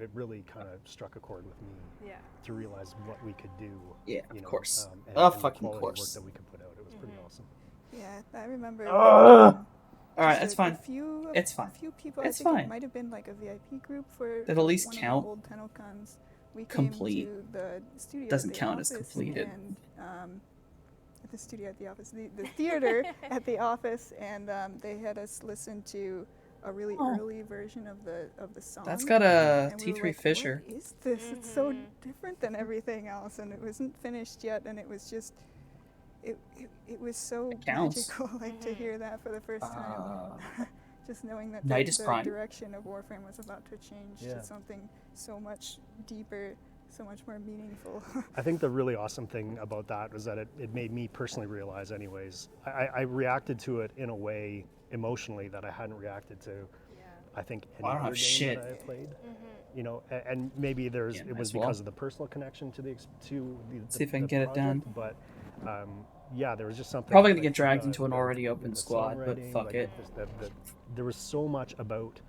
it really kind of struck a chord with me to realize what we could do. Yeah, of course. And Of the fucking quality course. work that we could put out. It was pretty awesome. Yeah, I remember. All right, it's fine. It's fine. A few people. It's I think fine. it might have been like a VIP group for That'll at least one count. of the old Tennocons. We Complete. came to the studio. Doesn't at the count as office completed. And, the studio at the office, the theater at the office, and they had us listen to a really early version of the song. That's got a And we were T3 like, Fisher. What is this? It's so different than everything else, and it wasn't finished yet, and it was just. It was so counts. magical, like to hear that for the first time. Just knowing that Night the is Prime. direction of Warframe was about to change Yeah. to something so much deeper, so much more meaningful. I think the really awesome thing about that was that it made me personally realize anyways, I reacted to it in a way emotionally that I hadn't reacted to, I think, any I don't other have game shit. that I played. And maybe Yeah, it might was as well. because of the personal connection to the See if I can get it done. But yeah, there was just something. Probably gonna like, get dragged the- into an the- already open the squad, but songwriting, fuck like, it. there was so much about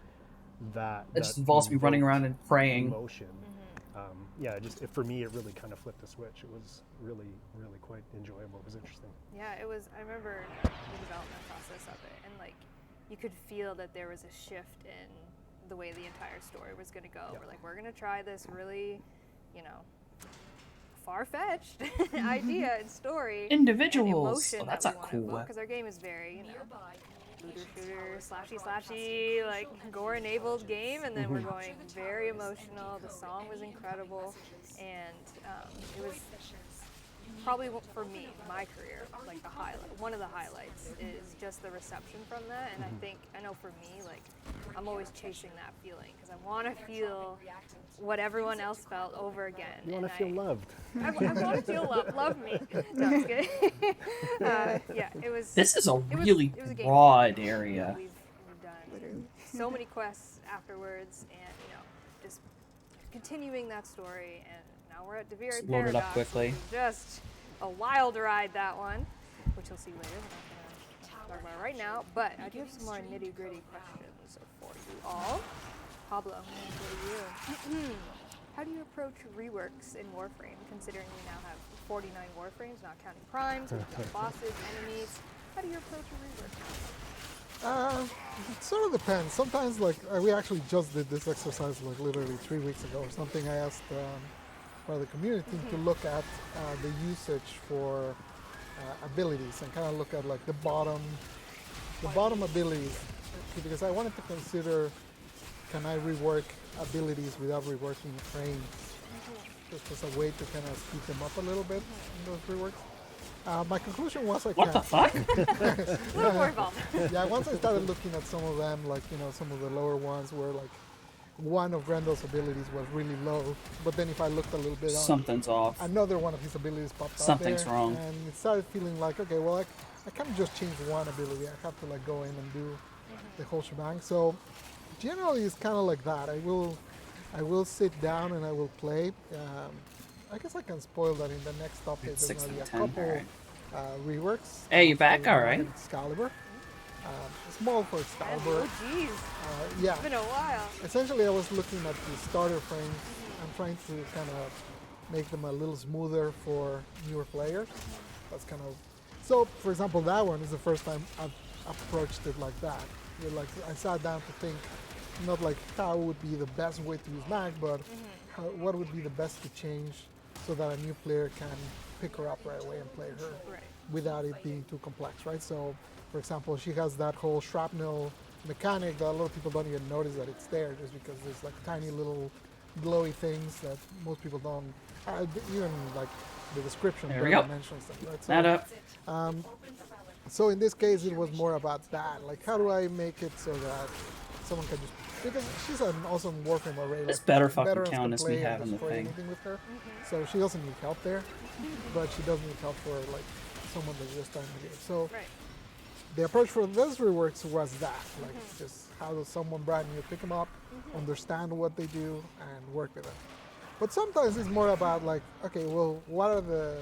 that. It just that involves me running evoked around and praying. Emotion. Yeah, for me, it really kind of flipped the switch. It was really, really quite enjoyable. It was interesting. Yeah, it was. I remember the development process of it, and like, you could feel that there was a shift in the way the entire story was going to go. We're going to try this really, far-fetched idea and story. Individuals. And emotion Oh, that's that a we cool wanted, way. because our game is very, looter shooter, slashy, like gore-enabled game, and then we're going very emotional. The song was incredible, and it was probably for me, my career, like one of the highlights is just the reception from that. And I know for me, like, I'm always chasing that feeling because I want to feel what everyone else felt over again. You want to feel loved. I want to feel loved. Love me. No, it's good. Yeah, it was. This is a it was- really it was a game broad changer. area. We've done so many quests afterwards, and just continuing that story. And now we're at Devere Just load it up Paradox, quickly. which is just a wild ride, that one, which you'll see later. We're not gonna talk about it right now, but I do have some more nitty-gritty questions for you all. Pablo, I'm gonna go to you. How do you approach reworks in Warframe, considering we now have 49 Warframes, not counting primes, we've got bosses, enemies? How do you approach a rework? It sort of depends. Sometimes, like, we actually just did this exercise, like, literally 3 weeks ago or something. I asked by the community to look at the usage for abilities and kind of look at, like, the bottom abilities, because I wanted to consider, can I rework abilities without reworking frames, just as a way to kind of speed them up a little bit in those reworks. My conclusion was I What the fuck? A little more involved. Yeah, once I started looking at some of them, like, some of the lower ones where, like, one of Grendel's abilities was really low, but then if I looked a little bit on, Something's off. another one of his abilities popped Something's up there, wrong. and it started feeling like, okay, well, I can't just change one ability. I have to, like, go in and do the whole shebang. So generally, it's kind of like that. I will sit down and I will play. I guess I can spoil that in the next update. It's There's 6 going to be and a 10, couple alright. reworks. Hey, you back? for All right. Excalibur. Small for Excalibur. Oh, geez. Yeah. It's been a while. Essentially, I was looking at the starter frames and trying to kind of make them a little smoother for newer players. That's kind of... So, for example, that one is the first time I've approached it like that. Like, I sat down to think, not like how would be the best way to use Mag, but what would be the best to change so that a new player can pick her up right away and play her without it being too complex, right? So, for example, she has that whole shrapnel mechanic that a lot of people don't even notice that it's there, just because there's like tiny little glowy things that most people don't, even like the description There we barely go. mentions them, right? That up. So in this case, it was more about that. Like, how do I make it so that someone can just because she's an awesome Warframe already. This Like, better fucking veterans can count as me play and having the destroy thing. anything with her, so she doesn't need help there, but she does need help for like someone that's just starting the game. So the approach for this reworks was that, like just how does someone brand new pick them up, understand what they do, and work with them. But sometimes it's more about like, okay, well, what are the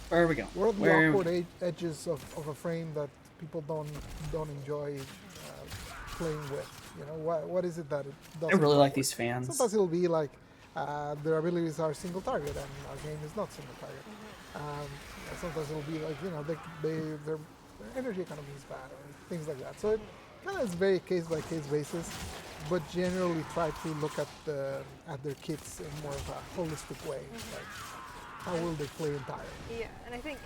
Where are we going? What are the Where- awkward edges of a frame that people don't enjoy playing with? You know, what is it that it doesn't? I really work like these with? fans. Sometimes it'll be like their abilities are single target, and our game is not single target. Sometimes it'll be like, you know, their energy economy is bad or things like that. So it kind of is very case by case basis, but generally try to look at their kits in more of a holistic way. Like, how will they play entirely? Yeah, and I think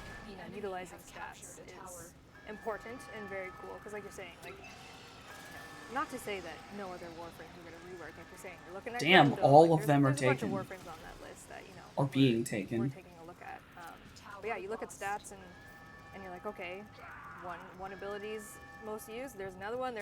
utilizing stats is important and very cool because, like you're saying, like not to say that no other Warframes are going to rework. Like you're saying, you're looking at Damn, Grendel, all like, of them are there's a bunch taken. of Warframes on that list that Are being we're taken. taking a look at. But yeah, you look at stats and you're like, okay, one ability's most used. There's another one.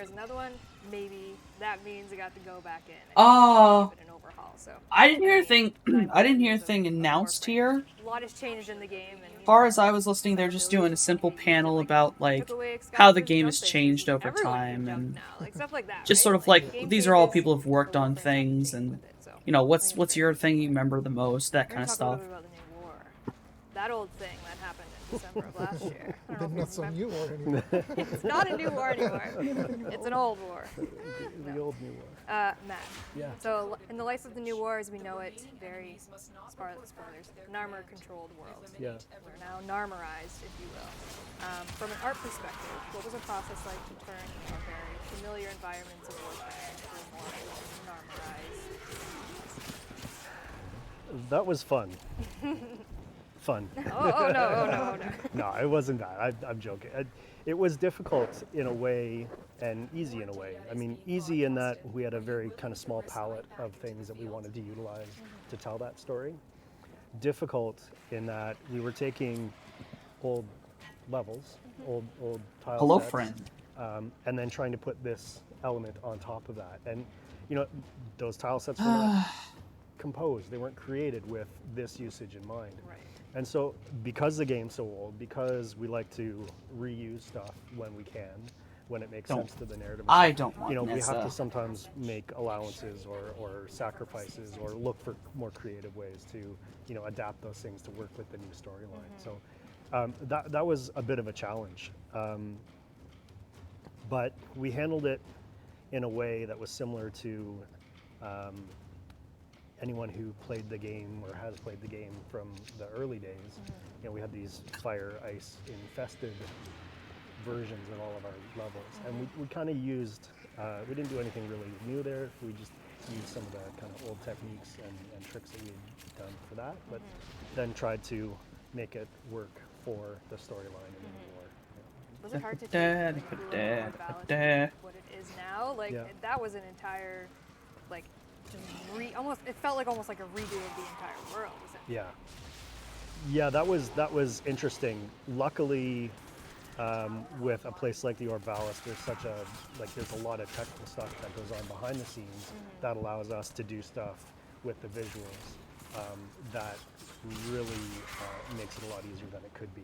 Maybe that means I got to go back in and give it an overhaul. So I didn't hear a thing. I didn't hear a thing announced here. a lot has changed in the game. And As far as I was listening, they're just doing a simple panel about like how the game has changed over time and like stuff like that. just right? sort of Like, like game these are all changes, people who've worked on things and you know what's your thing you remember the most, that We're kind gonna of talk a stuff. little bit about the new war. That old thing that happened in December of last year. I don't know Not if so you new war remember. anymore. It's not a new war anymore. It's an old war. The old new war. Matt. Yeah. So in the life of the new war, as we know it, very spoilers, Narmer-controlled world. Yeah. We're now Narmerized, if you will. From an art perspective, what was the process like to turn our very familiar environments of Warfare into a more Narmerized? That was fun. Fun. Oh, no. No, it wasn't that. I'm joking. It was difficult in a way and easy in a way. I mean, easy in that we had a very kind of small palette of things that we wanted to utilize to tell that story. Difficult in that we were taking old levels, old tile Hello, sets, friend. and then trying to put this element on top of that. And, you know, those tile sets were not composed. They weren't created with this usage in mind. Right. And so because the game's so old, because we like to reuse stuff when we can, when it makes sense to the narrative. I don't want we have Nessa. to sometimes make allowances or sacrifices or look for more creative ways to, adapt those things to work with the new storyline. So that was a bit of a challenge. But we handled it in a way that was similar to anyone who played the game or has played the game from the early days. We had these fire, ice infested versions of all of our levels. And we kind of used, we didn't do anything really new there. We just used some of the kind of old techniques and tricks that we had done for that, but then tried to make it work for the storyline in the new war. Was it hard to take what it is now? Like, that was an entire, like, it felt like almost like a redo of the entire world. Yeah, that was interesting. Luckily, with a place like the Orvalis, there's a lot of technical stuff that goes on behind the scenes that allows us to do stuff with the visuals that really makes it a lot easier than it could be.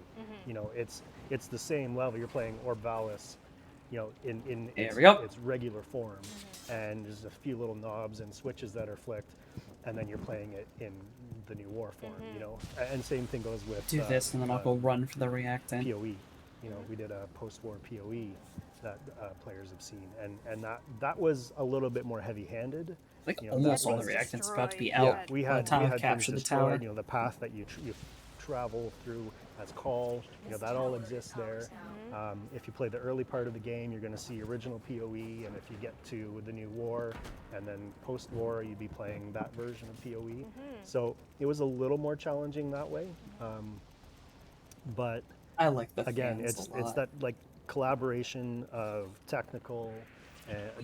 It's the same level. You're playing Orvalis, in its regular form, and there's a few little knobs and switches that are flicked, and then you're playing it in the new war form. And same thing goes with Do this, and then I'll go run for the reactant. PoE. We did a post-war PoE that players have seen, and that was a little bit more heavy-handed. Like almost all the reactants about to be out. Yeah, we had capture the tower. The path that you travel through as call, that all exists there. If you play the early part of the game, you're going to see original PoE, and if you get to the new war and then post-war, you'd be playing that version of PoE. So it was a little more challenging that way, but I like the again, fans a lot. it's that like collaboration of technical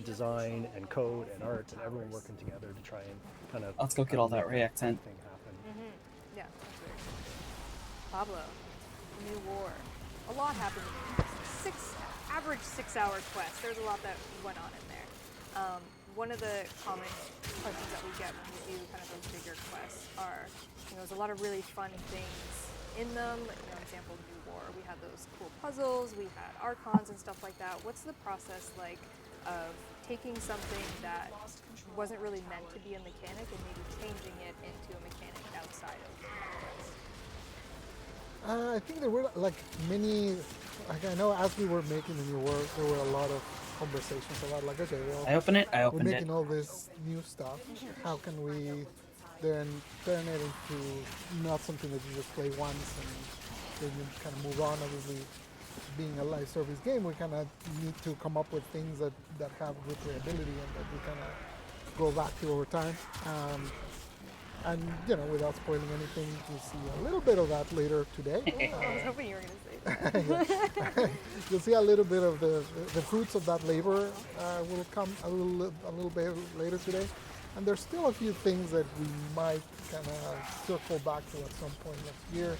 design and code and art and everyone working together to try and kind of let's go get all that reactant. thing happen. Yeah, that's very cool. Pablo, new war. A lot happened in the average 6-hour quest. There's a lot that went on in there. one of the common questions that we get when we do kind of those bigger quests are, there's a lot of really fun things in them. Example, New War, we had those cool puzzles, we had archons and stuff like that. What's the process like of taking something that wasn't really meant to be a mechanic and maybe changing it into a mechanic outside of the quest? I think there were like many, like I know as we were making the New World, there were a lot of conversations about like, okay, well, I opened it. we're making all this new stuff. How can we then turn it into not something that you just play once and then you kind of move on? Obviously, being a live service game, we kind of need to come up with things that have replayability and that we kind of go back to over time. And without spoiling anything, you see a little bit of that later today. I was hoping you were going to say that. You'll see a little bit of the fruits of that labor will come a little bit later today. And there's still a few things that we might kind of circle back to at some point next year,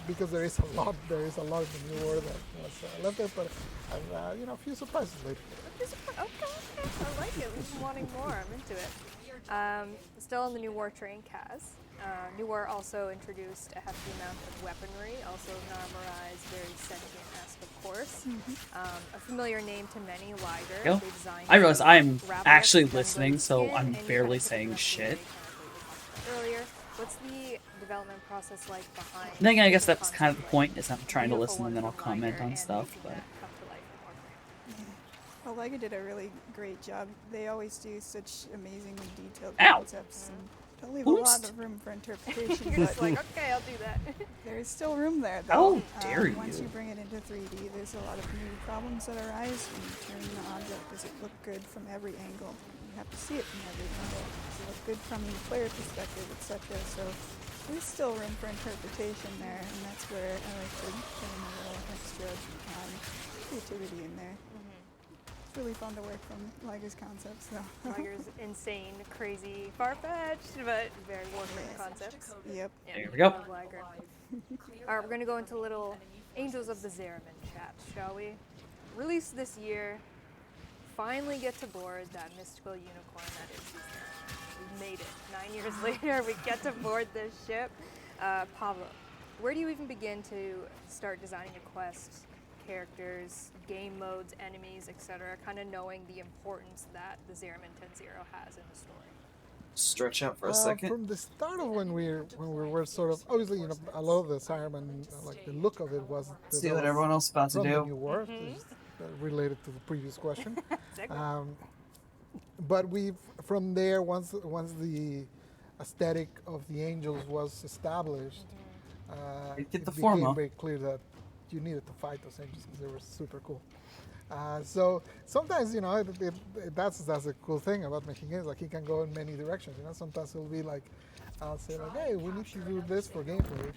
because there is a lot of the New World that was left there, but a few surprises later. Okay, I like it. I'm wanting more. I'm into it. Still on the New War train, Kaz. New War also introduced a hefty amount of weaponry, also Narmerized, very sentient-esque, of course. A familiar name to many, Liger. I realize I'm actually listening, so I'm barely saying shit. Earlier, what's the development process like behind? Then I guess that's kind of the point, is I'm trying to listen and then I'll comment on stuff. But Well, Liger did a really great job. They always do such amazingly detailed Ow. concepts and don't leave a lot of room for interpretation. You're just like, okay, I'll do that. There's still room there, though. How dare you? Once you bring it into 3D, there's a lot of new problems that arise when you turn the object. Does it look good from every angle? You have to see it from every angle. Does it look good from the player perspective, etc.? So there's still room for interpretation there, and that's where I like to put in a little extra creativity in there. It's really fun to work from Liger's concepts, though. Liger's insane, crazy, far-fetched, but very Warframe concepts. Yep. Yeah, There we go. love Liger. Alright, we're going to go into little Angels of the Zariman chat, shall we? Released this year, finally get to board that mystical unicorn that is the Zariman. We made it. 9 years later, we get to board this ship. Pablo, where do you even begin to start designing a quest? Characters, game modes, enemies, etc., kind of knowing the importance that the Zariman 10-0 has in the story. Stretch out for a second. From the start of when we were sort of obviously a lot of the Zariman, like the look of it was. See what everyone else is about to do. New War, related to the previous question. But from there, once the aesthetic of the Angels was established, it became very clear that you needed to fight those Angels because they were super cool. So sometimes, that's a cool thing about making games. Like, he can go in many directions. Sometimes it'll be like, I'll say like, hey, we need to do this for gameplay.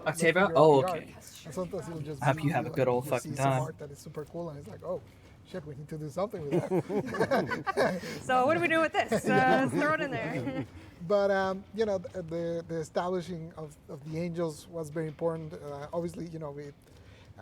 Octavia? Oh, okay. And sometimes it'll just I hope you have a good old fucking time. Art that is super cool, and it's like, oh, shit, we need to do something with that. So what do we do with this? Let's throw it in there. But the establishing of the Angels was very important. Obviously,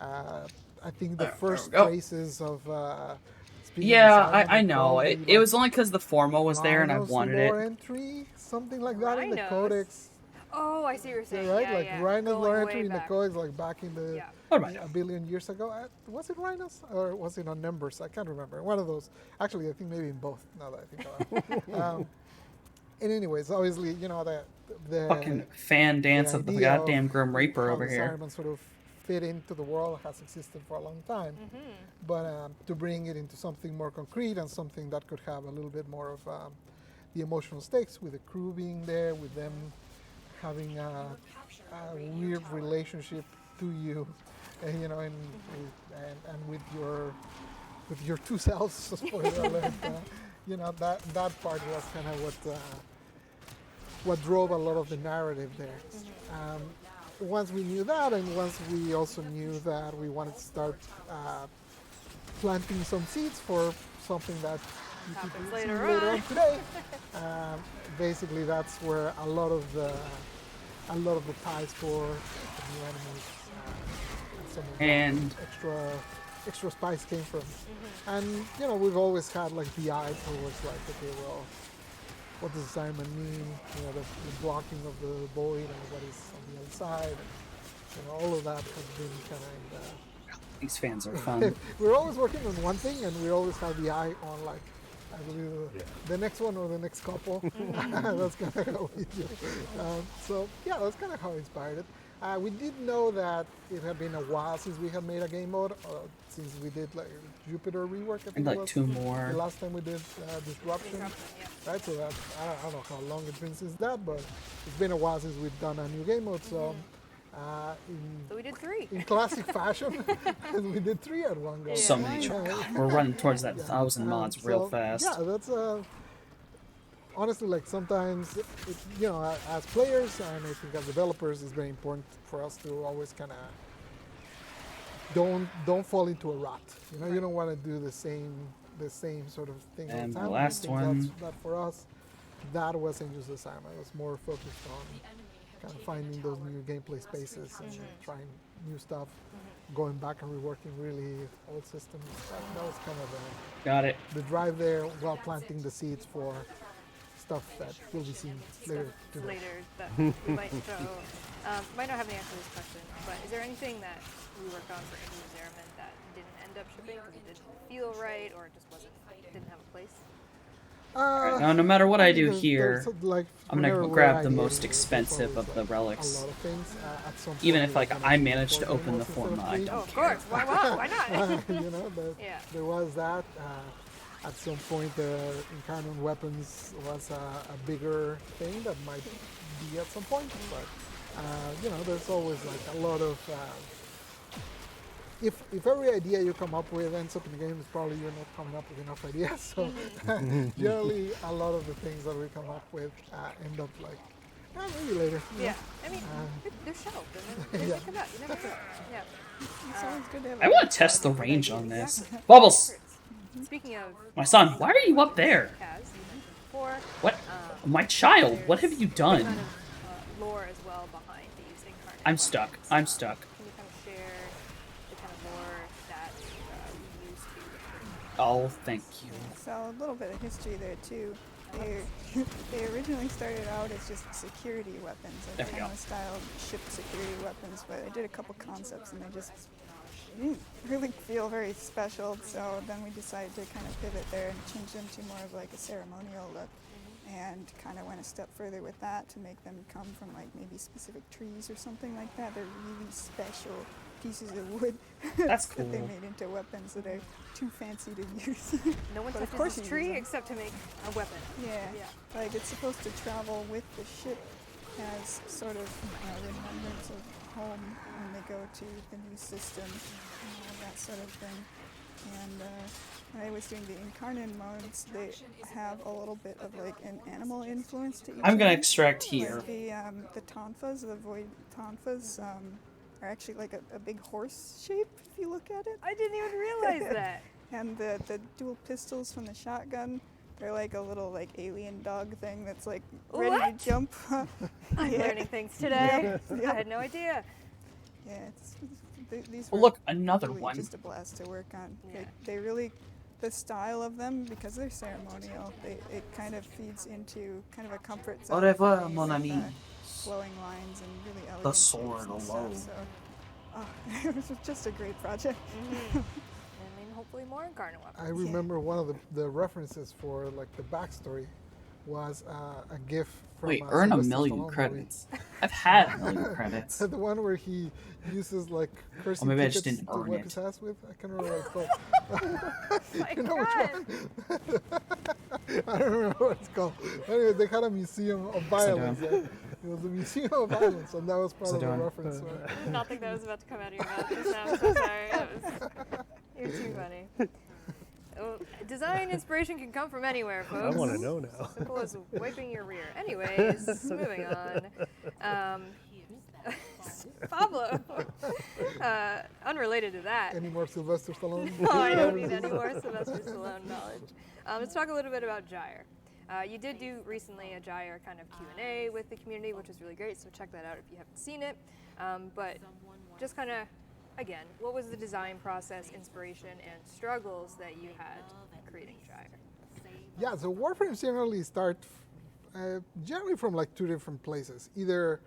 I think the first traces of I know. It was only because the Formo was there and I wanted lore it. Entry, something like that in the Codex. Oh, I see what you're saying. Right? Yeah, like yeah. Rhino's Going lore way entry in the back. Codex, like back in the a billion years ago. Was it Rhinos or was it on Numbers? I can't remember. One of those. Actually, I think maybe in both. Now that I think about it. And anyways, obviously, the Fucking fan dance of the goddamn Grim Reaper over here. Zariman sort of fit into the world has existed for a long time, but to bring it into something more concrete and something that could have a little bit more of the emotional stakes, with the crew being there, with them having a weird relationship to you, and with your two selves. Spoiler alert. That part was kind of what drove a lot of the narrative there. Once we knew that, and once we also knew that we wanted to start planting some seeds for something that you could see later on today, basically that's where a lot of the ties for the new enemies, some of the extra extra spice came from. And you know, we've always had like the eye towards like, okay, well, what does assignment mean? You know, the blocking of the void and what is on the other side. And, you know, all of that has been kind of These fans are fun. we're always working on one thing, and we always have the eye on like, I believe, the next one or the next couple. That's kind of how we do. So yeah, that's kind of how I inspired it. We did know that it had been a while since we had made a game mode, since we did like Jupiter rework. I think like it was 2 more. The last time we did Disruption, right? So that I don't know how long it's been since that, but it's been a while since we've done a new game mode. So. So we did 3. In classic fashion, we did 3 at one go. So many. We're running towards that 1,000 mods real fast. Yeah, that's honestly, like sometimes, you know, as players and I think as developers, it's very important for us to always kind of don't fall into a rut. You know, you don't want to do the same sort of thing all And the the time. last I think one. that for us, that wasn't just assignment. It was more focused on kind of finding those new gameplay spaces and trying new stuff, going back and reworking really old systems. That was kind of the drive there, while planting the seeds for stuff that will be seen later today. Later that we might show. Might not have the answer to this question, but is there anything that we worked on for Angel of Zeraman that didn't end up shipping because it didn't feel right or it just didn't have a place? Now, no matter what I do here, like, I'm gonna grab the most expensive of the relics. A lot of things. At some Even point if like I manage to open the form, I don't Of course, why not? You know, there was that. At some point, the Incarnate weapons was a bigger thing that might be at some point, but you know, there's always like a lot of. If every idea you come up with ends up in the game, it's probably you're not coming up with enough ideas. So generally, a lot of the things that we come up with end up like, maybe later. Yeah, I mean, they're shelved and then they come out. You never know. Yeah. It's always good to have I want to test the range on this. Bubbles! Speaking of My son, why are you up there? What? My child, what have you done? Kind of, lore as well behind these Incarnate. I'm stuck. I'm stuck. Can you kind of share the kind of lore that you used to? Oh, thank you. So a little bit of history there too. They originally started out as just security weapons, There like we go. Tenno-style ship security weapons, but I did a couple concepts and they just didn't really feel very special, so then we decided to kind of pivot there and change them to more of like a ceremonial look, and kind of went a step further with that to make them come from like maybe specific trees or something like that. They're really special pieces of wood That's that they cool. made into weapons that are too fancy to use. No one But of touches course this you tree use them. except to make a weapon. Yeah. Like it's supposed to travel with the ship as sort of remembrance of home when they go to the new system, that sort of thing. And when I was doing the Incarnate modes, they have a little bit of like an animal influence to each I'm gonna one. extract here. Like the tonfas, the void tonfas, are actually like a big horse shape if you look at it. I didn't even realize that. And the dual pistols from the shotgun, they're like a little like alien dog thing that's like ready What? to jump. I'm learning things today. I had no idea. Yeah, these Oh, were look, another really one. just a blast to work on. They really, the style of them, because they're ceremonial, it kind of feeds into kind of a comfort zone. Au revoir, for me mon with, ami. flowing lines and really elegant The shapes sword and stuff, alone. so, it was just a great project. I mean, hopefully more Incarnate weapons. I remember one of the references for like the backstory was a GIF from Wait, earn a Sylvester million Stallone credits. movie. I've had a million credits. The one where he uses like cursing maybe I just tickets didn't to earn wipe it. his ass with. I can't remember what it's called. You know which one? I don't remember what it's called. Anyway, they had a museum of violence. doing? It was a museum of violence, and that was part So of the doing? reference. I did not think that was about to come out of your mouth just now. I'm so sorry. You're too funny. Oh, design inspiration can come from anywhere, folks. I want to know now. Simple as wiping your rear. Anyways, moving on. Pablo, unrelated to that. Any more Sylvester Stallone? No, I don't need any more Sylvester Stallone knowledge. Let's talk a little bit about Gyre. You did do recently a Gyre kind of Q&A with the community, which was really great, so check that out if you haven't seen it. But just kind of again, what was the design process, inspiration, and struggles that you had creating Gyre? Yeah, so Warframes generally start generally from like 2 different places, either,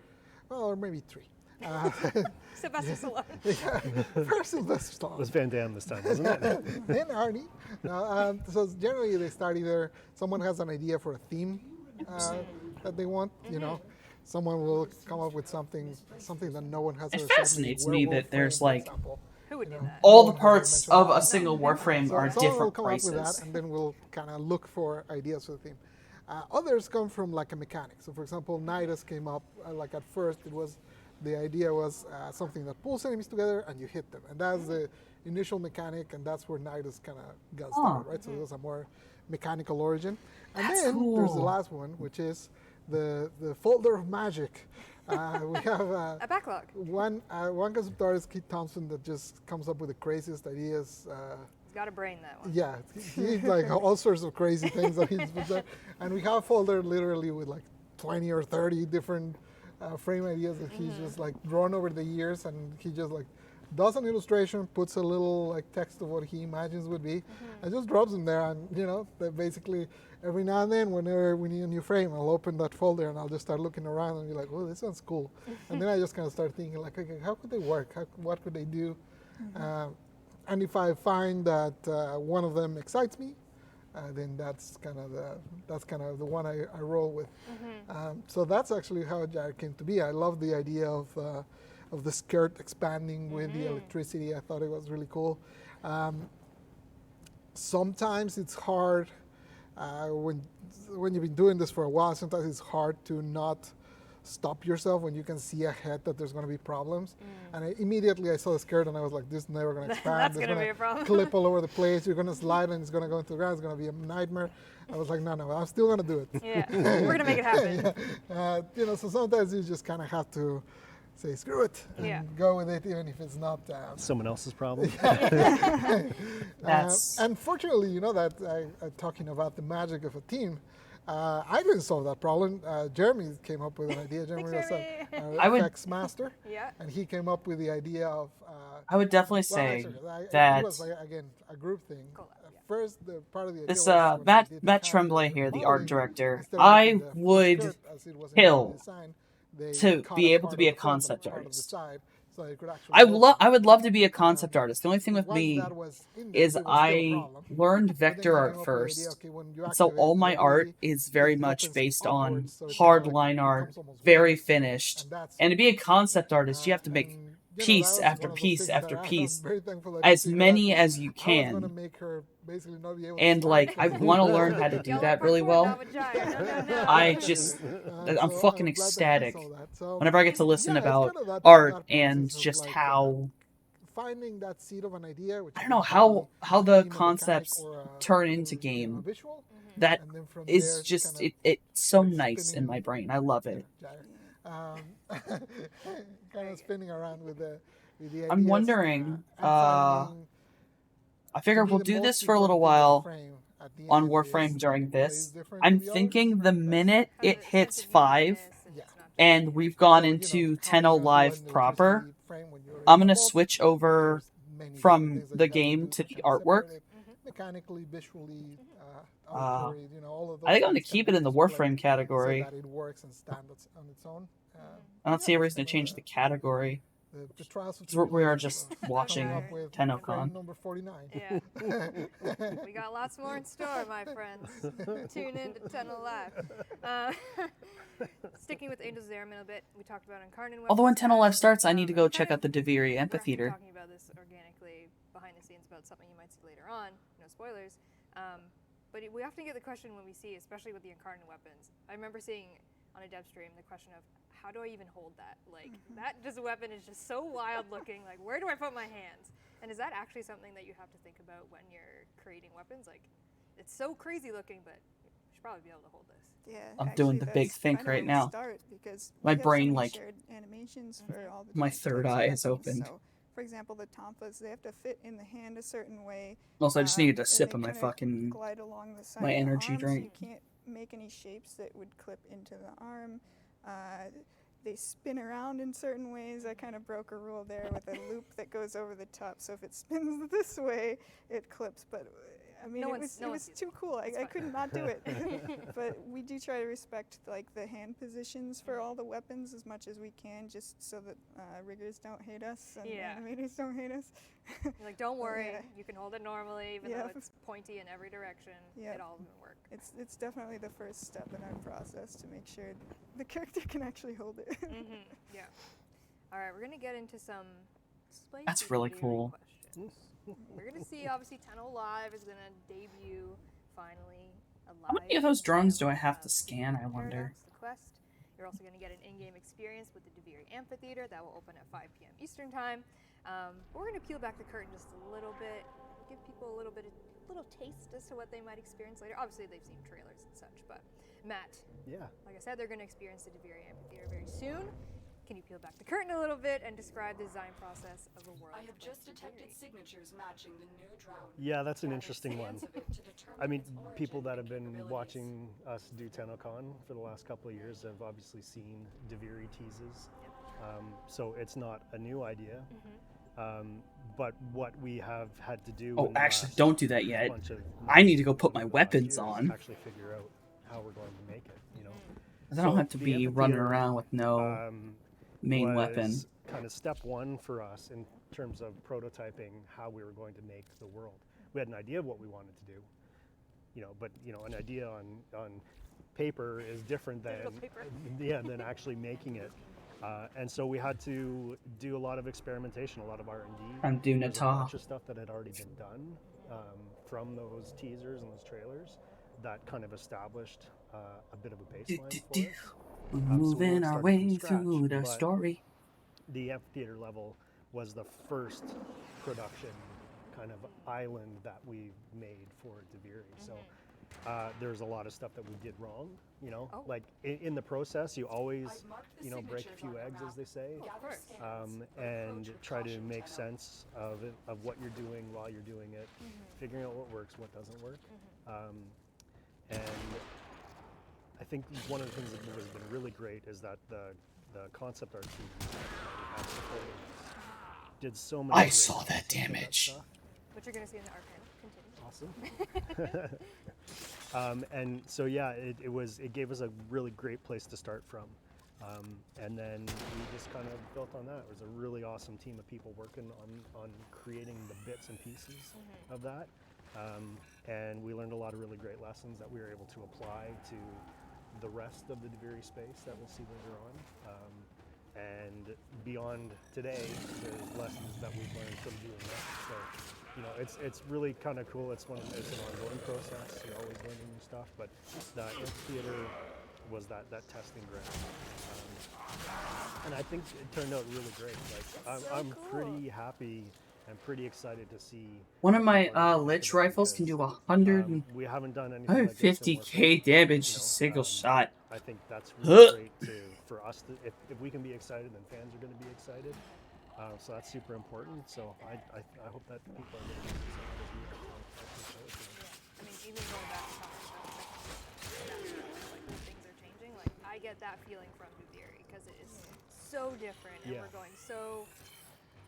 well, or maybe 3. Sylvester Stallone. Yeah, first Sylvester Stallone. It was Van Damme this time, wasn't it? Then Arnie. So generally they start either someone has an idea for a theme that they want, you know. Someone will come up with something that no one has. It ever fascinates me that there's like Who would do that? all the parts of a single Warframe are someone will different come up with prices. that, and then we'll kind of look for ideas for the theme. Others come from like a mechanic. So for example, Nidus came up like at first the idea was something that pulls enemies together and you hit them, and that's the initial mechanic, and that's where Nidus kind of got started, right? So it was a more mechanical origin. And That's then there's the cool. last one, which is the folder of magic. We have A backlog. one concept artist, Keith Thompson, that just comes up with the craziest ideas. He's got a brain, that one. Yeah, he's like all sorts of crazy things that he's put there. And we have a folder literally with like 20 or 30 different frame ideas that he's just like drawn over the years, and he just like does an illustration, puts a little like text of what he imagines would be, and just drops them there. And you know, that basically every now and then, whenever we need a new frame, I'll open that folder and I'll just start looking around and be like, oh, this sounds cool. And then I just kind of start thinking like, okay, how could they work? What could they do? And if I find that one of them excites me, then that's kind of the one I roll with. So that's actually how Gyre came to be. I love the idea of the skirt expanding with the electricity. I thought it was really cool. Sometimes it's hard when you've been doing this for a while. Sometimes it's hard to not stop yourself when you can see ahead that there's going to be problems. And immediately I saw the skirt and I was like, this is never going to expand. That's It's going to be a problem. clip all over the place. You're going to slide and it's going to go into the ground. It's going to be a nightmare. I was like, no, I'm still going to do it. Yeah, we're going to make it happen. You know, so sometimes you just kind of have to say, screw it, and go with it, even if it's not someone else's problem. And fortunately, you know, that talking about the magic of a team, I didn't solve that problem. Jeremy came up with an idea. Jeremy was an FX master, and he came up with the idea of. I would definitely say that it was again a group thing. First, the part of the idea this was when Matt Tremblay here, the art director, I would kill to be able to be a concept artist. I would love to be a concept artist. The only thing with me is I learned vector art first, so all my art is very much based on hard line art, very finished. And to be a concept artist, you have to make piece after piece after piece, as many as you can. And like, I want to learn how to do that really well. I'm fucking ecstatic whenever I get to listen about art and just how finding that seed of an idea. I don't know how the concepts turn into game. That is just it's so nice in my brain. I love it. Kind of spinning around with the ideas. I'm wondering. I figure we'll do this for a little while on Warframe during this. I'm thinking the minute it hits 5 and we've gone into Tenno Live proper, I'm going to switch over from the game to the artwork. Mechanically, visually, I think I'm going to keep it in the Warframe category. So that it works and stands on its own. I don't see a reason to change the category. We are just watching Tennocon. Number 49. Yeah. We got lots more in store, my friends. Tune in to Tenno Live. Sticking with Angels of Zeramin a bit, we talked about Incarnate. Although when Tenno Live starts, I need to go check out the Deviri Amphitheater. Talking about this organically behind the scenes about something you might see later on. No spoilers. But we often get the question when we see, especially with the Incarnate weapons. I remember seeing on a dev stream the question of, how do I even hold that? Like, that just weapon is just so wild looking. Like, where do I put my hands? And is that actually something that you have to think about when you're creating weapons? Like, it's so crazy looking, but you should probably be able to hold this. Yeah, I'm doing the big think right now. My brain, like, animations for all the my third eye is opened. So, for example, the tonfas, they have to fit in the hand a certain way. Also, I just needed a and sip they of my kinda fucking glide along the side my of the energy arm, so drink. you can't make any shapes that would clip into the arm. they spin around in certain ways. I kind of broke a rule there with a loop that goes over the top. So if it spins this way, it clips. But I mean, it was too cool. I could not do it. But we do try to respect like the hand positions for all the weapons as much as we can, just so that riggers don't hate us and animators don't hate us. You're like, don't worry, you can hold it normally, even though it's pointy in every direction. Yeah. It all will work. It's definitely the first step in our process to make sure the character can actually hold it. Yeah. All right, we're gonna get into some. That's really cool. Questions. We're gonna see, obviously, Tenno Live is gonna debut finally. How many of those drones do I have to scan, I wonder? The quest. You're also gonna get an in-game experience with the Deviri Amphitheater that will open at 5 p.m. Eastern time. We're gonna peel back the curtain just a little bit, give people a little taste as to what they might experience later. Obviously, they've seen trailers and such, but Matt. Yeah. Like I said, they're gonna experience the Deviri Amphitheater very soon. Can you peel back the curtain a little bit and describe the design process of a world? I have just detected signatures matching the new drone. Yeah, that's an interesting one. I mean, people that have been watching us do Tennocon for the last couple of years have obviously seen Deviri teases. So it's not a new idea. But what we have had to do. Oh, actually, don't do that yet. I need to go put my weapons on. Actually, figure out how we're going to make it. You know, I don't have to be running around with no main weapon. Kind of step one for us in terms of prototyping how we were going to make the world. We had an idea of what we wanted to do, you know, but you know, an idea on paper is different than than actually making it. And so we had to do a lot of experimentation, a lot of R&D. I'm doing a bunch of stuff that had already been done from those teasers and those trailers that kind of established a bit of a baseline for us. Moving our way through the story. The amphitheater level was the first production kind of island that we made for Deviri. So there's a lot of stuff that we did wrong, you know, like in the process, you always, you know, break a few eggs, as they say, and try to make sense of what you're doing while you're doing it, figuring out what works, what doesn't work. And I think one of the things that has been really great is that the concept art team that we have supporting us did so many. I saw that damage. Which you're going to see in the art panel. Continue. Awesome. And so yeah, it gave us a really great place to start from, and then we just kind of built on that. It was a really awesome team of people working on creating the bits and pieces of that, and we learned a lot of really great lessons that we were able to apply to the rest of the Deviri space that we'll see later on. And beyond today, there's lessons that we've learned from doing that. So, you know, it's really kind of cool. It's an ongoing process. You're always learning new stuff. But the amphitheater was that testing ground, and I think it turned out really great. Like I'm pretty happy and pretty excited to see. One of my Lich rifles can do we haven't done anything like 150k damage a single shot. I think that's really great for us. If we can be excited, then fans are going to be excited. So that's super important. So I hope that people are getting excited as we are. I mean, even going back to talking about like things are changing. Like I get that feeling from Deviri because it is so different, and we're going so.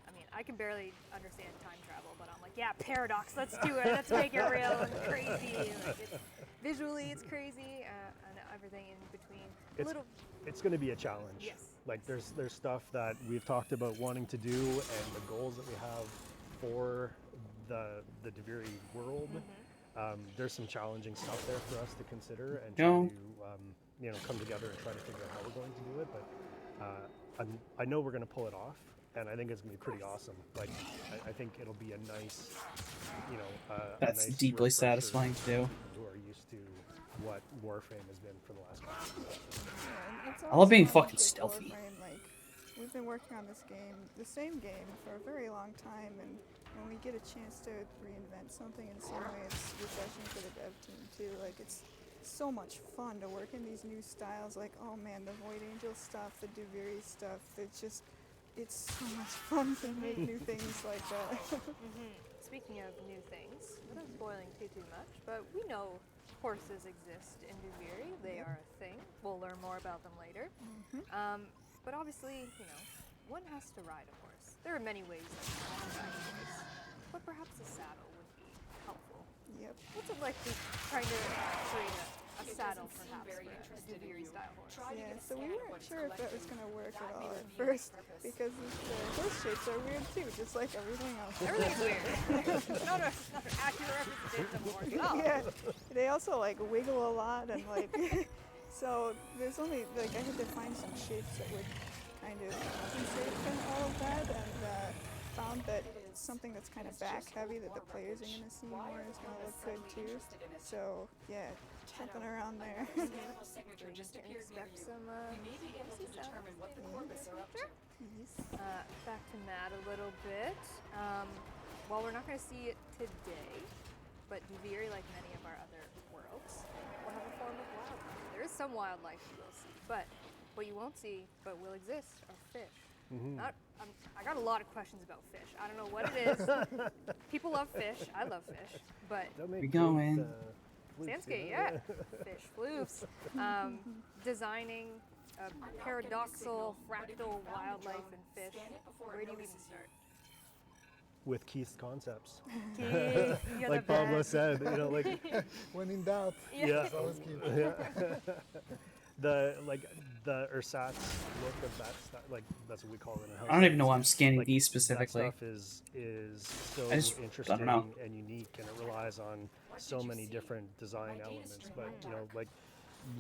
I mean, I can barely understand time travel, but I'm like, yeah, paradox. Let's do it. Let's make it real and crazy. Like visually, it's crazy, and everything in between. It's going to be a challenge. Yes. Like there's stuff that we've talked about wanting to do, and the goals that we have for the Deviri world. There's some challenging stuff there for us to consider and try to come together and try to figure out how we're going to do it. But I know we're going to pull it off. And I think it's going to be pretty awesome. Like, I think it'll be a nice, that's a nice deeply satisfying to do. Who are used to what Warframe has been for the last couple of years. I love being fucking stealthy. Warframe, like, we've been working on this game, the same game, for a very long time, and when we get a chance to reinvent something in some way, it's refreshing for the dev team too. Like, it's so much fun to work in these new styles. Like, oh man, the Void Angel stuff, the Deviri stuff. It's so much fun to make new things like that. Speaking of new things, without spoiling too much, but we know horses exist in Deviri. They are a thing. We'll learn more about them later. But obviously, you know, one has to ride a horse. There are many ways that you can ride a horse, but perhaps a saddle would be helpful. Yep. What's it like to trying to create a saddle, perhaps, for a Duviri style horse? Yeah, so we weren't sure if that was going to work at all at first because the horse shapes are weird too, just like everything else. Everything's weird. not an accurate representation of a horse at all. Yeah, they also like wiggle a lot and like, so there's only, like I had to find some shapes that would kind of compensate for all of that, and found that something that's kind of back heavy that the players are going to see more is going to look good too. So yeah, something around there. Expect some back to Matt a little bit. While we're not going to see it today, but Duviri, like many of our other worlds, will have a form of wildlife. There is some wildlife you will see, but what you won't see, but will exist, are fish. I got a lot of questions about fish. I don't know what it is. People love fish. I love fish, but We going. Samskate, yeah. Fish floofs. Designing a paradoxal, fractal wildlife and fish. Where do you even start? With Keith's concepts. Keith, you're like the Pablo best. said, you know, like when in doubt. Yeah. It's always Keith. Yeah. the ersatz look of that stuff, like that's what we call it in house. I don't even know why I'm scanning like, these specifically. That stuff is so I don't interesting know. and unique, and it relies on so many different design elements. But you know, like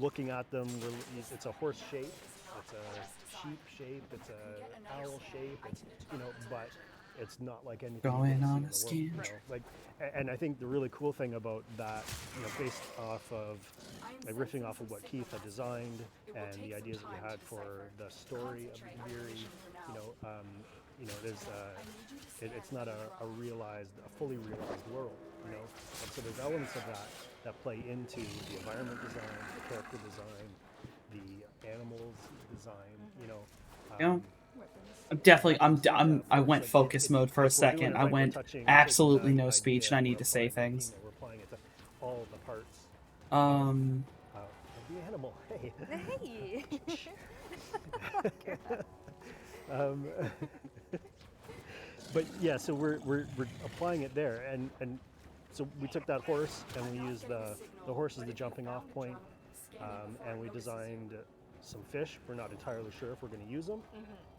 looking at them, it's a horse shape, it's a sheep shape, it's a owl shape, it's, you know, but it's not like anything Going you've on seen in the world, you know? Like, and I think the really cool thing about that, you know, based off of, like riffing off of what Keith had designed and the ideas that we had for the story of the Duviri, you know, there's it's not a fully realized world, you know, and so there's elements of that play into the environment design, the character design, the animals design, you know. Yeah. I'm definitely. I went focus mode for a second. I went absolutely no speech, and I need to say things. We're applying it to all the parts. The animal. Hey. Hey. But yeah, so we're applying it there, and so we took that horse and we used the horse as the jumping off point, and we designed some fish. We're not entirely sure if we're going to use them.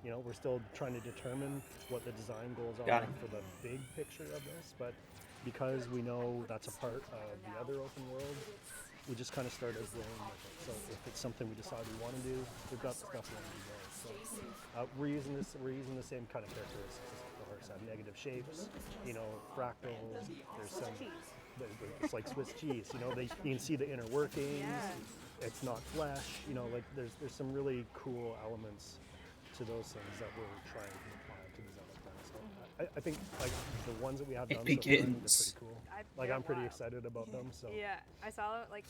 You know, we're still trying to determine what the design goals are for the big picture of this, but because we know that's a part of the other open world, we just kind of started rolling with it. So if it's something we decide we want to do, we've got the stuff we want to do there. So we're using the same kind of characteristics as the horse have negative shapes, you know, fractals. There's some, it's like Swiss cheese. You know, you can see the inner workings. It's not flesh. You know, like there's some really cool elements to those things that we're trying to apply to design like that. So I think like the ones that we have done so far, they're pretty cool. Like I'm pretty excited about them. So yeah, I saw it. Like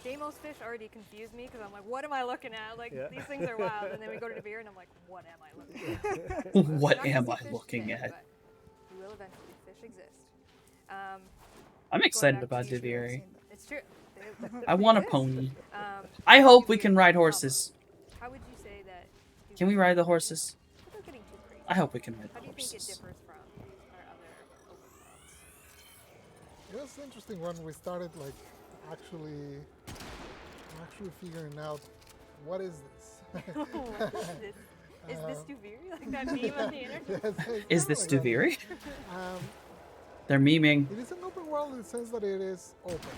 Deimos fish already confused me because I'm like, what am I looking at? Like these things are wild. And then we go to Duviri and I'm like, what am I looking at? What am I looking at? But we will eventually. Fish exist. I'm excited about Duviri. It's true. I want a pony. I hope we can ride horses. How would you say that? Can we ride the horses? Without getting too crazy. I hope we can ride How the do you think it horses. differs from our other open worlds? It was interesting when we started like actually figuring out what is this. What is this? Is this Duviri? Like that meme on the internet? Is this like Duviri? that. They're memeing. It is an open world in the sense that it is open.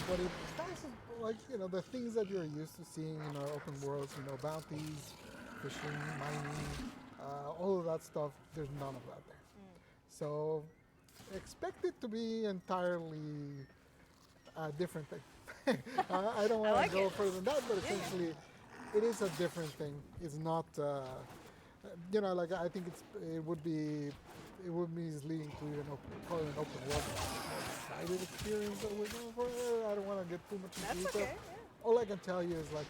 But it has, like, you know, the things that you're used to seeing in our open worlds, you know, bounties, fishing, mining, all of that stuff, there's none of that there. So expect it to be entirely a different thing. I don't want to go further than that, but essentially it is a different thing. It's not, you know, like I think it would be misleading to even call it an open world. Excited experience that we're going for. I don't want to get too much into detail. Okay, yeah. All I can tell you is like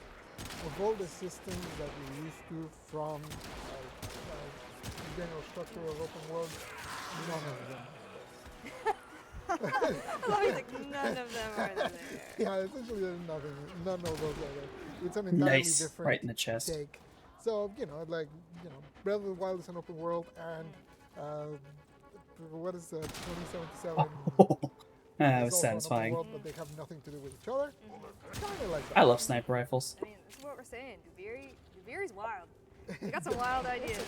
of all the systems that we're used to from the general structure of open world, none of them. I love it, like none of them are there. Yeah, essentially there's none of those are there. It's an entirely Nice. different Right in the chest. take. So like Breath of the Wild is an open world, and what is 2077? That is was also an open satisfying. world, but they have nothing to do with each other. Kind of like that. I love sniper rifles. I mean, this is what we're saying. Duviri's wild. You got some wild ideas.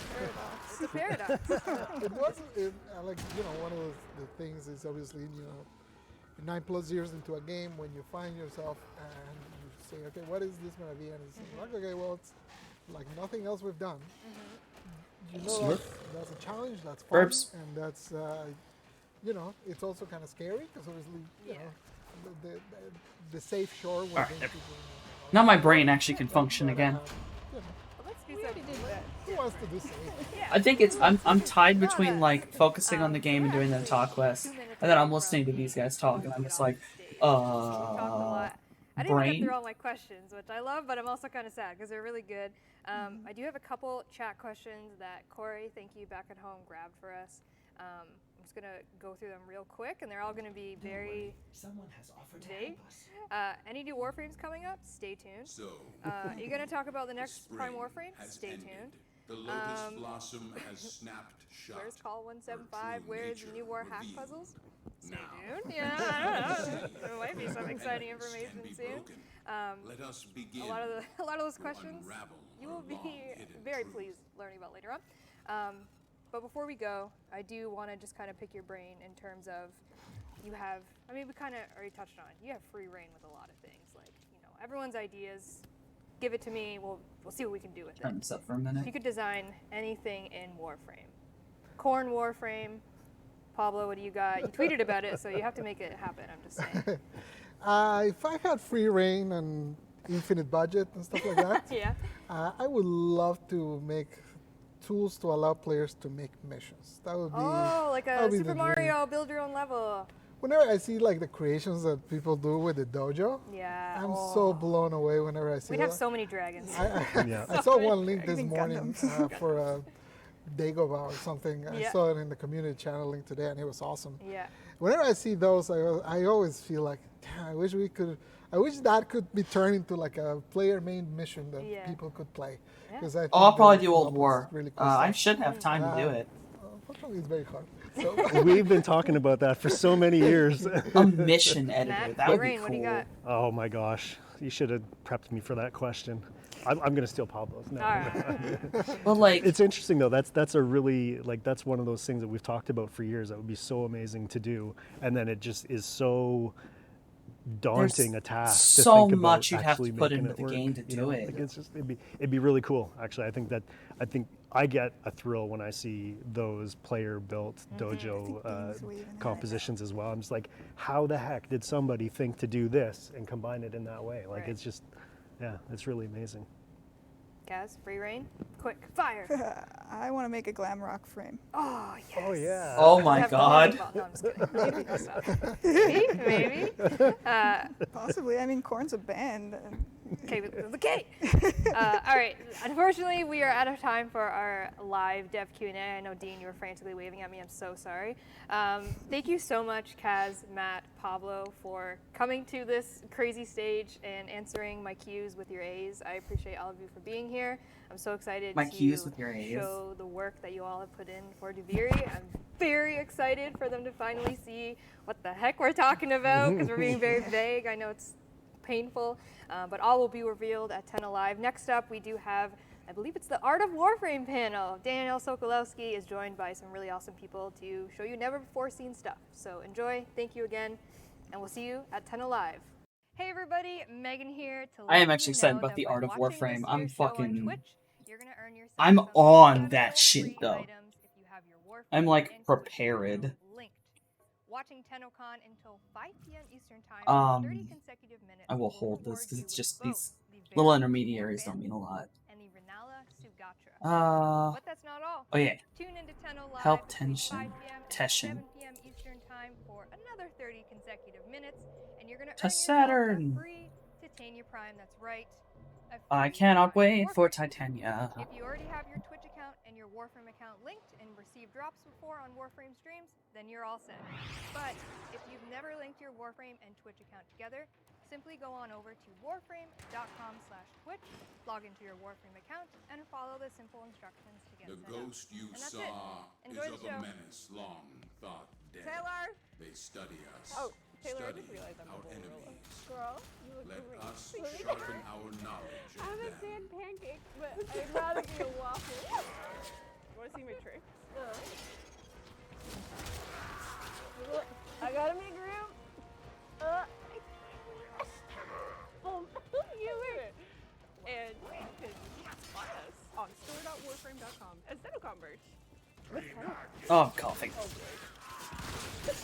It's a paradox. It wasn't like one of the things is obviously 9+ years into a game when you find yourself and you say, okay, what is this going to be? And it's like, okay, well, it's like nothing else we've done. That's a challenge, that's fun, Burps. and that's it's also kind of scary because obviously the safe shore. All right. Now my brain actually can function again. Who wants to do safe? I think I'm tied between like focusing on the game and doing the talk quest, and then I'm listening to these guys talk, and I'm just like, I didn't get brain. through all my questions, which I love, but I'm also kind of sad because they're really good. I do have a couple chat questions that Corey, thank you, back at home, grabbed for us. I'm just going to go through them real quick, and they're all going to be very vague. Any new Warframes coming up? Stay tuned. Are you going to talk about the next Prime Warframe? Stay tuned. The lotus blossom has snapped shut. Where's Call 175? Where's the new War hack puzzles? Stay tuned. Yeah, I don't know. There might be some exciting information soon. Let us begin. A lot of those questions you will be very pleased learning about later on. But before we go, I do want to just kind of pick your brain in terms of we kind of already touched on it. You have free reign with a lot of things. Like, everyone's ideas. Give it to me. We'll see what we can do with it. Turn this up for a minute. If you could design anything in Warframe, Corn Warframe, Pablo, what do you got? You tweeted about it, so you have to make it happen. I'm just saying. If I had free reign and infinite budget and stuff like that, yeah, I would love to make tools to allow players to make missions. That would be like a Super Mario build your own level. Whenever I see like the creations that people do with the dojo, I'm so blown away whenever I see We'd have so many dragons. I saw one link this morning for a Dagobah or something. I saw it in the community channel link today, and it was awesome. Yeah. Whenever I see those, I always feel like, damn, I wish that could be turned into like a player main mission that people could play. Because I think I'll probably do Old War. Really cool I should have time to do it. Unfortunately, it's very hard. So. We've been talking about that for so many years. A mission editor, that would be cool. What do you got? Oh my gosh, you should have prepped me for that question. I'm going to steal Pablo's now. Right. Well, like, it's interesting though. That's a really that's one of those things that we've talked about for years. That would be so amazing to do, and then it just is so daunting a task. So to think about much you'd have to actually put making into it the work, game to do it. Like it'd be really cool. Actually, I think I get a thrill when I see those player-built dojo compositions as well. I'm just like, how the heck did somebody think to do this and combine it in that way? Like it's just, it's really amazing. Gaz, free reign, quick fire. I want to make a glam rock frame. Oh yes. Oh yeah. Oh my God. No, I'm just kidding. Maybe. Possibly. I mean, Korn's a band. Okay, okay. All right. Unfortunately, we are out of time for our live dev Q&A. I know, Dean, you were frantically waving at me. I'm so sorry. Thank you so much, Kaz, Matt, Pablo, for coming to this crazy stage and answering my cues with your A's. I appreciate all of you for being here. I'm so excited to show the work that you all have put in for Duviri. I'm very excited for them to finally see what the heck we're talking about because we're being very vague. I know it's painful, but all will be revealed at 10 Alive. Next up, we do have, I believe it's the Art of Warframe panel. Daniel Sokolowski is joined by some really awesome people to show you never before seen stuff. So enjoy, thank you again, and we'll see you at 10 Alive. Hey everybody, Megan here to I am actually excited about the Art of Warframe. I'm on that shit though. I'm like prepared. Watching Tennocon until 5 p.m. Eastern Time, 30 consecutive minutes. I will hold this because it's just these little intermediaries don't mean a lot. And the Renala Sugatra. But that's not all. Oh yeah. Tune into Tenno Live Help between tension. 5 p.m. and Tession. 7 p.m. Eastern Time for another 30 consecutive minutes, and you're gonna To earn Saturn. yourself a free Titania Prime. That's right. I cannot wait for Titania. If you already have your Twitch account and your Warframe account linked and received drops before on Warframe streams, then you're all set. But if you've never linked your Warframe and Twitch account together, simply go on over to warframe.com/twitch, log into your Warframe account, and follow the simple instructions to get The set up. ghost you And that's saw it. is Enjoy of the a show. menace long thought dead. Taylor! They study us. Oh, Taylor, I study just realized I'm our a enemies. Girl, you look Let great. us sharpen our knowledge of I'm a them. sand pancake, but I'd rather be a waffle. You want to see my tricks? Look, I got a big room. Boom. You win. And you can buy us on store.warframe.com as Tennocon merch. What's Tennocon? Oh, I'm coughing. Oh, boy.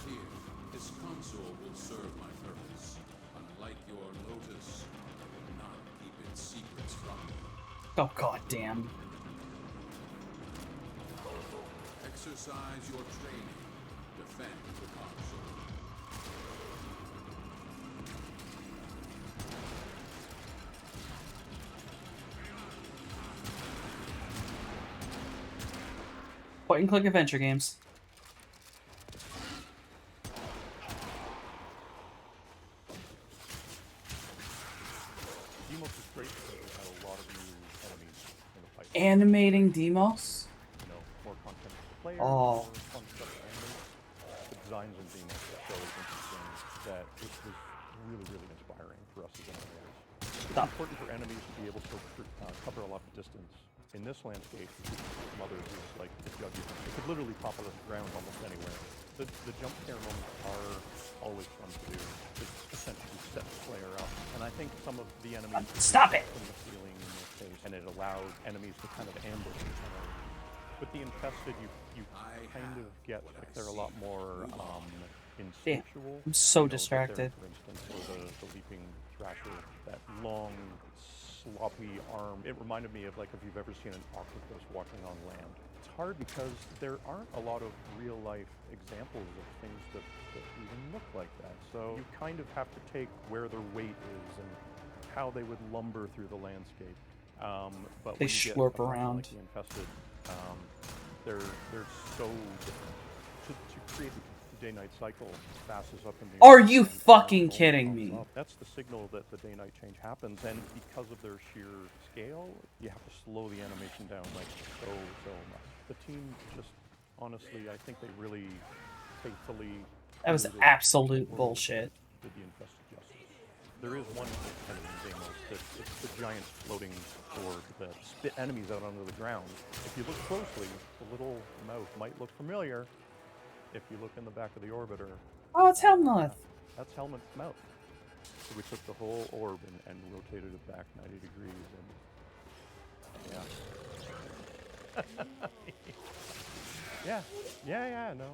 Here, this console will serve my purpose. Unlike your Lotus, I will not keep its secrets from you. Oh, god damn. Exercise your training. Defend the console. Point and click adventure games. Demos is great because we had a lot of new enemies in the pipeline. Animating demos? You know, more content for the player, Oh. more fun stuff to animate. The designs in Demos are so interesting that it was really, really inspiring for us as animators. It's important for enemies to be able to cover a lot of distance. In this landscape, Mother is like the judge. It could literally pop out of the ground almost anywhere. The jump scare moments are always fun to do. It essentially set the player up. And I think some of the enemies Stop it! from the ceiling in this case, and it allowed enemies to kind of ambush each other. With the infested, you kind of get like they're a lot more instinctual. I'm so You know, distracted. For instance, or the leaping thrasher, that long, sloppy arm. It reminded me of like if you've ever seen an octopus walking on land. It's hard because there aren't a lot of real life examples of things that even look like that. So you kind of have to take where their weight is and how they would lumber through the landscape. But They when you get slurp a bunch around. like the infested, they're so different. To create the day-night cycle passes up in the Are air you and fucking only kidding comes me? up. That's the signal that the day-night change happens, and because of their sheer scale, you have to slow the animation down like so much. The team just, honestly, I think they really faithfully. That was rooted absolute or bullshit. Did the infested justice. There is one enemy in Demos that it's the giant floating orb that spit enemies out onto the ground. If you look closely, the little mouth might look familiar. If you look in the back of the orbiter, Oh, it's Helmuth. that's Helmut's mouth. So we took the whole orb and rotated it back 90 degrees, and yeah. No.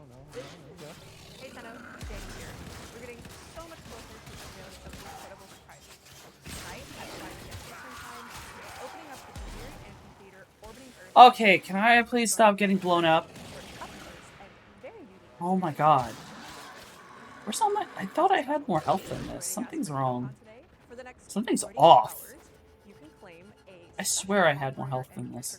Hey Tenno, Jane here. We're getting so much closer to unveiling some incredible surprises. Tonight, at 5 p.m. Eastern Time, we're opening up the weird amphitheater orbiting Earth. Okay, can I please stop getting blown up? Oh my god. Where's all my... I thought I had more health than this. Something's wrong. Something's off. I swear I had more health than this.